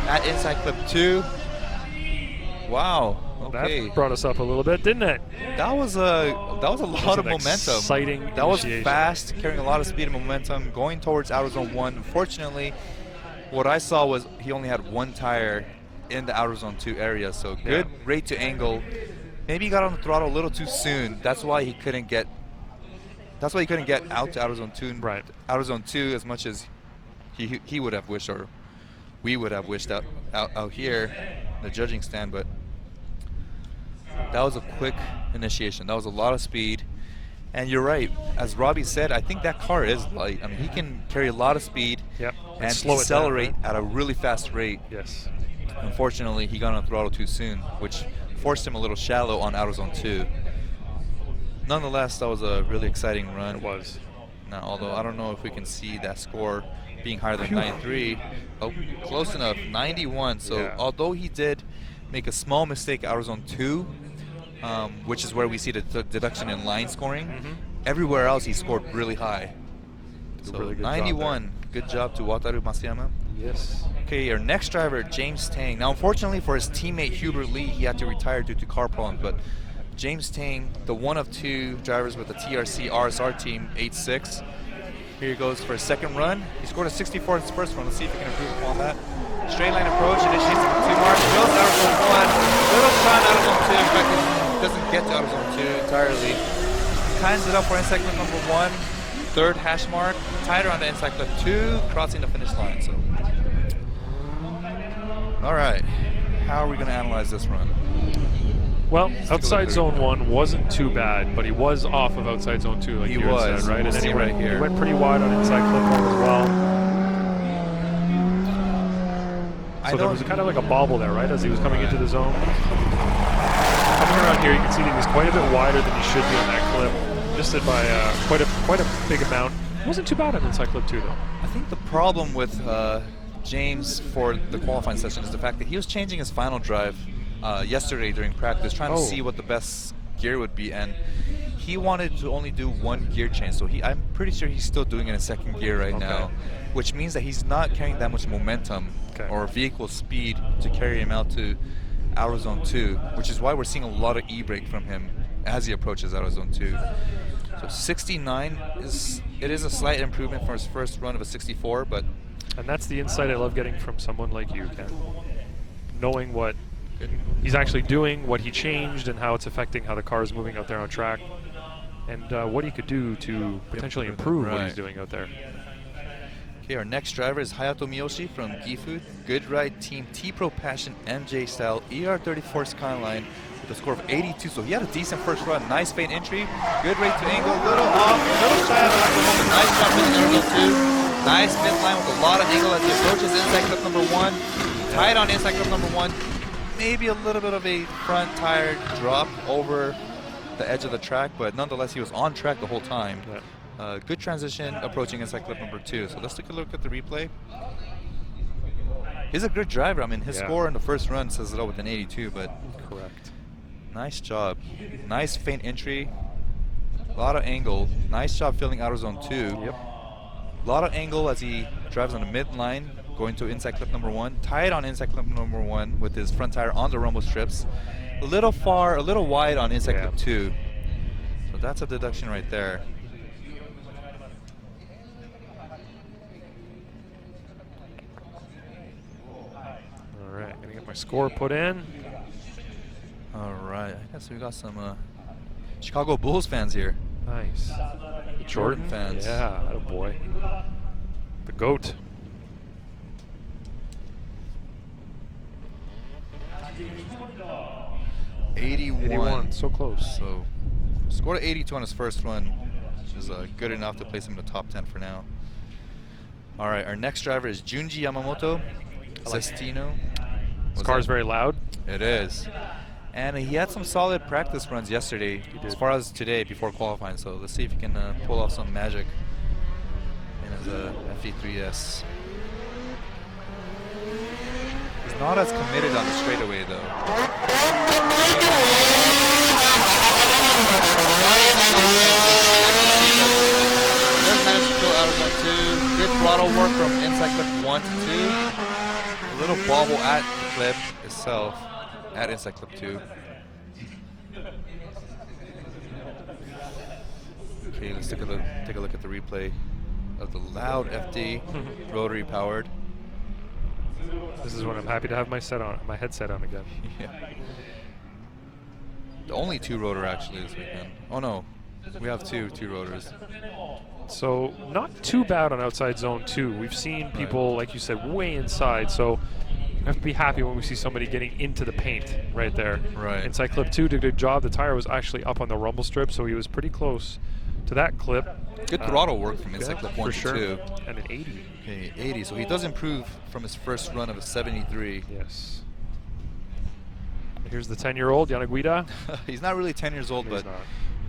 Speaker 1: at inside clip 2. Wow. Okay.
Speaker 2: That brought us up a little bit, didn't it?
Speaker 1: That was a lot of momentum.
Speaker 2: Exciting.
Speaker 1: That was fast, carrying a lot of speed and momentum, going towards outer zone 1. Unfortunately, what I saw was he only had one tire in the outer zone 2 area, so good rate to angle. Maybe he got on the throttle a little too soon. That's why he couldn't get. That's why he couldn't get out to outer zone 2. Outer zone 2 as much as he would have wished, or we would have wished out here in the judging stand, but. That was a quick initiation. That was a lot of speed. And you're right. As Robbie said, I think that car is light. I mean, he can carry a lot of speed and slow accelerate at a really fast rate.
Speaker 2: Yes.
Speaker 1: Unfortunately, he got on the throttle too soon, which forced him a little shallow on outer zone 2. Nonetheless, that was a really exciting run.
Speaker 2: It was.
Speaker 1: Now, although I don't know if we can see that score being higher than 93. Oh, close enough. 91. So although he did make a small mistake out of zone 2, which is where we see the deduction in line scoring. Everywhere else, he scored really high. So
Speaker 2: really good
Speaker 1: 91. Good job to Wataru Masayama.
Speaker 2: Yes.
Speaker 1: Okay, our next driver, James Tang. Now, unfortunately for his teammate Hubert Lee, he had to retire due to car problems, but James Tang, the one of 2 drivers with the TRC RSR team, 8-6. Here he goes for his second run. He scored a 64 in his first run. Let's see if he can improve upon that. Straight line approach, initiates at the 2 mark, goes out of zone 1. Little shot out of zone 2. In fact, he doesn't get to out of zone 2 entirely. Ties it up for inside clip number 1. Third hash mark, tied around the inside clip 2, crossing the finish line. So, all right, how are we going to analyze this run?
Speaker 2: Well, outside zone 1 wasn't too bad, but he was off of outside zone 2, like you had said, right? And then he went pretty wide on inside clip 1 as well. So there was kind of like a bobble there, right, as he was coming into the zone. Coming around here, you can see that he's quite a bit wider than he should be on that clip. Missed it by quite a big amount. Wasn't too bad on inside clip 2, though.
Speaker 1: I think the problem with James for the qualifying session is the fact that he was changing his final drive yesterday during practice, trying to see what the best gear would be, and he wanted to only do 1 gear change. So I'm pretty sure he's still doing it in second gear right now, which means that he's not carrying that much momentum or vehicle speed to carry him out to out of zone 2, which is why we're seeing a lot of e-brake from him as he approaches out of zone 2. So 69 is a slight improvement from his first run of a 64, but
Speaker 2: and that's the insight I love getting from someone like you, Ken. Knowing what he's actually doing, what he changed, and how it's affecting how the car is moving out there on track, and what he could do to potentially improve what he's doing out there.
Speaker 1: Okay, our next driver is Hayato Miyoshi from Gifu. Good Ride Team T-Pro Passion MJ style ER34 Skyline with a score of 82. So he had a decent first run. Nice faint entry. Good rate to angle. Little off. Little shy of the moment. Nice jump in the interval 2. Nice midline with a lot of angle as he approaches inside clip number 1. Tight on inside clip number 1. Maybe a little bit of a front tire drop over the edge of the track, but nonetheless he was on track the whole time. Good transition approaching inside clip number 2. So let's take a look at the replay. He's a good driver. I mean, his score in the first run says it all with an 82, but nice job. Nice faint entry. A lot of angle. Nice job filling out of zone 2. A lot of angle as he drives on the midline, going to inside clip number 1. Tight on inside clip number 1 with his front tire on the rumble strips. A little wide on inside clip 2. So that's a deduction right there.
Speaker 2: Alright, gonna get my score put in.
Speaker 1: Alright, I guess we got some Chicago Bulls fans here.
Speaker 2: Nice.
Speaker 1: Jordan fans.
Speaker 2: Yeah, attaboy. The GOAT. $81. So close.
Speaker 1: So scored 82 on his first run, which is good enough to place him in the top 10 for now. All right, our next driver is Junji Yamamoto, Cestino.
Speaker 2: His car is very loud.
Speaker 1: It is. And he had some solid practice runs yesterday, as far as today before qualifying. So let's see if he can pull off some magic in his FE3S. He's not as committed on the straightaway though. Does manage to go out of zone 2. Good throttle work from inside clip 1 to 2. A little bobble at the clip itself, at inside clip 2. Okay, let's take a look at the replay of the loud FD, rotary powered.
Speaker 2: This is when I'm happy to have my headset on again.
Speaker 1: Yeah. The only 2 rotor actually this weekend. Oh no, we have two rotors.
Speaker 2: So not too bad on outside zone 2. We've seen people, like you said, way inside. So we have to be happy when we see somebody getting into the paint right there.
Speaker 1: Right.
Speaker 2: Inside clip 2 did a good job. The tire was actually up on the rumble strip, so he was pretty close to that clip.
Speaker 1: Good throttle work from inside clip 1 to 2.
Speaker 2: And an 80.
Speaker 1: Okay, 80. So he does improve from his first run of a 73.
Speaker 2: Yes. Here's the 10-year-old, Yanaguida.
Speaker 1: He's not really 10 years old, but
Speaker 2: not.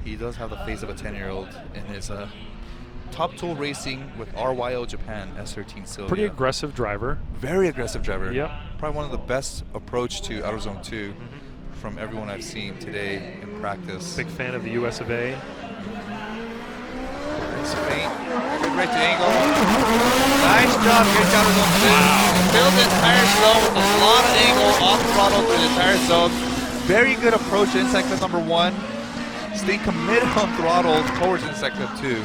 Speaker 1: he does have the face of a 10-year-old in his Top Tool Racing with RYO Japan S13 Sylvia.
Speaker 2: Pretty aggressive driver.
Speaker 1: Very aggressive driver.
Speaker 2: Yep.
Speaker 1: Probably one of the best approach to Outer Zone 2 from everyone I've seen today in practice.
Speaker 2: Big fan of the US of A.
Speaker 1: Nice feint. Good right to angle. Nice job here, Outer Zone 2. Wow. Filled the entire zone with a lot of angle off throttle through the entire zone. Very good approach to inside clip number 1. Staying committed on throttle towards inside clip 2.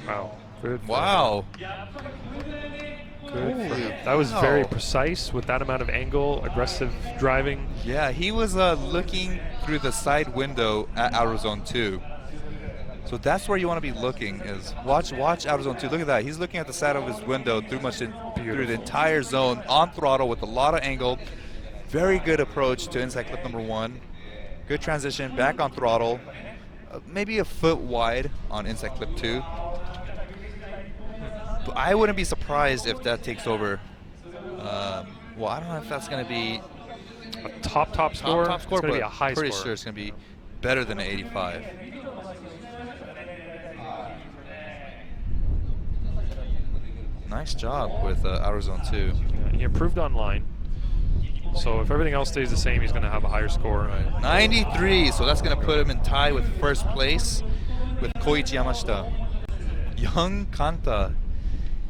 Speaker 2: Wow. Good.
Speaker 1: Wow.
Speaker 2: Good. That was very precise with that amount of angle, aggressive driving.
Speaker 1: Yeah, he was looking through the side window at Outer Zone 2. So that's where you want to be looking, is watch Outer Zone 2. Look at that. He's looking at the side of his window through the entire zone on throttle with a lot of angle. Very good approach to inside clip number 1. Good transition, back on throttle. Maybe a foot wide on inside clip 2. But I wouldn't be surprised if that takes over. Well, I don't know if that's going to be
Speaker 2: a top score.
Speaker 1: Top score,
Speaker 2: it's going to be a high score.
Speaker 1: Pretty sure it's going to be better than an 85. Nice job with Outer Zone 2.
Speaker 2: Yeah, he improved online. So if everything else stays the same, he's going to have a higher score.
Speaker 1: Right. 93, so that's going to put him in tie with first place with Koichi Yamashita. Young Kanta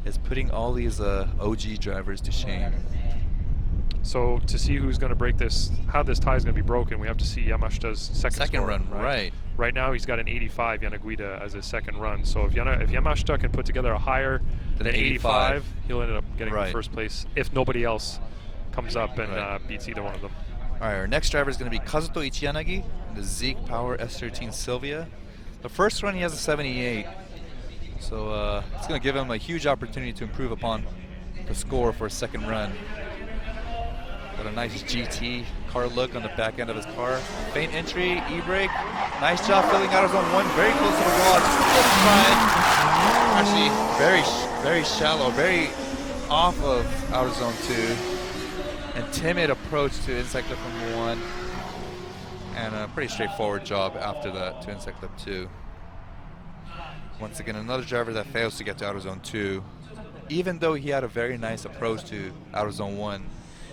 Speaker 1: is putting all these OG drivers to shame.
Speaker 2: So to see who's going to break this, how this tie is going to be broken, we have to see Yamashita's second score,
Speaker 1: run, right.
Speaker 2: Right now he's got an 85, Yanaguida, as his second run. So if Yamashita can put together a higher than 85, he'll end up getting the first place if nobody else comes up and beats either one of them.
Speaker 1: All right, our next driver is going to be Kazuto Ichiyanagi, the Zeke Power S13 Sylvia. The first run he has a 78, so it's going to give him a huge opportunity to improve upon the score for a second run. Got a nice GT car look on the back end of his car. Faint entry, e-brake. Nice job filling Outer Zone 1, very close to the wall. Actually, very shallow, very off of Outer Zone 2. And timid approach to inside clip number 1. And a pretty straightforward job after that to inside clip 2. Once again, another driver that fails to get to Outer Zone 2. Even though he had a very nice approach to Outer Zone 1.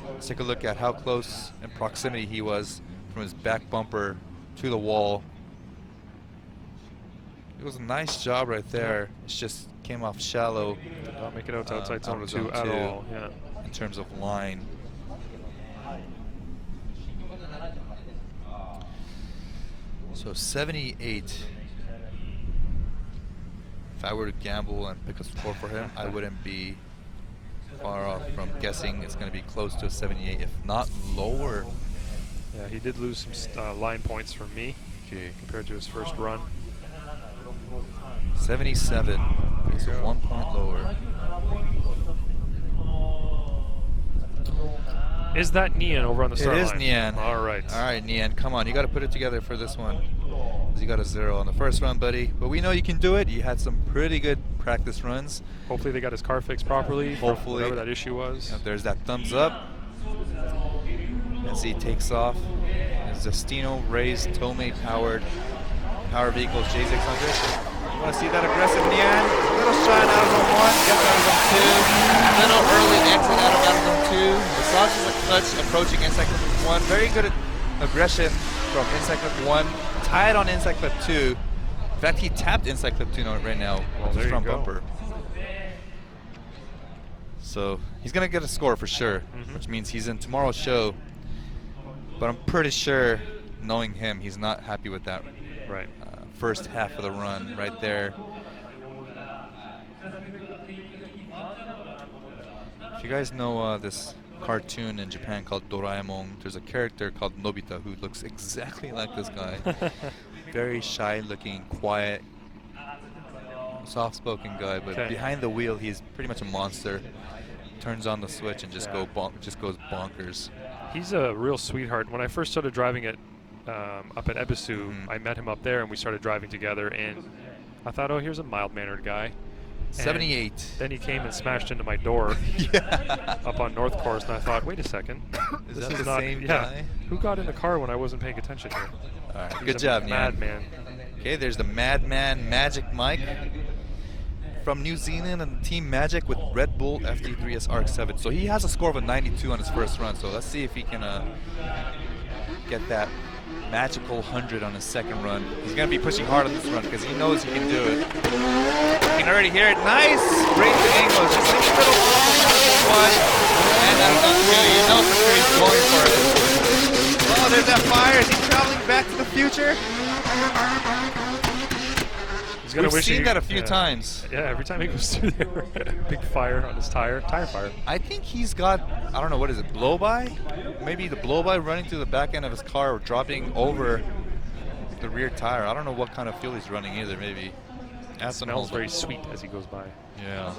Speaker 1: Let's take a look at how close in proximity he was from his back bumper to the wall. It was a nice job right there. It just came off shallow.
Speaker 2: Did not make it out to outside zone 2 at all. Yeah.
Speaker 1: In terms of line. So 78. If I were to gamble and pick a score for him, I wouldn't be far off from guessing it's going to be close to a 78, if not lower.
Speaker 2: Yeah, he did lose some line points from me compared to his first run.
Speaker 1: 77, so 1 point lower.
Speaker 2: Is that Nian over on the start line?
Speaker 1: It is Nian.
Speaker 2: All right.
Speaker 1: All right, Nian, come on. You got to put it together for this one. You got a 0 on the first run, buddy. But we know you can do it. You had some pretty good practice runs.
Speaker 2: Hopefully they got his car fixed properly.
Speaker 1: Hopefully.
Speaker 2: Whatever that issue was.
Speaker 1: There's that thumbs up. As he takes off. His Destino raised Tomei powered power vehicles J600. You want to see that aggressive Nian? A little shine out of zone 1, gets out of zone 2. A little early exit out of zone 2. Massages the clutch approaching inside clip 1. Very good aggression from inside clip 1. Tied on inside clip 2. In fact, he tapped inside clip 2 right now with his front bumper. So he's going to get a score for sure, which means he's in tomorrow's show. But I'm pretty sure, knowing him, he's not happy with that first half of the run right there. If you guys know this cartoon in Japan called Doraemon, there's a character called Nobita who looks exactly like this guy. Very shy looking, quiet, soft-spoken guy, but behind the wheel he's pretty much a monster. Turns on the switch and just goes bonkers.
Speaker 2: He's a real sweetheart. When I first started driving it up at Ebisu, I met him up there and we started driving together, and I thought, oh, here's a mild-mannered guy.
Speaker 1: 78.
Speaker 2: Then he came and smashed into my door up on North Course, and I thought, wait a second.
Speaker 1: Is that the same guy?
Speaker 2: Who got in the car when I wasn't paying attention here?
Speaker 1: All right, good job,
Speaker 2: Madman.
Speaker 1: Okay, there's the Madman Magic Mike. from New Zealand and Team Magic with Red Bull FT3S RX-7. So he has a score of a 92 on his first run. So let's see if he can get that magical 100 on his second run. He's going to be pushing hard on this run because he knows he can do it. You can already hear it. Nice! Great to angle. Just like a little one. And that was on two. You know for sure he's going for it. Oh, there's that fire. Is he traveling back to the future? We've seen that a few times.
Speaker 2: Yeah, every time he goes through there, big fire on his tire fire.
Speaker 1: I think he's got, I don't know, what is it, blow-by? Maybe the blow-by running through the back end of his car or dropping over the rear tire. I don't know what kind of fuel he's running either, maybe.
Speaker 2: It smells very sweet as he goes by.
Speaker 1: Yeah.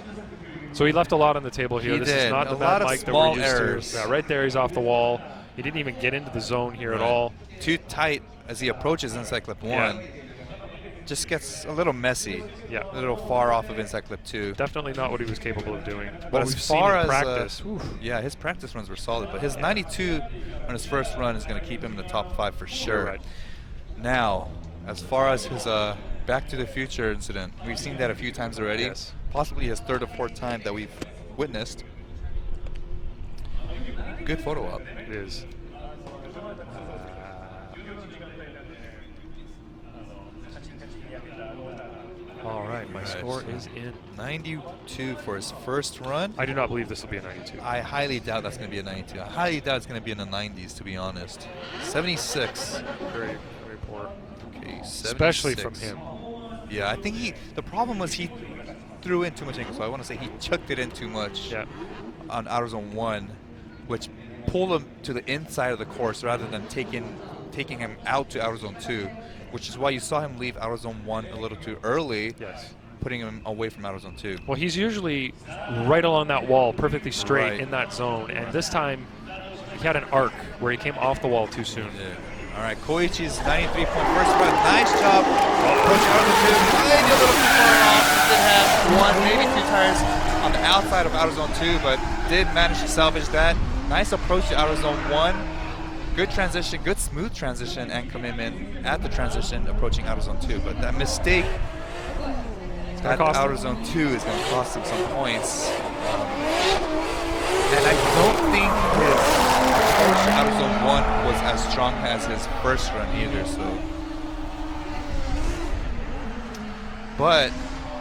Speaker 2: So he left a lot on the table here. This is not the Mad Mike that we're used to. Yeah, right there, he's off the wall. He didn't even get into the zone here at all.
Speaker 1: Too tight as he approaches inside clip 1. Just gets a little messy, a little far off of inside clip 2.
Speaker 2: Definitely not what he was capable of doing.
Speaker 1: But as far as practice, his practice runs were solid. But his 92 on his first run is going to keep him in the top 5 for sure. Right. Now, as far as his Back to the Future incident, we've seen that a few times already.
Speaker 2: Yes.
Speaker 1: Possibly his 3rd or 4th time that we've witnessed. Good photo op.
Speaker 2: It is. All right, my score is in
Speaker 1: 92 for his first run.
Speaker 2: I do not believe this will be a 92.
Speaker 1: I highly doubt that's going to be a 92. I highly doubt it's going to be in the 90s, to be honest. 76.
Speaker 2: Very, very poor.
Speaker 1: Okay, 76.
Speaker 2: Especially from him.
Speaker 1: Yeah, I think the problem was he threw in too much angle, so I want to say he chucked it in too much on outer zone 1, which pulled him to the inside of the course rather than taking him out to outer zone 2. Which is why you saw him leave outer zone 1 a little too early, putting him away from outer zone 2.
Speaker 2: Well, he's usually right along that wall, perfectly straight in that zone, and this time he had an arc where he came off the wall too soon.
Speaker 1: All right, Koichi's 93-point first run. Nice job. Approaching outer zone 2. Maybe a little too far off. He did have 1, maybe 2 tires on the outside of outer zone 2, but did manage to salvage that. Nice approach to outer zone 1. Good transition, good smooth transition and commitment at the transition approaching outer zone 2. But that mistake at outer zone 2 is going to cost him some points. And I don't think his approach to outer zone 1 was as strong as his first run either. So, but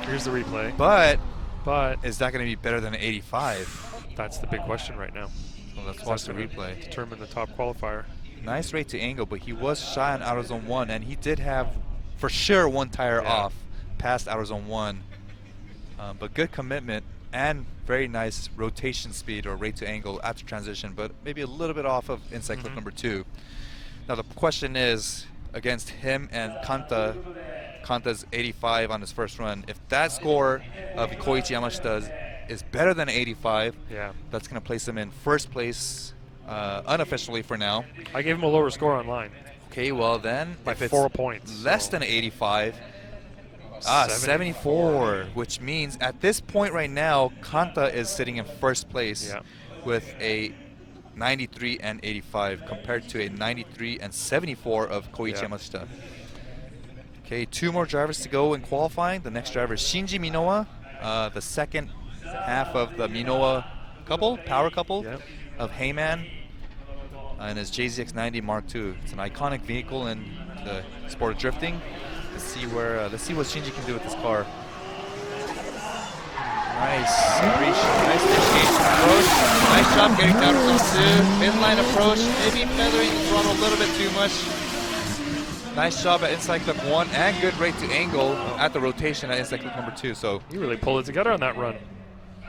Speaker 2: here's the replay.
Speaker 1: But is that going to be better than an 85?
Speaker 2: That's the big question right now.
Speaker 1: Well, let's watch the replay.
Speaker 2: Determine the top qualifier.
Speaker 1: Nice rate to angle, but he was shy on outer zone 1, and he did have, for sure, 1 tire off past outer zone 1. But good commitment and very nice rotation speed or rate to angle after transition, but maybe a little bit off of inside clip number 2. Now the question is, against him and Kanta's 85 on his first run, if that score of Koichi Yamashita's is better than 85, that's going to place him in first place unofficially for now.
Speaker 2: I gave him a lower score online.
Speaker 1: Okay, well then,
Speaker 2: by
Speaker 1: if
Speaker 2: 4
Speaker 1: it's
Speaker 2: points.
Speaker 1: Less than 85, 74, which means at this point right now, Kanta is sitting in first place with a 93 and 85 compared to a 93 and 74 of Koichi Yamashita. Okay, 2 more drivers to go in qualifying. The next driver is Shinji Minowa, the second half of the Minowa power couple of Heyman, and his JZX90 Mark II. It's an iconic vehicle in the sport of drifting. Let's see what Shinji can do with this car. Nice initiation approach. Nice job getting down to zone 2. Midline approach, maybe feathering the throttle a little bit too much. Nice job at inside clip 1 and good rate to angle at the rotation at inside clip number 2. So
Speaker 2: you really pulled it together on that run.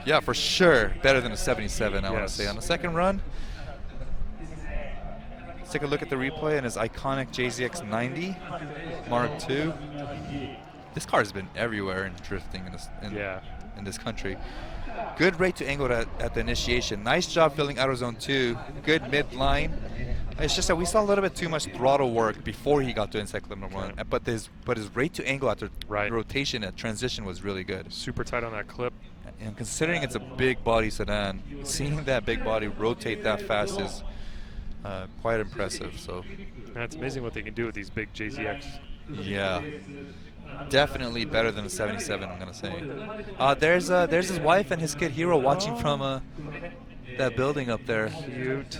Speaker 1: Yeah, for sure. Better than a 77, I want to say. On the second run, let's take a look at the replay and his iconic JZX90 Mark II. This car has been everywhere in drifting in this country. Good rate to angle at the initiation. Nice job filling outer zone 2. Good midline. It's just that we saw a little bit too much throttle work before he got to inside clip number 1. But his rate to angle after rotation at transition was really good.
Speaker 2: Super tight on that clip.
Speaker 1: And considering it's a big body sedan, seeing that big body rotate that fast is quite impressive. So
Speaker 2: it's amazing what they can do with these big JZX.
Speaker 1: Yeah. definitely better than a 77, I'm gonna say. There's his wife and his kid Hero watching from that building up there.
Speaker 2: Cute.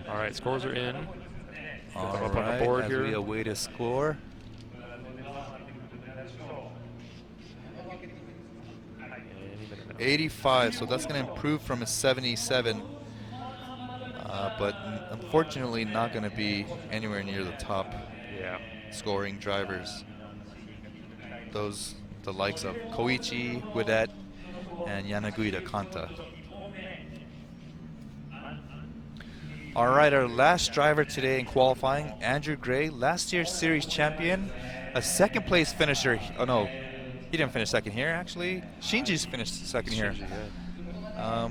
Speaker 2: All right, scores are in.
Speaker 1: All
Speaker 2: Up
Speaker 1: right,
Speaker 2: on the board
Speaker 1: as
Speaker 2: here.
Speaker 1: we await a score.
Speaker 2: And
Speaker 1: 85, so that's going to improve from a 77, but unfortunately not going to be anywhere near the top
Speaker 2: yeah.
Speaker 1: scoring drivers. Those, the likes of Koichi, Guidet, and Yanaguida Kanta. All right, our last driver today in qualifying, Andrew Gray, last year's series champion, a second place finisher. Oh no, he didn't finish second here actually. Shinji's finished second here.
Speaker 2: Yeah.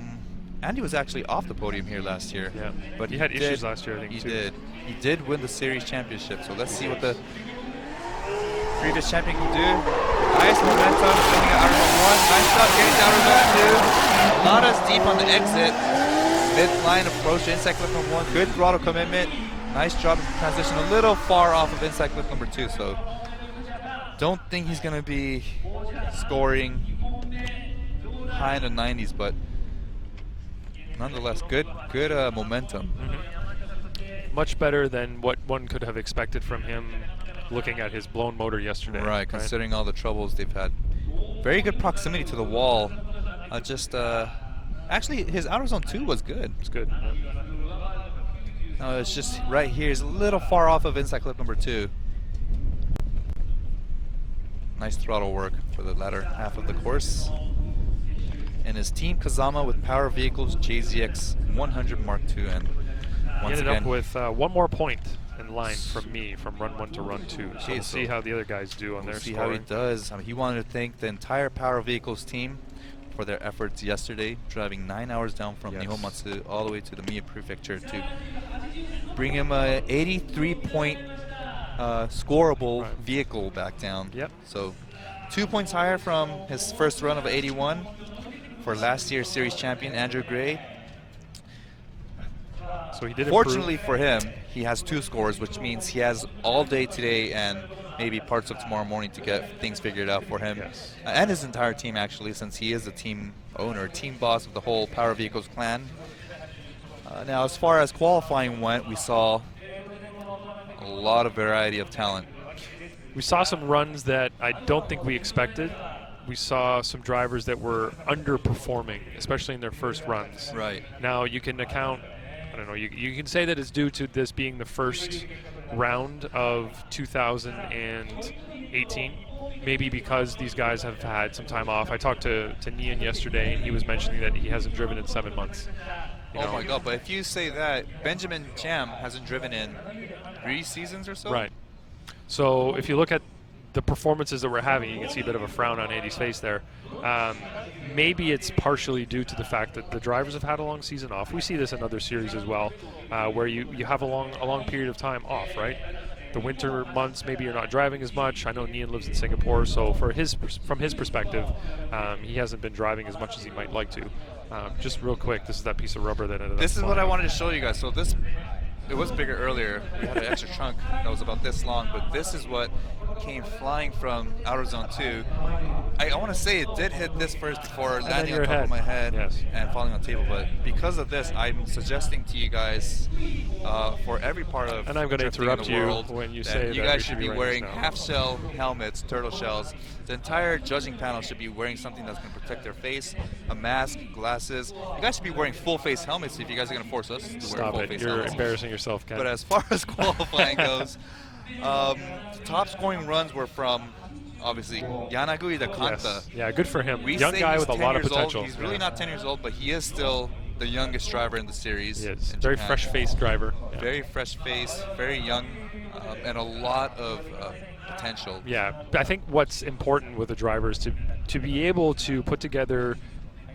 Speaker 1: Andy was actually off the podium here last year.
Speaker 2: Yeah,
Speaker 1: but
Speaker 2: he had issues last year, I think.
Speaker 1: He
Speaker 2: too.
Speaker 1: did. He did win the series championship. So let's see what the previous champion can do. Nice momentum coming out of zone 1. Nice shot getting down to zone 2. Not as deep on the exit. Mid-line approach to inside clip number 1. Good throttle commitment. Nice job in transition. A little far off of inside clip number 2. So don't think he's going to be scoring high in the 90s, but nonetheless, good momentum.
Speaker 2: Mm-hmm. Much better than what one could have expected from him looking at his blown motor yesterday.
Speaker 1: Right, considering all the troubles they've had. Very good proximity to the wall. Actually, his outer zone 2 was good.
Speaker 2: It's good.
Speaker 1: No, it's just right here. He's a little far off of inside clip number 2. Nice throttle work for the latter half of the course. And his team Kazama with Power Vehicles JZX 100 Mark II. And once
Speaker 2: ended
Speaker 1: again,
Speaker 2: up with 1 more point in line from me from run 1 to run 2. So we'll see how the other guys do on their
Speaker 1: see
Speaker 2: scoring.
Speaker 1: how he does. He wanted to thank the entire Power Vehicles team for their efforts yesterday, driving 9 hours down from Nihonmatsu all the way to the Mie Prefecture to bring him a 83-point scoreable vehicle back down.
Speaker 2: Yep.
Speaker 1: So 2 points higher from his first run of 81 for last year's series champion Andrew Gray.
Speaker 2: So he did.
Speaker 1: Fortunately for him, he has 2 scores, which means he has all day today and maybe parts of tomorrow morning to get things figured out for him.
Speaker 2: Yes.
Speaker 1: And his entire team, actually, since he is the team owner, team boss of the whole Power Vehicles clan. Now, as far as qualifying went, we saw a lot of variety of talent.
Speaker 2: We saw some runs that I don't think we expected. We saw some drivers that were underperforming, especially in their first runs.
Speaker 1: Right.
Speaker 2: Now, you can account, I don't know, you can say that it's due to this being the first round of 2018, maybe because these guys have had some time off. I talked to Nian yesterday, and he was mentioning that he hasn't driven in 7 months.
Speaker 1: Oh my God, but if you say that, Benjamin Cham hasn't driven in 3 seasons or so?
Speaker 2: Right. So if you look at the performances that we're having, you can see a bit of a frown on Andy's face there. Maybe it's partially due to the fact that the drivers have had a long season off. We see this in other series as well, where you have a long period of time off, right? The winter months, maybe you're not driving as much. I know Nian lives in Singapore, so from his perspective, he hasn't been driving as much as he might like to. Just real quick, this is that piece of rubber that ended up
Speaker 1: This is what
Speaker 2: flying.
Speaker 1: I wanted to show you guys. So this, it was bigger earlier. We had an extra trunk that was about this long, but this is what came flying from outer zone 2. I want to say it did hit this first before landing on top of my head and falling on the table, but because of this, I'm suggesting to you guys for every part of
Speaker 2: and I'm going to interrupt you when you say that
Speaker 1: you guys
Speaker 2: we
Speaker 1: should be wearing half-shell helmets, turtle shells. The entire judging panel should be wearing something that's going to protect their face, a mask, glasses. You guys should be wearing full-face helmets if you guys are going to force us to wear full-face helmets.
Speaker 2: You're embarrassing yourself, Ken.
Speaker 1: But as far as qualifying goes, top scoring runs were from obviously Yanaguida Kanta.
Speaker 2: Yes. Yeah, good for him.
Speaker 1: We
Speaker 2: Young
Speaker 1: say
Speaker 2: guy
Speaker 1: he's
Speaker 2: with a
Speaker 1: 10
Speaker 2: lot of
Speaker 1: years old.
Speaker 2: potential.
Speaker 1: He's really not 10 years old, but he is still the youngest driver in the series.
Speaker 2: He is. Very fresh-faced driver. Yeah.
Speaker 1: Very fresh face, very young, and a lot of potential.
Speaker 2: Yeah, I think what's important with a driver is to be able to put together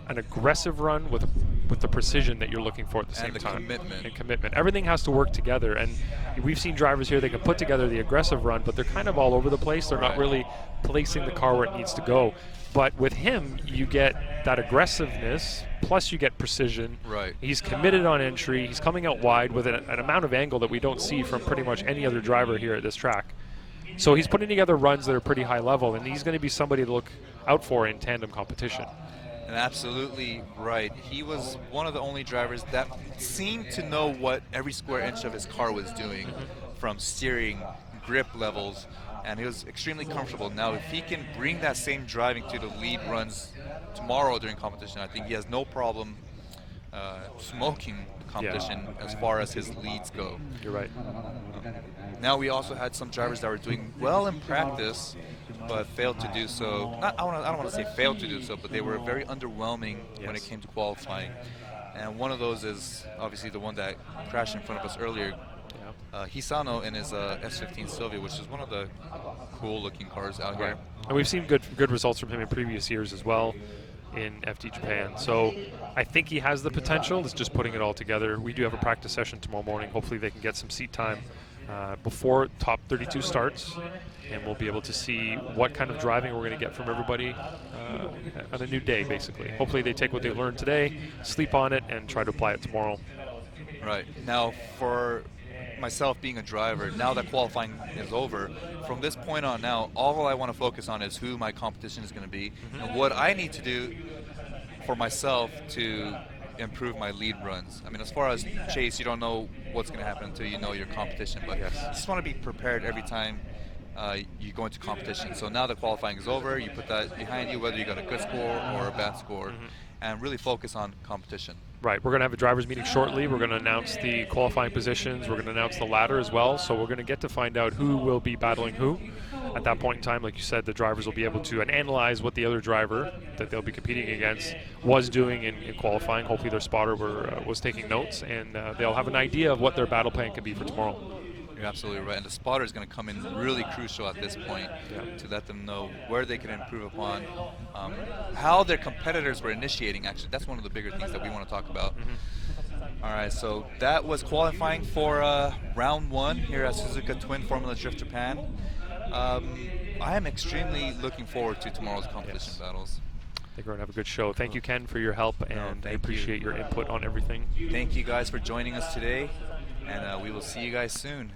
Speaker 2: an aggressive run with the precision that you're looking for at the same time. And commitment. Everything has to work together, and we've seen drivers here, they can put together the aggressive run, but they're kind of all over the place. They're not really placing the car where it needs to go. But with him, you get that aggressiveness, plus you get precision.
Speaker 1: Right.
Speaker 2: He's committed on entry. He's coming out wide with an amount of angle that we don't see from pretty much any other driver here at this track. So he's putting together runs that are pretty high level, and he's going to be somebody to look out for in tandem competition.
Speaker 1: And absolutely right. He was one of the only drivers that seemed to know what every square inch of his car was doing, from steering, grip levels, and he was extremely comfortable. Now, if he can bring that same driving to the lead runs tomorrow during competition, I think he has no problem smoking the competition as far as his leads go.
Speaker 2: You're right.
Speaker 1: Now we also had some drivers that were doing well in practice, but failed to do so. I don't want to say failed to do so, but they were very underwhelming when it came to qualifying. And one of those is obviously the one that crashed in front of us earlier, Hisano in his S15 Sylvia, which is one of the cool-looking cars out here.
Speaker 2: And we've seen good results from him in previous years as well in FD Japan. So I think he has the potential. It's just putting it all together. We do have a practice session tomorrow morning. Hopefully they can get some seat time before top 32 starts, and we'll be able to see what kind of driving we're going to get from everybody on a new day, basically. Hopefully they take what they learned today, sleep on it, and try to apply it tomorrow. Right.
Speaker 1: Now, for myself being a driver, now that qualifying is over, from this point on now, all I want to focus on is who my competition is going to be and what I need to do for myself to improve my lead runs. I mean, as far as Chase, you don't know what's going to happen until you know your competition, but you just want to be prepared every time you go into competition. So now that qualifying is over, you put that behind you, whether you got a good score or a bad score, and really focus on competition.
Speaker 2: Right. We're going to have a drivers meeting shortly. We're going to announce the qualifying positions. We're going to announce the ladder as well. So we're going to get to find out who will be battling who. At that point in time, like you said, the drivers will be able to analyze what the other driver that they'll be competing against was doing in qualifying. Hopefully their spotter was taking notes, and they'll have an idea of what their battle plan could be for tomorrow.
Speaker 1: You're absolutely right. And the spotter is going to come in really crucial at this point to let them know where they can improve upon, how their competitors were initiating, actually. That's one of the bigger things that we want to talk about. All right, so that was qualifying for round one here at Suzuka Twin Formula Drift Japan. I am extremely looking forward to tomorrow's competition battles.
Speaker 2: I think we're going to have a good show. Thank you, Ken, for your help, and I appreciate your input on everything.
Speaker 1: Thank you guys for joining us today, and we will see you guys soon.